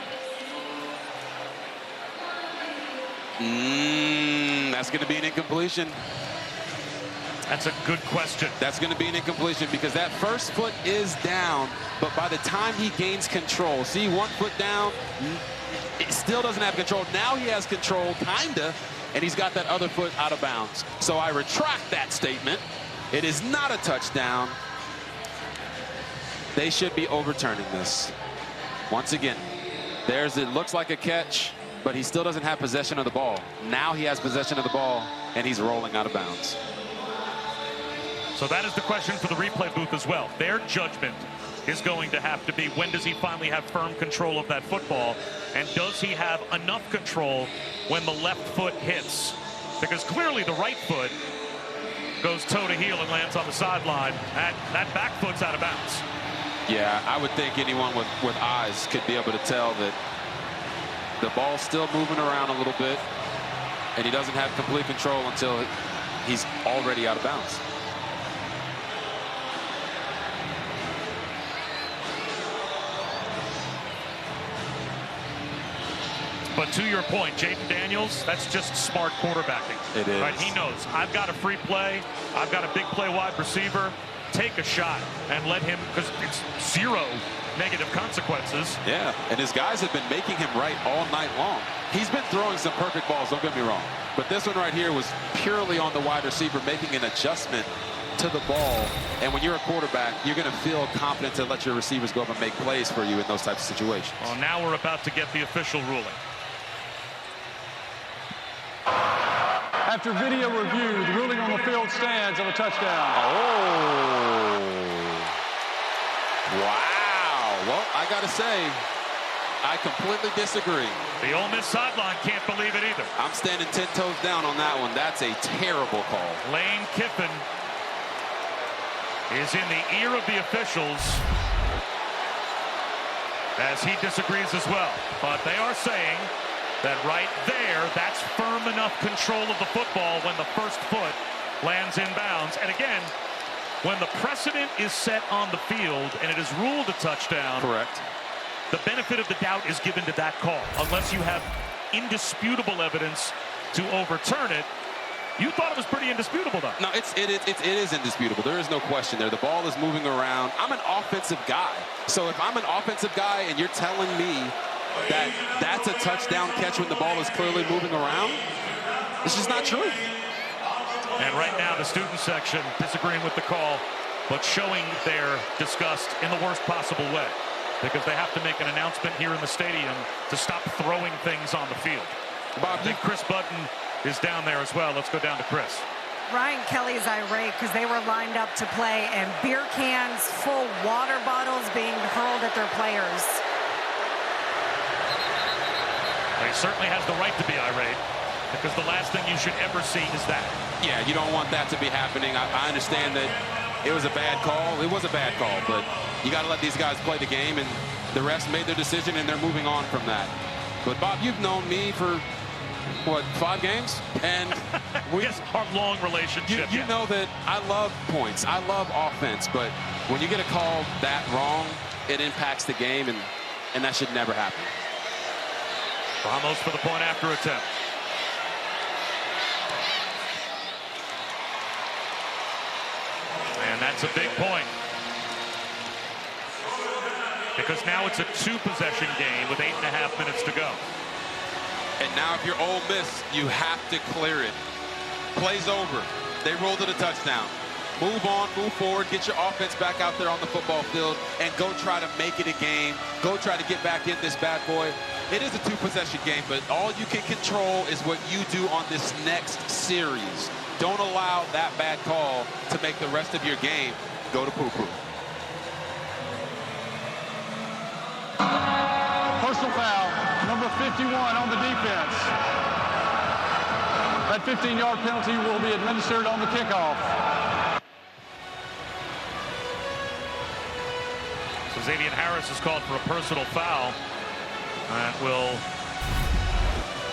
That's going to be an incompletion. That's a good question. That's going to be an incompletion, because that first foot is down, but by the time he gains control, see, 1 foot down, it still doesn't have control. Now he has control, kinda, and he's got that other foot out of bounds. So I retract that statement. It is not a touchdown. They should be overturning this. Once again, it looks like a catch, but he still doesn't have possession of the ball. Now he has possession of the ball, and he's rolling out of bounds. So that is the question for the replay booth as well. Their judgment is going to have to be, when does he finally have firm control of that football? And does he have enough control when the left foot hits? Because clearly the right foot goes toe to heel and lands on the sideline. That back foot's out of bounds. Yeah, I would think anyone with eyes could be able to tell that the ball's still moving around a little bit, and he doesn't have complete control until he's already out of bounds. But to your point, Jaden Daniels, that's just smart quarterbacking. It is. Right? He knows, I've got a free play, I've got a big play wide receiver, take a shot and let him, because it's zero negative consequences. Yeah, and his guys have been making him right all night long. He's been throwing some perfect balls, don't get me wrong. But this one right here was purely on the wide receiver, making an adjustment to the ball. And when you're a quarterback, you're going to feel confident to let your receivers go up and make plays for you in those types of situations. Well, now we're about to get the official ruling. After video review, the ruling on the field stands of a touchdown. Oh. Wow. Well, I got to say, I completely disagree. The Ole Miss sideline can't believe it either. I'm standing 10 toes down on that one. That's a terrible call. Lane Kiffin is in the ear of the officials as he disagrees as well. But they are saying that right there, that's firm enough control of the football when the first foot lands in bounds. And again, when the precedent is set on the field and it is ruled a touchdown, correct, the benefit of the doubt is given to that call. Unless you have indisputable evidence to overturn it. You thought it was pretty indisputable, though. No, it is indisputable. There is no question there. The ball is moving around. I'm an offensive guy. So if I'm an offensive guy and you're telling me that that's a touchdown catch when the ball is clearly moving around, it's just not true. And right now, the student section disagreeing with the call, but showing their disgust in the worst possible way, because they have to make an announcement here in the stadium to stop throwing things on the field. Bob, I think Chris Button is down there as well. Let's go down to Chris. Ryan Kelly's irate because they were lined up to play and beer cans, full water bottles being hurled at their players. He certainly has the right to be irate, because the last thing you should ever see is that. Yeah, you don't want that to be happening. I understand that it was a bad call. It was a bad call, but you got to let these guys play the game, and the refs made their decision, and they're moving on from that. But, Bob, you've known me for, what, 5 games? And we have our long relationship. You know that I love points. I love offense. But when you get a call that wrong, it impacts the game, and that should never happen. Ramos for the point after attempt. And that's a big point, because now it's a 2-possession game with 8.5 minutes to go. And now if you're Ole Miss, you have to clear it. Play's over. They rolled it a touchdown. Move on, move forward, get your offense back out there on the football field, and go try to make it a game. Go try to get back in this bad boy. It is a 2-possession game, but all you can control is what you do on this next series. Don't allow that bad call to make the rest of your game go to poo-poo. Personal foul, number 51 on the defense. That 15-yard penalty will be administered on the kickoff. So Xavier Harris is called for a personal foul, and will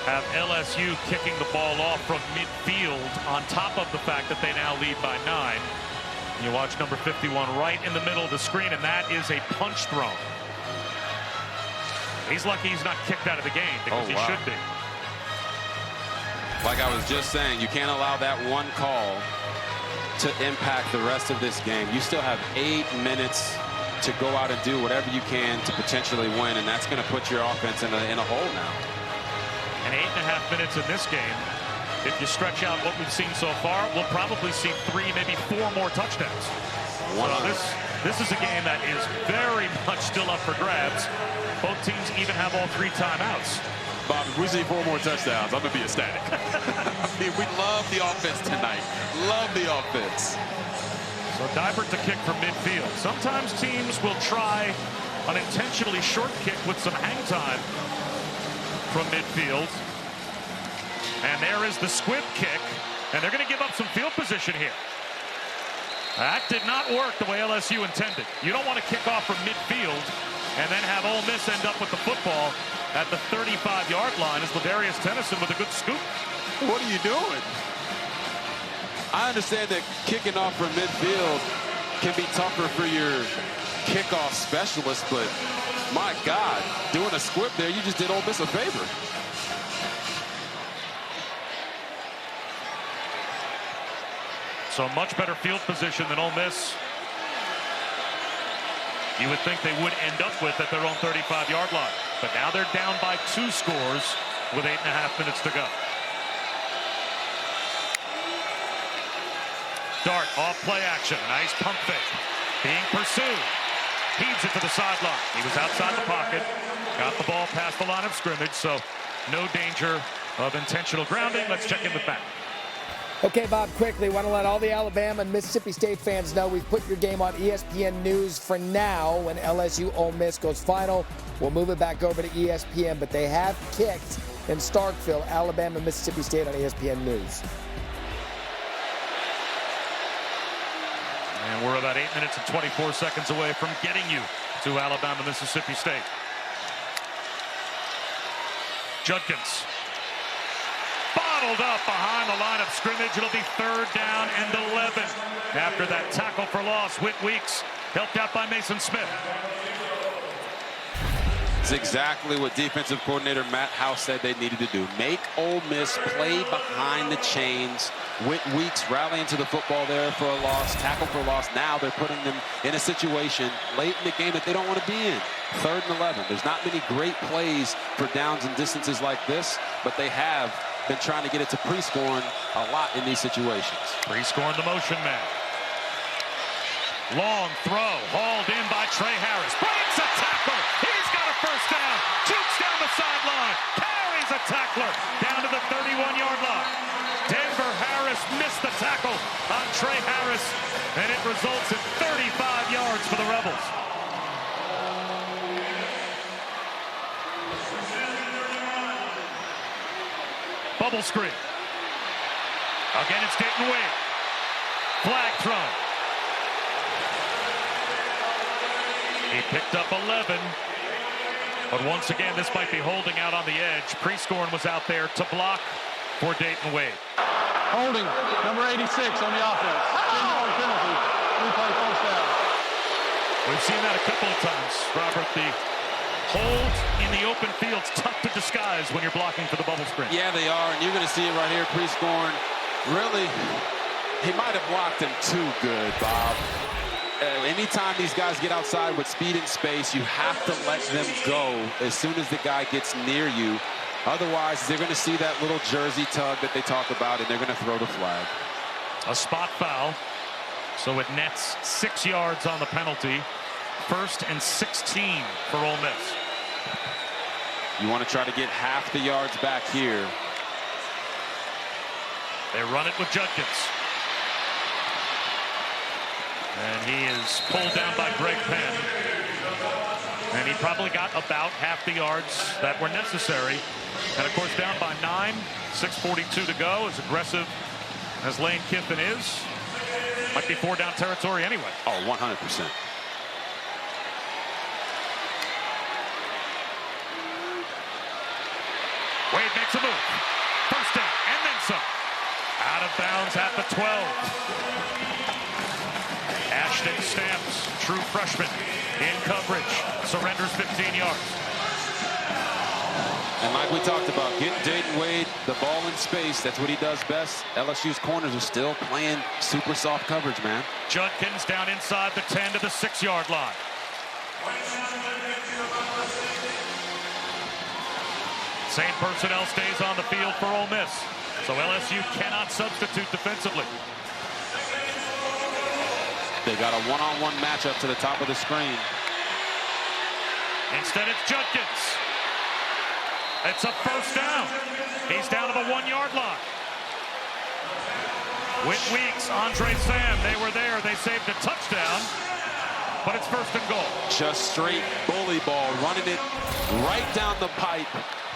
have LSU kicking the ball off from midfield, on top of the fact that they now lead by 9. You watch number 51 right in the middle of the screen, and that is a punch thrown. He's lucky he's not kicked out of the game, because he should be. Like I was just saying, you can't allow that one call to impact the rest of this game. You still have 8 minutes to go out and do whatever you can to potentially win, and that's going to put your offense in a hole now. And 8.5 minutes in this game, if you stretch out what we've seen so far, we'll probably see 3, maybe 4 more touchdowns. So this is a game that is very much still up for grabs. Both teams even have all 3 timeouts. Bob, if we see 4 more touchdowns, I'm going to be ecstatic. I mean, we love the offense tonight. Love the offense. So Dybert to kick from midfield. Sometimes teams will try an intentionally short kick with some hang time from midfield. And there is the squib kick, and they're going to give up some field position here. That did not work the way LSU intended. You don't want to kick off from midfield and then have Ole Miss end up with the football at the 35-yard line, as Ladarius Tennyson with a good scoop. What are you doing? I understand that kicking off from midfield can be tougher for your kickoff specialist, but my God, doing a squib there, you just did Ole Miss a favor. So much better field position than Ole Miss. You would think they would end up with at their own 35-yard line. But now they're down by 2 scores with 8.5 minutes to go. Dart off play action. Nice pump fake. Being pursued. Feeds it to the sideline. He was outside the pocket. Got the ball past the line of scrimmage, so no danger of intentional grounding. Let's check in with Matt. Okay, Bob, quickly, want to let all the Alabama and Mississippi State fans know we've put your game on ESPN News for now. When LSU Ole Miss goes final, we'll move it back over to ESPN, but they have kicked in Starkville, Alabama and Mississippi State on ESPN News. And we're about 8 minutes and 24 seconds away from getting you to Alabama, Mississippi State. Judkins. Bottled up behind the line of scrimmage. It'll be 3rd down and 11. After that tackle for loss, Whit Weeks helped out by Mason Smith. It's exactly what defensive coordinator Matt House said they needed to do. Make Ole Miss play behind the chains. Whit Weeks rallying to the football there for a loss, tackle for loss. Now they're putting them in a situation late in the game that they don't want to be in. 3rd and 11. There's not many great plays for downs and distances like this, but they have been trying to get it to pre-scoring a lot in these situations. Pre-scoring the motion man. Long throw, hauled in by Trey Harris. Breaks a tackle. He's got a 1st down. Jukes down the sideline. Carries a tackler down to the 31-yard line. Denver Harris missed the tackle on Trey Harris, and it results in 35 yards for the Rebels. Bubble screen. Again, it's Dayton Wade. Flag thrown. He picked up 11. But once again, this might be holding out on the edge. Prescorn was out there to block for Dayton Wade. Holding, number 86 on the offense. 10-yard penalty. Replay 1st down. We've seen that a couple of times, Robert. The hold in the open field's tough to disguise when you're blocking for the bubble screen. Yeah, they are, and you're going to see it right here. Prescorn, really, he might have blocked him too good, Bob. Anytime these guys get outside with speed and space, you have to let them go as soon as the guy gets near you. Otherwise, they're going to see that little jersey tug that they talk about, and they're going to throw the flag. A spot foul, so it nets 6 yards on the penalty. 1st and 16 for Ole Miss. You want to try to get half the yards back here. They run it with Judkins. And he is pulled down by Greg Penn. And he probably got about half the yards that were necessary. And of course, down by 9, 6:42 to go. As aggressive as Lane Kiffin is, might be 4-down territory anyway. Oh, 100%. Wade makes a move. 1st down, and then some. Out of bounds at the 12. Ashton Stamps, true freshman, in coverage, surrenders 15 yards. And like we talked about, getting Dayton Wade the ball in space, that's what he does best. LSU's corners are still playing super soft coverage, man. Judkins down inside the 10 to the 6-yard line. Same personnel stays on the field for Ole Miss, so LSU cannot substitute defensively. They got a one-on-one matchup to the top of the screen. Instead, it's Judkins. It's a 1st down. He's down to the 1-yard line. Whit Weeks, Andre Sam, they were there. They saved a touchdown, but it's 1st and goal. Just straight bully ball, running it right down the pipe.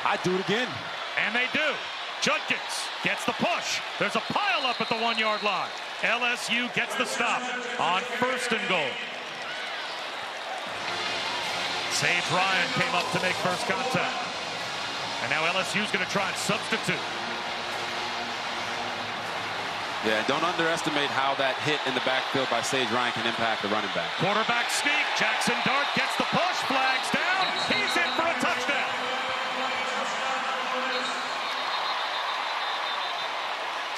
I'd do it again. And they do. Judkins gets the push. There's a pile up at the 1-yard line. LSU gets the stop on 1st and goal. Sage Ryan came up to make first contact. And now LSU's going to try and substitute. Yeah, don't underestimate how that hit in the backfield by Sage Ryan can impact the running back. Quarterback sneak. Jackson Dart gets the push. Flags down. He's in for a touchdown.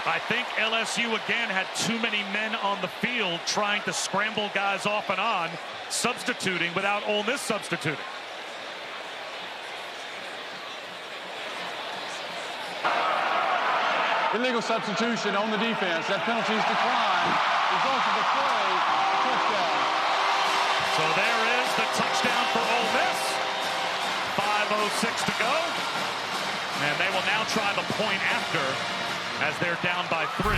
I think LSU again had too many men on the field trying to scramble guys off and on, substituting without Ole Miss substituting. Illegal substitution on the defense. That penalty is declined. Results of the play, touchdown. So there is the touchdown for Ole Miss. 5:06 to go. And they will now try the point after, as they're down by 3.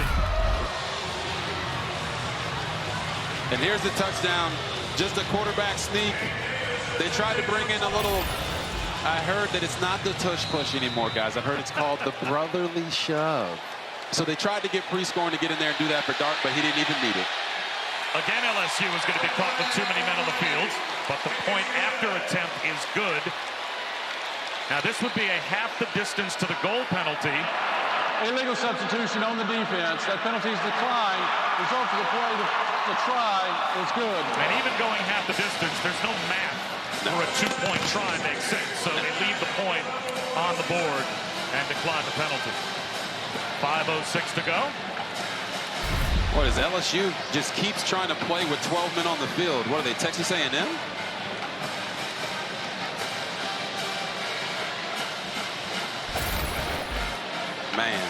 And here's the touchdown. Just a quarterback sneak. They tried to bring in a little... I heard that it's not the tush push anymore, guys. I heard it's called the brotherly shove. So they tried to get Prescorn to get in there and do that for Dart, but he didn't even need it. Again, LSU is going to be caught with too many men on the field, but the point after attempt is good. Now, this would be a half the distance to the goal penalty. Illegal substitution on the defense. That penalty is declined. Result of the play, the try is good. And even going half the distance, there's no math for a two-point try makes sense. So they leave the point on the board and decline the penalty. 5:06 to go. What is LSU just keeps trying to play with 12 men on the field? What are they, Texas A&M? Man.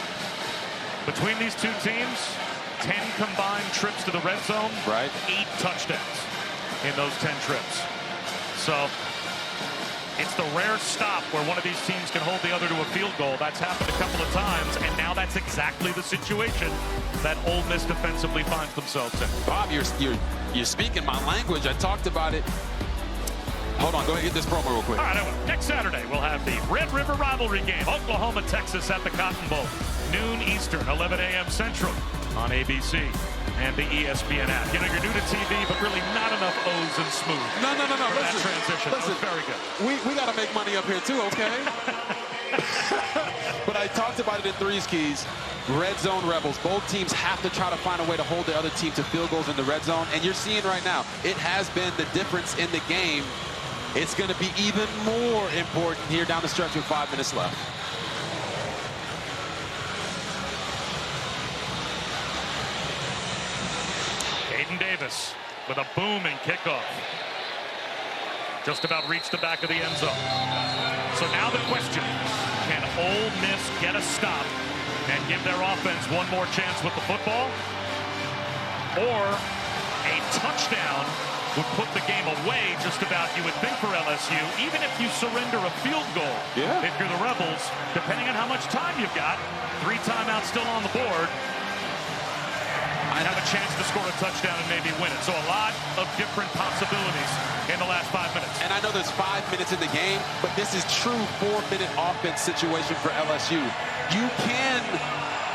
Between these two teams, 10 combined trips to the red zone. Right. 8 touchdowns in those 10 trips. So it's the rare stop where one of these teams can hold the other to a field goal. That's happened a couple of times, and now that's exactly the situation that Ole Miss defensively finds themselves in. Bob, you're speaking my language. I talked about it. Hold on, go ahead and get this promo real quick. All right, I will. Next Saturday, we'll have the Red River rivalry game, Oklahoma, Texas at the Cotton Bowl. Noon Eastern, 11 a.m. Central on ABC and the ESPN app. You know, you're new to TV, but really not enough O's and smooth. No. For listen, that transition. Listen, that was very good. We got to make money up here, too, okay? But I talked about it in Three's Keys. Red zone rebels. Both teams have to try to find a way to hold the other team to field goals in the red zone. And you're seeing right now, it has been the difference in the game. It's going to be even more important here down the stretch with 5 minutes left. Aiden Davis with a booming kickoff. Just about reached the back of the end zone. So now the question, can Ole Miss get a stop and give their offense one more chance with the football? Or a touchdown would put the game away just about, you would think, for LSU, even if you surrender a field goal. Yeah. If you're the Rebels, depending on how much time you've got, 3 timeouts still on the board, I'd have a chance to score a touchdown and maybe win it. So a lot of different possibilities in the last 5 minutes. And I know there's 5 minutes in the game, but this is true 4-minute offense situation for LSU. You can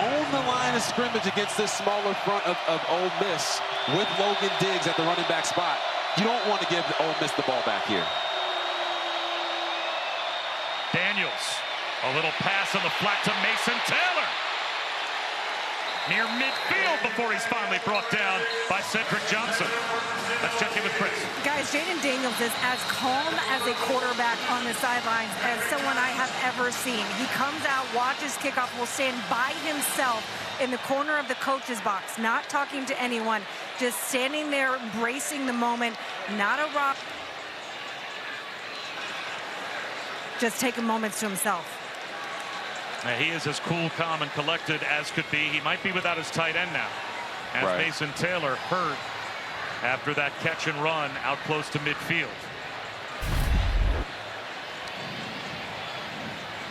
own the line of scrimmage against this smaller front of Ole Miss with Logan Diggs at the running back spot. You don't want to give Ole Miss the ball back here. Daniels, a little pass on the flat to Mason Taylor. Near midfield before he's finally brought down by Cedric Johnson. Let's check in with Chris. Guys, Jaden Daniels is as calm as a quarterback on the sidelines as someone I have ever seen. He comes out, watches kickoff, will stand by himself in the corner of the coach's box, not talking to anyone, just standing there, embracing the moment, not a rock, just taking moments to himself. Now, he is as cool, calm, and collected as could be. He might be without his tight end now, as right. Mason Taylor hurt after that catch and run out close to midfield.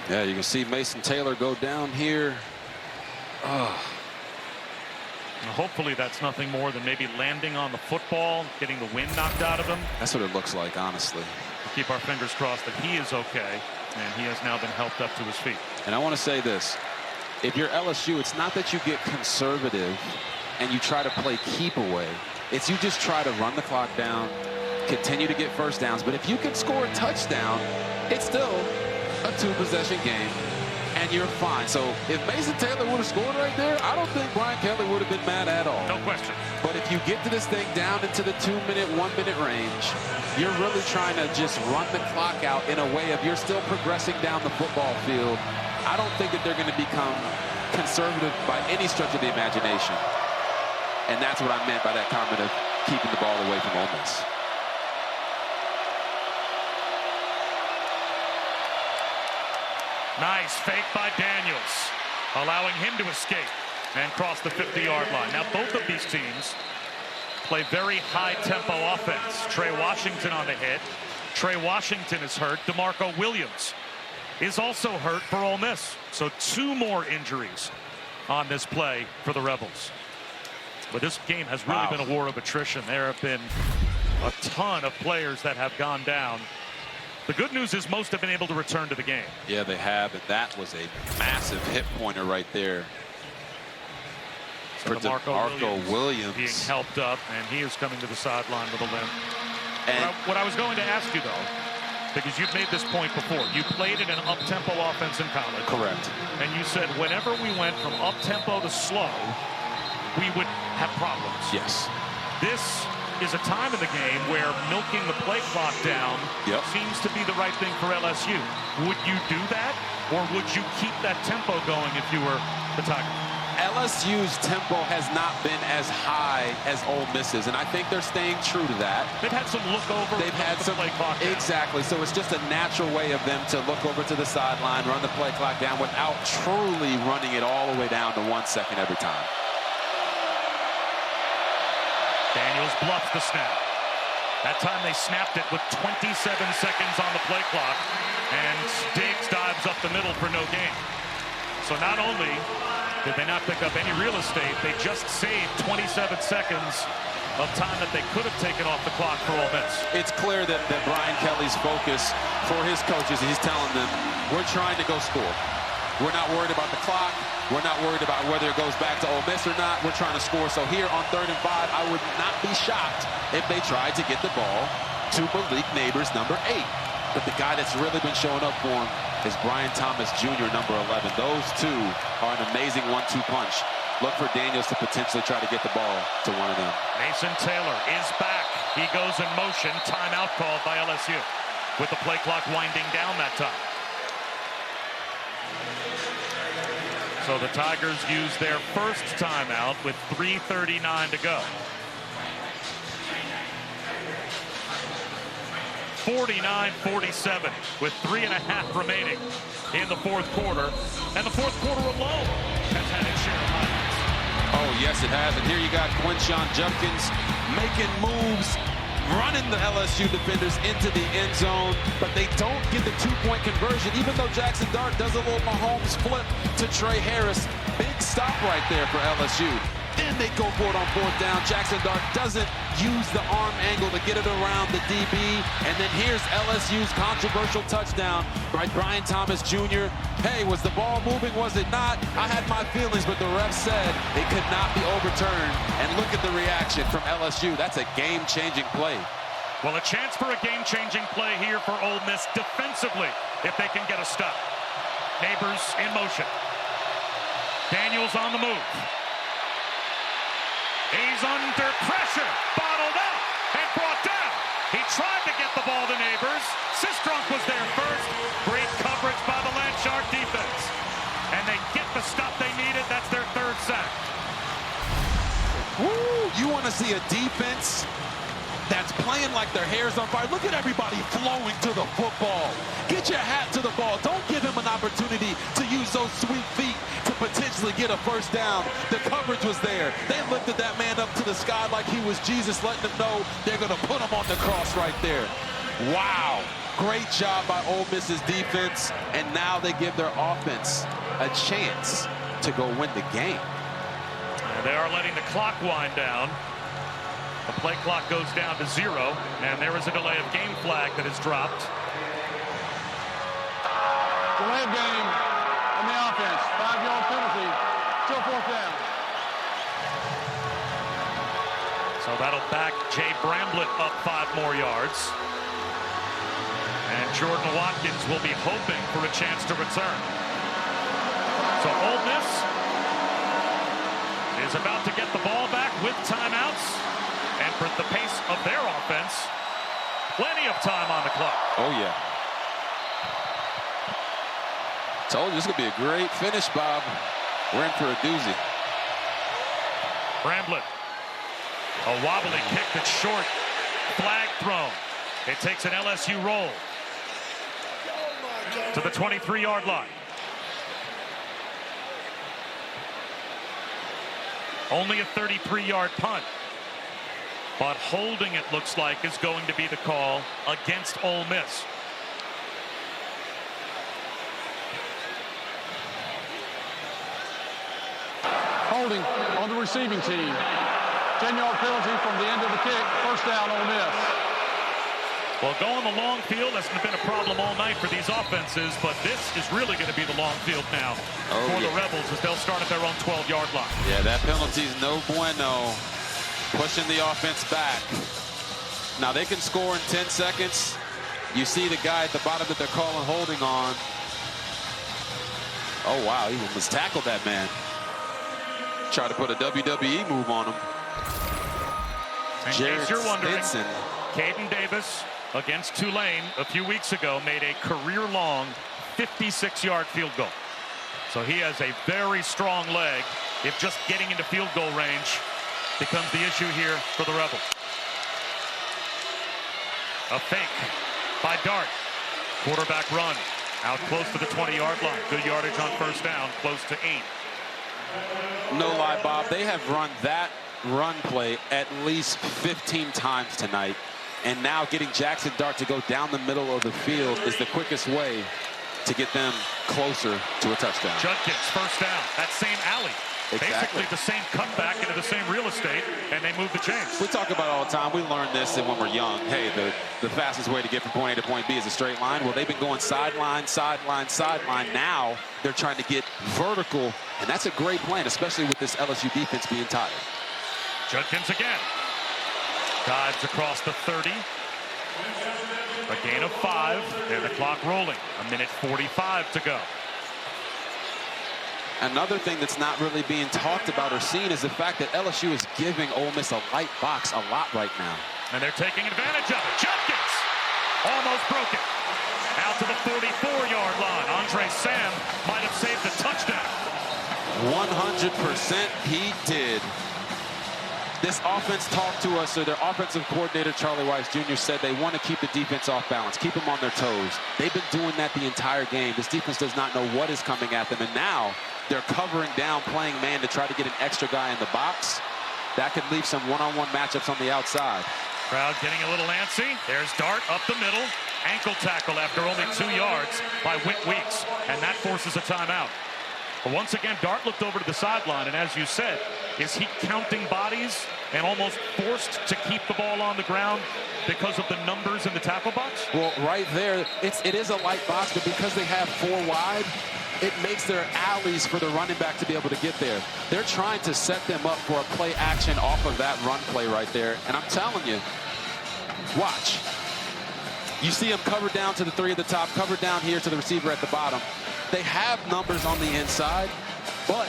Yeah, you can see Mason Taylor go down here. Hopefully that's nothing more than maybe landing on the football, getting the wind knocked out of him. That's what it looks like, honestly. We'll keep our fingers crossed that he is okay, and he has now been helped up to his feet. And I want to say this. If you're LSU, it's not that you get conservative and you try to play keep away. It's you just try to run the clock down, continue to get first downs. But if you can score a touchdown, it's still a 2-possession game, and you're fine. So if Mason Taylor would have scored right there, I don't think Brian Kelly would have been mad at all. No question. But if you get to this thing down into the 2-minute, 1-minute range, you're really trying to just run the clock out in a way of you're still progressing down the football field. I don't think that they're going to become conservative by any stretch of the imagination. And that's what I meant by that comment of keeping the ball away from Ole Miss. Nice fake by Daniels, allowing him to escape and cross the 50-yard line. Now, both of these teams play very high-tempo offense. Trey Washington on the hit. Trey Washington is hurt. DeMarco Williams is also hurt for Ole Miss. So 2 more injuries on this play for the Rebels. But this game has really been a war of attrition. There have been a ton of players that have gone down. The good news is most have been able to return to the game. Yeah, they have, and that was a massive hit pointer right there. For DeMarco Williams being helped up, and he is coming to the sideline with a limp. And what I was going to ask you, though, because you've made this point before, you played in an up-tempo offense in college. Correct. And you said whenever we went from up-tempo to slow, we would have problems. Yes. This is a time in the game where milking the play clock down seems to be the right thing for LSU. Would you do that, or would you keep that tempo going if you were the Tigers? LSU's tempo has not been as high as Ole Miss's, and I think they're staying true to that. They've had some look over. They've had some play clock down. Exactly. So it's just a natural way of them to look over to the sideline, run the play clock down without truly running it all the way down to 1 second every time. Daniels bluffs the snap. That time they snapped it with 27 seconds on the play clock, and Diggs dives up the middle for no gain. So not only did they not pick up any real estate, they just saved 27 seconds of time that they could have taken off the clock for Ole Miss. It's clear that Brian Kelly's focus for his coaches, he's telling them, we're trying to go score. We're not worried about the clock. We're not worried about whether it goes back to Ole Miss or not. We're trying to score. So here on 3rd and 5, I would not be shocked if they tried to get the ball to Malik Neighbors, number 8. But the guy that's really been showing up for him is Brian Thomas Jr., number 11. Those two are an amazing 1-2 punch. Look for Daniels to potentially try to get the ball to one of them. Mason Taylor is back. He goes in motion. Timeout called by LSU with the play clock winding down that time. So the Tigers use their first timeout with 3:39 to go. 49-47 with 3.5 remaining in the fourth quarter. And the fourth quarter alone has had its share of highlights. Oh, yes, it has. And here you got Quinshon Judkins making moves, running the LSU defenders into the end zone, but they don't get the 2-point conversion, even though Jackson Dart does a little Mahomes flip to Trey Harris. Big stop right there for LSU. Then they go for it on 4th down. Jackson Dart doesn't use the arm angle to get it around the DB. And then here's LSU's controversial touchdown by Brian Thomas Jr. Hey, was the ball moving? Was it not? I had my feelings, but the ref said it could not be overturned. And look at the reaction from LSU. That's a game-changing play. Well, a chance for a game-changing play here for Ole Miss defensively if they can get a stop. Neighbors in motion. Daniels on the move. He's under pressure, bottled up, and brought down. He tried to get the ball to Neighbors. Sistrunk was there first. Great coverage by the Landshark defense. And they get the stop they needed. That's their 3rd sack. Woo! You want to see a defense that's playing like their hair's on fire. Look at everybody flowing to the football. Get your hat to the ball. Don't give him an opportunity to use those sweet feet to potentially get a first down. The coverage was there. They lifted that man up to the sky like he was Jesus, letting them know they're going to put him on the cross right there. Wow. Great job by Ole Miss's defense. And now they give their offense a chance to go win the game. And they are letting the clock wind down. The play clock goes down to 0, and there is a delay of game flag that is dropped. Delay of game on the offense. 5-yard penalty. Still 4th down. So that'll back Jay Bramblett up 5 more yards. And Jordan Watkins will be hoping for a chance to return. So Ole Miss is about to get the ball back with timeouts. And for the pace of their offense, plenty of time on the clock. Oh, yeah. Told you this is going to be a great finish, Bob. We're in for a doozy. Bramblett. A wobbly kick that's short. Flag thrown. It takes an LSU roll to the 23-yard line. Only a 33-yard punt. But holding, it looks like, is going to be the call against Ole Miss. Holding on the receiving team. 10-yard penalty from the end of the kick. First down, Ole Miss. Well, going the long field hasn't been a problem all night for these offenses, but this is really going to be the long field now for the Rebels as they'll start at their own 12-yard line. Yeah, that penalty's no bueno. Pushing the offense back. Now they can score in 10 seconds. You see the guy at the bottom that they're calling holding on. Oh, wow, he almost tackled that man. Tried to put a WWE move on him. In case you're wondering, Caden Davis against Tulane a few weeks ago made a career-long 56-yard field goal. So he has a very strong leg if just getting into field goal range becomes the issue here for the Rebels. A fake by Dart. Quarterback run out close to the 20-yard line. Good yardage on first down, close to 8. No lie, Bob. They have run that run play at least 15 times tonight. And now getting Jackson Dart to go down the middle of the field is the quickest way to get them closer to a touchdown. Judkins, first down, that same alley. Exactly. Basically the same cutback into the same real estate, and they move the chains. We talk about it all the time. We learned this when we're young. Hey, the fastest way to get from point A to point B is a straight line. Well, they've been going sideline, sideline, sideline. Now they're trying to get vertical, and that's a great plan, especially with this LSU defense being tired. Judkins again. Dives across the 30. A gain of 5. And the clock rolling. 1:45 to go. Another thing that's not really being talked about or seen is the fact that LSU is giving Ole Miss a light box a lot right now. And they're taking advantage of it. Judkins almost broke it. Out to the 44-yard line. Andre Sam might have saved a touchdown. 100% he did. This offense talked to us, so their offensive coordinator, Charlie Weiss Jr., said they want to keep the defense off balance, keep them on their toes. They've been doing that the entire game. This defense does not know what is coming at them, and now they're covering down, playing man to try to get an extra guy in the box. That could leave some one-on-one matchups on the outside. Crowd getting a little antsy. There's Dart up the middle. Ankle tackle after only 2 yards by Whit Weeks, and that forces a timeout. But once again, Dart looked over to the sideline, and as you said, is he counting bodies and almost forced to keep the ball on the ground because of the numbers in the tackle box? Well, right there, it is a light box, but because they have 4 wide, it makes their alleys for the running back to be able to get there. They're trying to set them up for a play action off of that run play right there. And I'm telling you, watch. You see them covered down to the 3 at the top, covered down here to the receiver at the bottom. They have numbers on the inside, but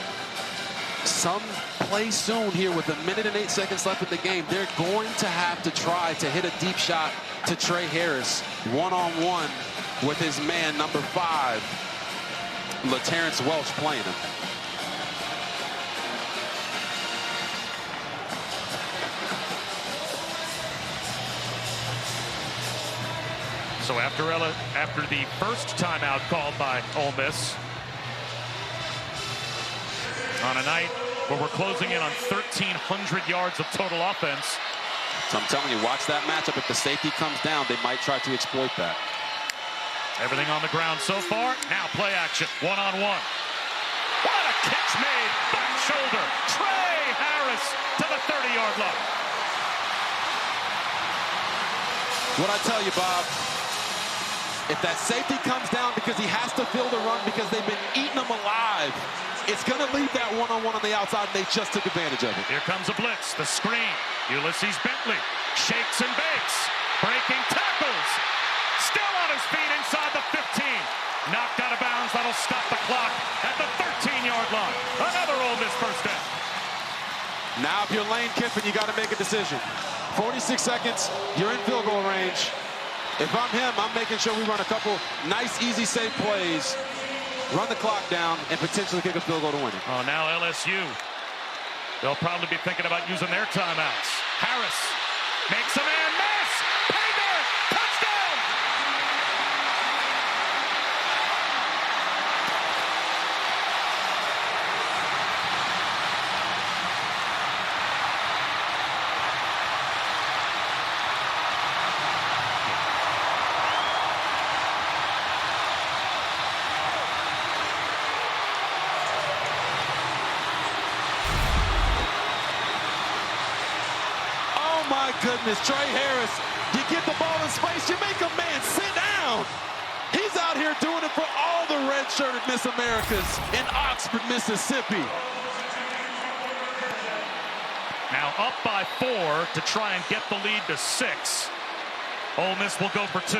some play soon here with 1 minute and 8 seconds left in the game. They're going to have to try to hit a deep shot to Trey Harris, one-on-one with his man, number 5, LaTerrence Welch, playing him. So after the first timeout called by Ole Miss, on a night where we're closing in on 1,300 yards of total offense. So I'm telling you, watch that matchup. If the safety comes down, they might try to exploit that. Everything on the ground so far. Now play action, one-on-one. What a catch made, back shoulder. Trey Harris to the 30-yard line. What I tell you, Bob, if that safety comes down because he has to fill the run because they've been eating him alive, it's going to leave that one-on-one on the outside, and they just took advantage of it. Here comes a blitz, the screen. Ulysses Bentley shakes and bakes, breaking tackles. Still on his feet inside the 15. Knocked out of bounds. That'll stop the clock at the 13-yard line. Another Ole Miss first down. Now, if you're Lane Kiffin, you got to make a decision. 46 seconds, you're in field goal range. If I'm him, I'm making sure we run a couple nice, easy, safe plays, run the clock down, and potentially kick a field goal to win it. Oh, now LSU. They'll probably be thinking about using their timeouts. Harris makes a man miss. Payback! Touchdown! goodness. Trey Harris, you get the ball in space, you make a man sit down. He's out here doing it for all the red-shirted Miss Americas in Oxford, Mississippi. Now up by 4 to try and get the lead to 6. Ole Miss will go for 2.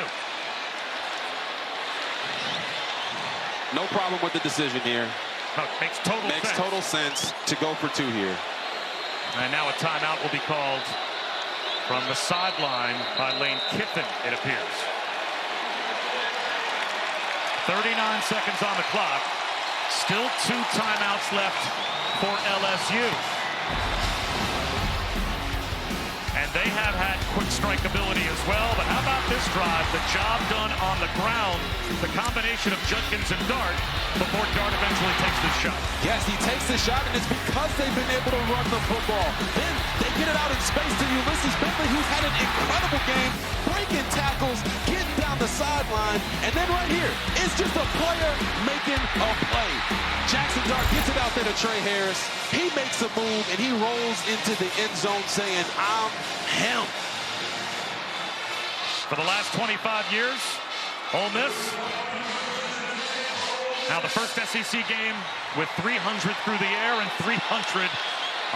No problem with the decision here. No, makes total sense to go for 2 here. And now a timeout will be called from the sideline by Lane Kiffin, it appears. 39 seconds on the clock. Still 2 timeouts left for LSU. And they have had quick strike ability as well. But how about this drive? The job done on the ground. The combination of Judkins and Dart before Dart eventually takes this shot. Yes, he takes the shot, and it's because they've been able to run the football. Then they get it out in space to Ulysses Bentley, who's had an incredible game, breaking tackles, getting down the sideline. And then right here, it's just a player making a play. Jackson Dart gets it out there to Trey Harris. He makes a move, and he rolls into the end zone saying, I'm him. For the last 25 years, Ole Miss, now the first SEC game with 300 through the air and 300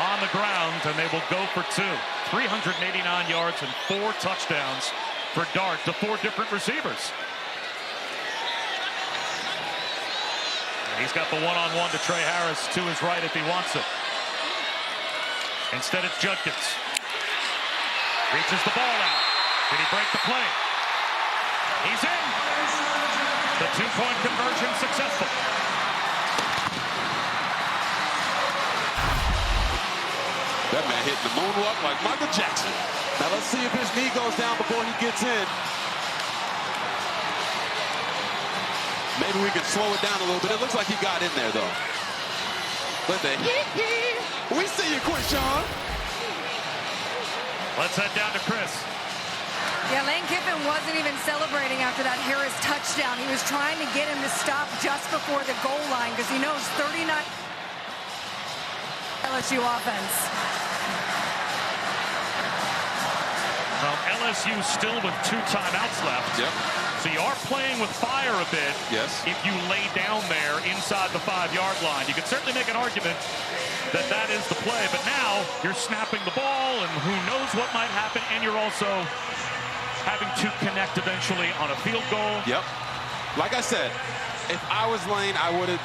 on the ground, and they will go for 2. 389 yards and 4 touchdowns for Dart to 4 different receivers. And he's got the one-on-one to Trey Harris to his right if he wants it. Instead, it's Judkins. Reaches the ball out. Did he break the play? He's in. The 2-point conversion successful. That man hitting the moonwalk like Michael Jackson. Now let's see if his knee goes down before he gets in. Maybe we can slow it down a little bit. It looks like he got in there, though. But the we see you, Quishawn. Let's head down to Chris. Yeah, Lane Kiffin wasn't even celebrating after that Harris touchdown. He was trying to get him to stop just before the goal line because he knows 39 LSU offense. Well, LSU still with 2 timeouts left. Yep. So you are playing with fire a bit. Yes. If you lay down there inside the 5-yard line, you could certainly make an argument that that is the play. But now you're snapping the ball, and who knows what might happen, and you're also having to connect eventually on a field goal. Yep. Like I said, if I was Lane, I would have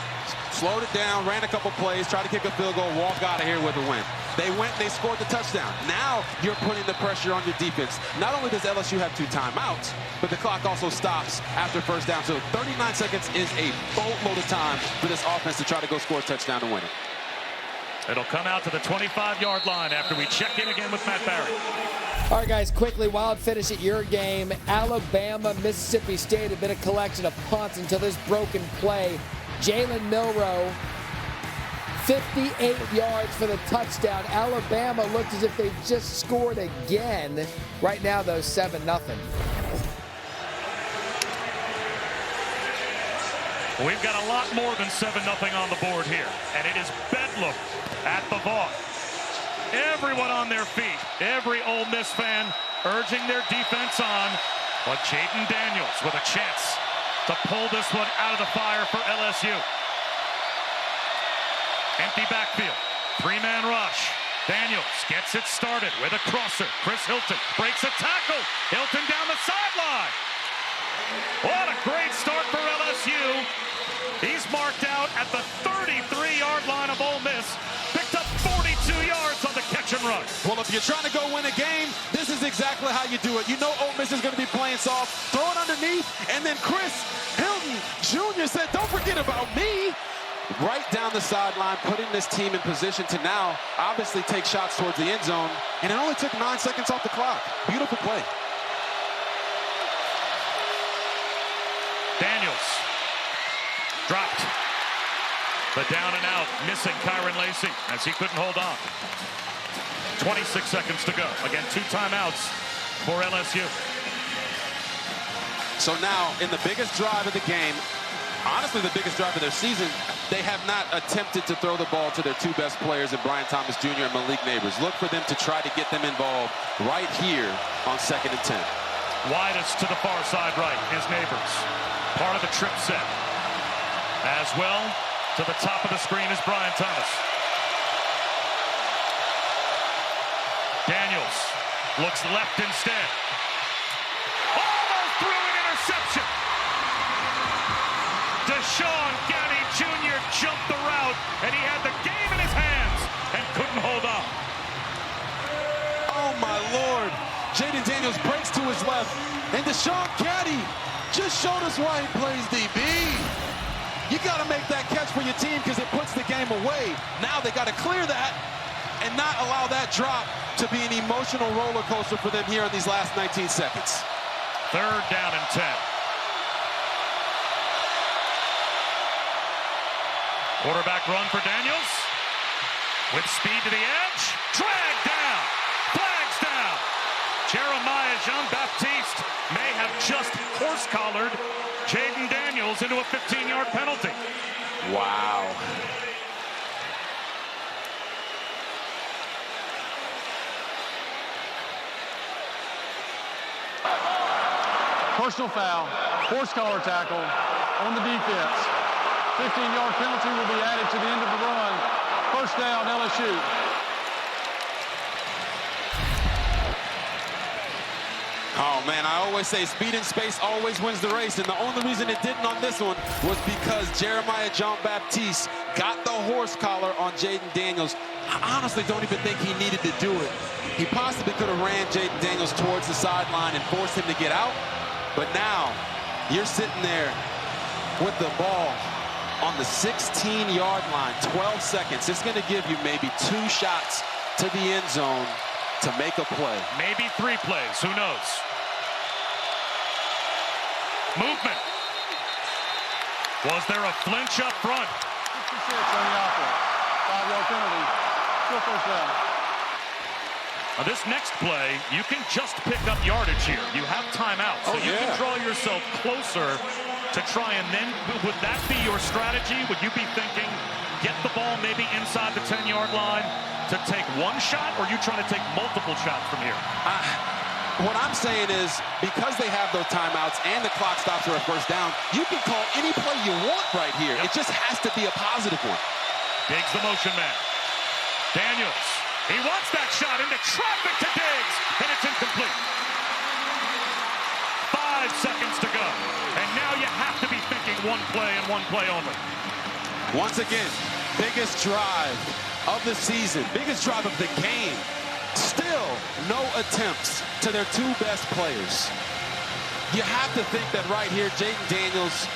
slowed it down, ran a couple plays, tried to kick a field goal, walk out of here with a win. They went, they scored the touchdown. Now you're putting the pressure on your defense. Not only does LSU have 2 timeouts, but the clock also stops after first down. So 39 seconds is a boatload of time for this offense to try to go score a touchdown to win it. It'll come out to the 25-yard line after we check in again with Matt Barry. All right, guys, quickly, wild finish at your game. Alabama, Mississippi State have been a collection of punts until this broken play. Jalen Milroe, 58 yards for the touchdown. Alabama looked as if they just scored again. Right now, though, 7-0. We've got a lot more than 7-0 on the board here, and it is bedlam at the Vaught. Everyone on their feet, every Ole Miss fan urging their defense on, but Jaden Daniels with a chance to pull this one out of the fire for LSU. Empty backfield, 3-man rush. Daniels gets it started with a crosser. Chris Hilton breaks a tackle. Hilton down the sideline. What a great start for LSU. He's marked out at the 33-yard line of Ole Miss. Picked up 42 yards on the catch and run. Well, if you're trying to go win a game, this is exactly how you do it. You know Ole Miss is going to be playing soft. Throw it underneath, and then Chris Hilton Jr. said, don't forget about me. Right down the sideline, putting this team in position to now obviously take shots towards the end zone, and it only took 9 seconds off the clock. Beautiful play. Daniels dropped. The down and out, missing Kyron Lacey as he couldn't hold on. 26 seconds to go. Again, 2 timeouts for LSU. So now, in the biggest drive of the game, honestly the biggest drive of their season. They have not attempted to throw the ball to their two best players in Brian Thomas Jr. and Malik Neighbors. Look for them to try to get them involved right here on 2nd and 10. Widest to the far side right is Neighbors. Part of the trip set. As well, to the top of the screen is Brian Thomas. Daniels looks left instead. Almost threw an interception. Deshaun Ganny Jr. jumped the route, and he had the game in his hands and couldn't hold on. Oh, my Lord. Jaden Daniels breaks to his left, and Deshaun Ganny just showed us why he plays DB. You got to make that catch for your team because it puts the game away. Now they got to clear that and not allow that drop to be an emotional roller coaster for them here in these last 19 seconds. 3rd down and 10. Quarterback run for Daniels. With speed to the edge. Dragged down. Flags down. Jeremiah Jean-Baptiste may have just horse-collared Jaden Daniels into a 15-yard penalty. Wow. Personal foul, horse collar tackle on the defense. 15-yard penalty will be added to the end of the run. 1st down, LSU. Oh, man, I always say speed and space always wins the race, and the only reason it didn't on this one was because Jeremiah Jean-Baptiste got the horse collar on Jaden Daniels. I honestly don't even think he needed to do it. He possibly could have ran Jaden Daniels towards the sideline and forced him to get out, but now you're sitting there with the ball on the 16-yard line, 12 seconds. It's going to give you maybe 2 shots to the end zone to make a play. Maybe 3 plays, who knows? Movement. Was there a flinch up front? 56 on the offer. 5-yard penalty. Still 1st down. On this next play, you can just pick up yardage here. You have timeout, so you can draw yourself closer to try and then, would that be your strategy? Would you be thinking, get the ball maybe inside the 10-yard line to take 1 shot, or are you trying to take multiple shots from here? What I'm saying is, because they have those timeouts and the clock stops for a 1st down, you can call any play you want right here. It just has to be a positive one. Diggs the motion man. Daniels, he wants that shot into traffic to Diggs, and it's incomplete. 5 seconds to go, and now you have to be thinking 1 play and 1 play only. Once again, biggest drive of the season, biggest drive of the game. Still no attempts to their 2 best players. You have to think that right here, Jaden Daniels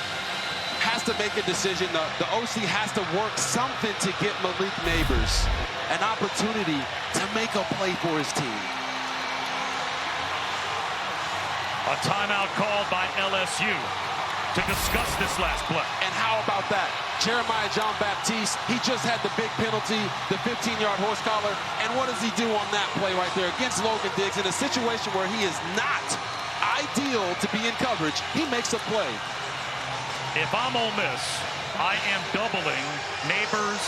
has to make a decision. The OC has to work something to get Malik Neighbors an opportunity to make a play for his team. A timeout called by LSU to discuss this last play. And how about that? Jeremiah Jean-Baptiste, he just had the big penalty, the 15-yard horse collar, and what does he do on that play right there against Logan Diggs in a situation where he is not ideal to be in coverage? He makes a play. If I'm Ole Miss, I am doubling Neighbors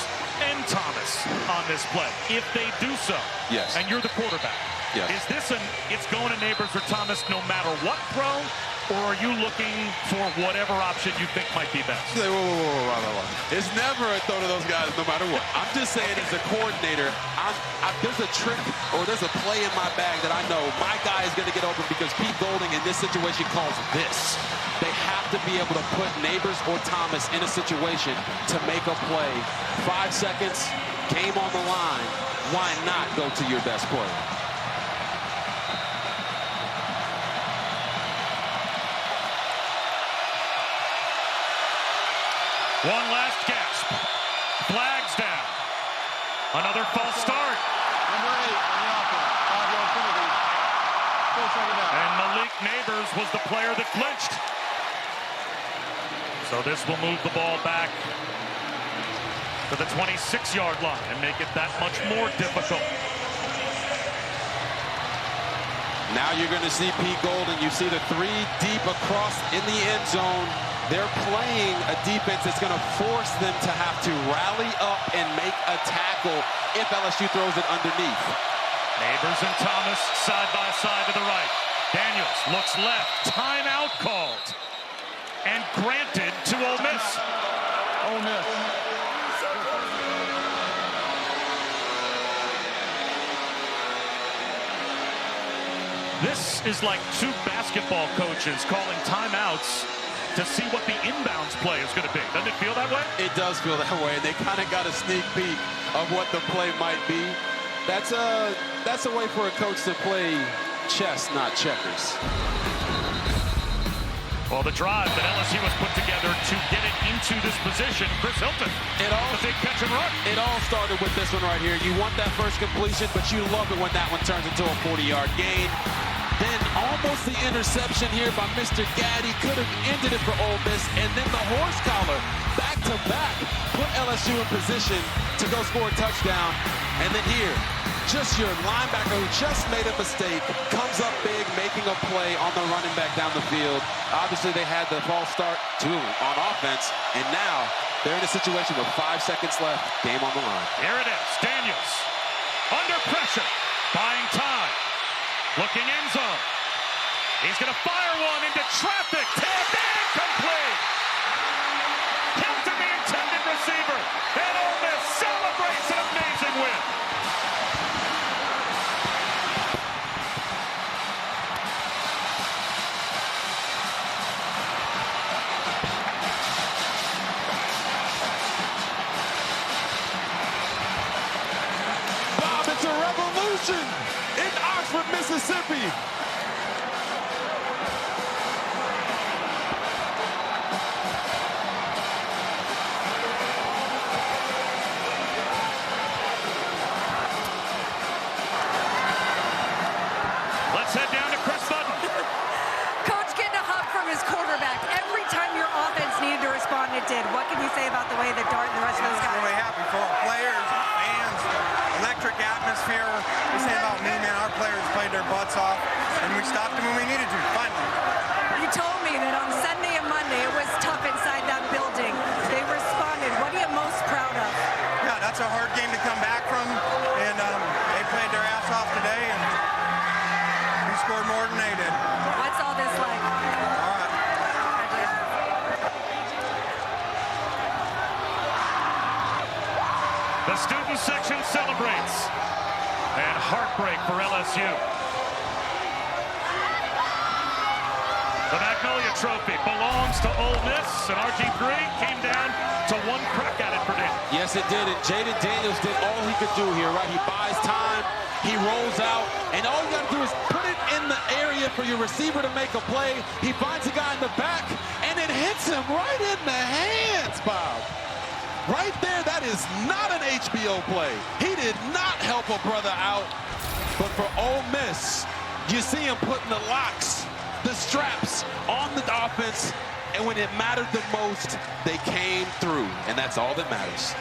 and Thomas on this play. If they do so, yes, and you're the quarterback, yes, is this it's going to Neighbors or Thomas no matter what throw? Or are you looking for whatever option you think might be best? Whoa. It's never a throw to those guys no matter what. I'm just saying as a coordinator, there's a trick or there's a play in my bag that I know my guy is going to get open because Pete Golding in this situation calls this. They have to be able to put Neighbors or Thomas in a situation to make a play. 5 seconds, game on the line. Why not go to your best player? One last gasp. Flags down. Another false start. Number 8 on the offense. 5-yard penalty. Still 2nd down. And Malik Neighbors was the player that flinched. So this will move the ball back to the 26-yard line and make it that much more difficult. Now you're going to see Pete Golding. You see the 3 deep across in the end zone. they're playing a defense that's going to force them to have to rally up and make a tackle if LSU throws it underneath. Neighbors and Thomas side by side to the right. Daniels looks left. Timeout called and granted to Ole Miss. Ole Miss. This is like two basketball coaches calling timeouts to see what the inbounds play is going to be. Doesn't it feel that way? It does feel that way. They kind of got a sneak peek of what the play might be. That's a way for a coach to play chess, not checkers. Well, the drive that LSU has put together to get it into this position, Chris Hilton, the big catch and run. It all started with this one right here. You want that first completion, but you love it when that one turns into a 40-yard gain. Then almost the interception here by Mr. Gaddy could have ended it for Ole Miss, and then the horse collar back-to-back put LSU in position to go score a touchdown. And then here, just your linebacker who just made a mistake comes up big, making a play on the running back down the field. Obviously, they had the false start too on offense, and now they're in a situation with 5 seconds left. Game on the line. Here it is. Daniels under pressure, buying time, looking end zone. He's going to fire one into traffic. Tapped in, complete. Hilton, the intended receiver, and Ole Miss celebrates an amazing win. Bob, it's a revolution in Oxford, Mississippi. Let's head down to Chris Button. Coach getting a hug from his quarterback. Every time your offense needed to respond, it did. What can you say about the way that Dart and the rest of those guys? Really happy for our players, fans, electric atmosphere. We say about me, man, our players played their butts off, and we stopped them when we needed to, finally. You told me that on Sunday and Monday it was tough inside that building. They responded. What are you most proud of? Yeah, that's a hard game to come back from, and they played their ass off today, and we scored more than they did. What's all this like? All right. The student section celebrates. And heartbreak for LSU. The Magnolia Trophy belongs to Ole Miss, and RG3 came down to one crack at it for Dan. Yes, it did, and Jaden Daniels did all he could do here, right? He buys time, he rolls out, and all you got to do is put it in the area for your receiver to make a play. He finds a guy in the back, and it hits him right in the hands, Bob. Right there, that is not an HBO play. He did not help a brother out, but for Ole Miss, you see him putting the locks, the straps on the offense, and when it mattered the most, they came through, and that's all that matters.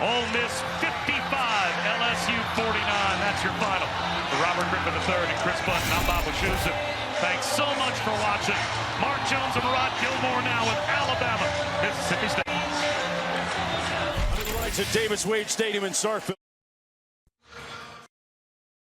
Ole Miss 55, LSU 49. That's your final. For Robert Griffin III and Chris Button, I'm Bob Wischusen. Thanks so much for watching. Mark Jones and Rod Gilmore now with Alabama, Mississippi State. Under the lights at Davis Wade Stadium in Starkville.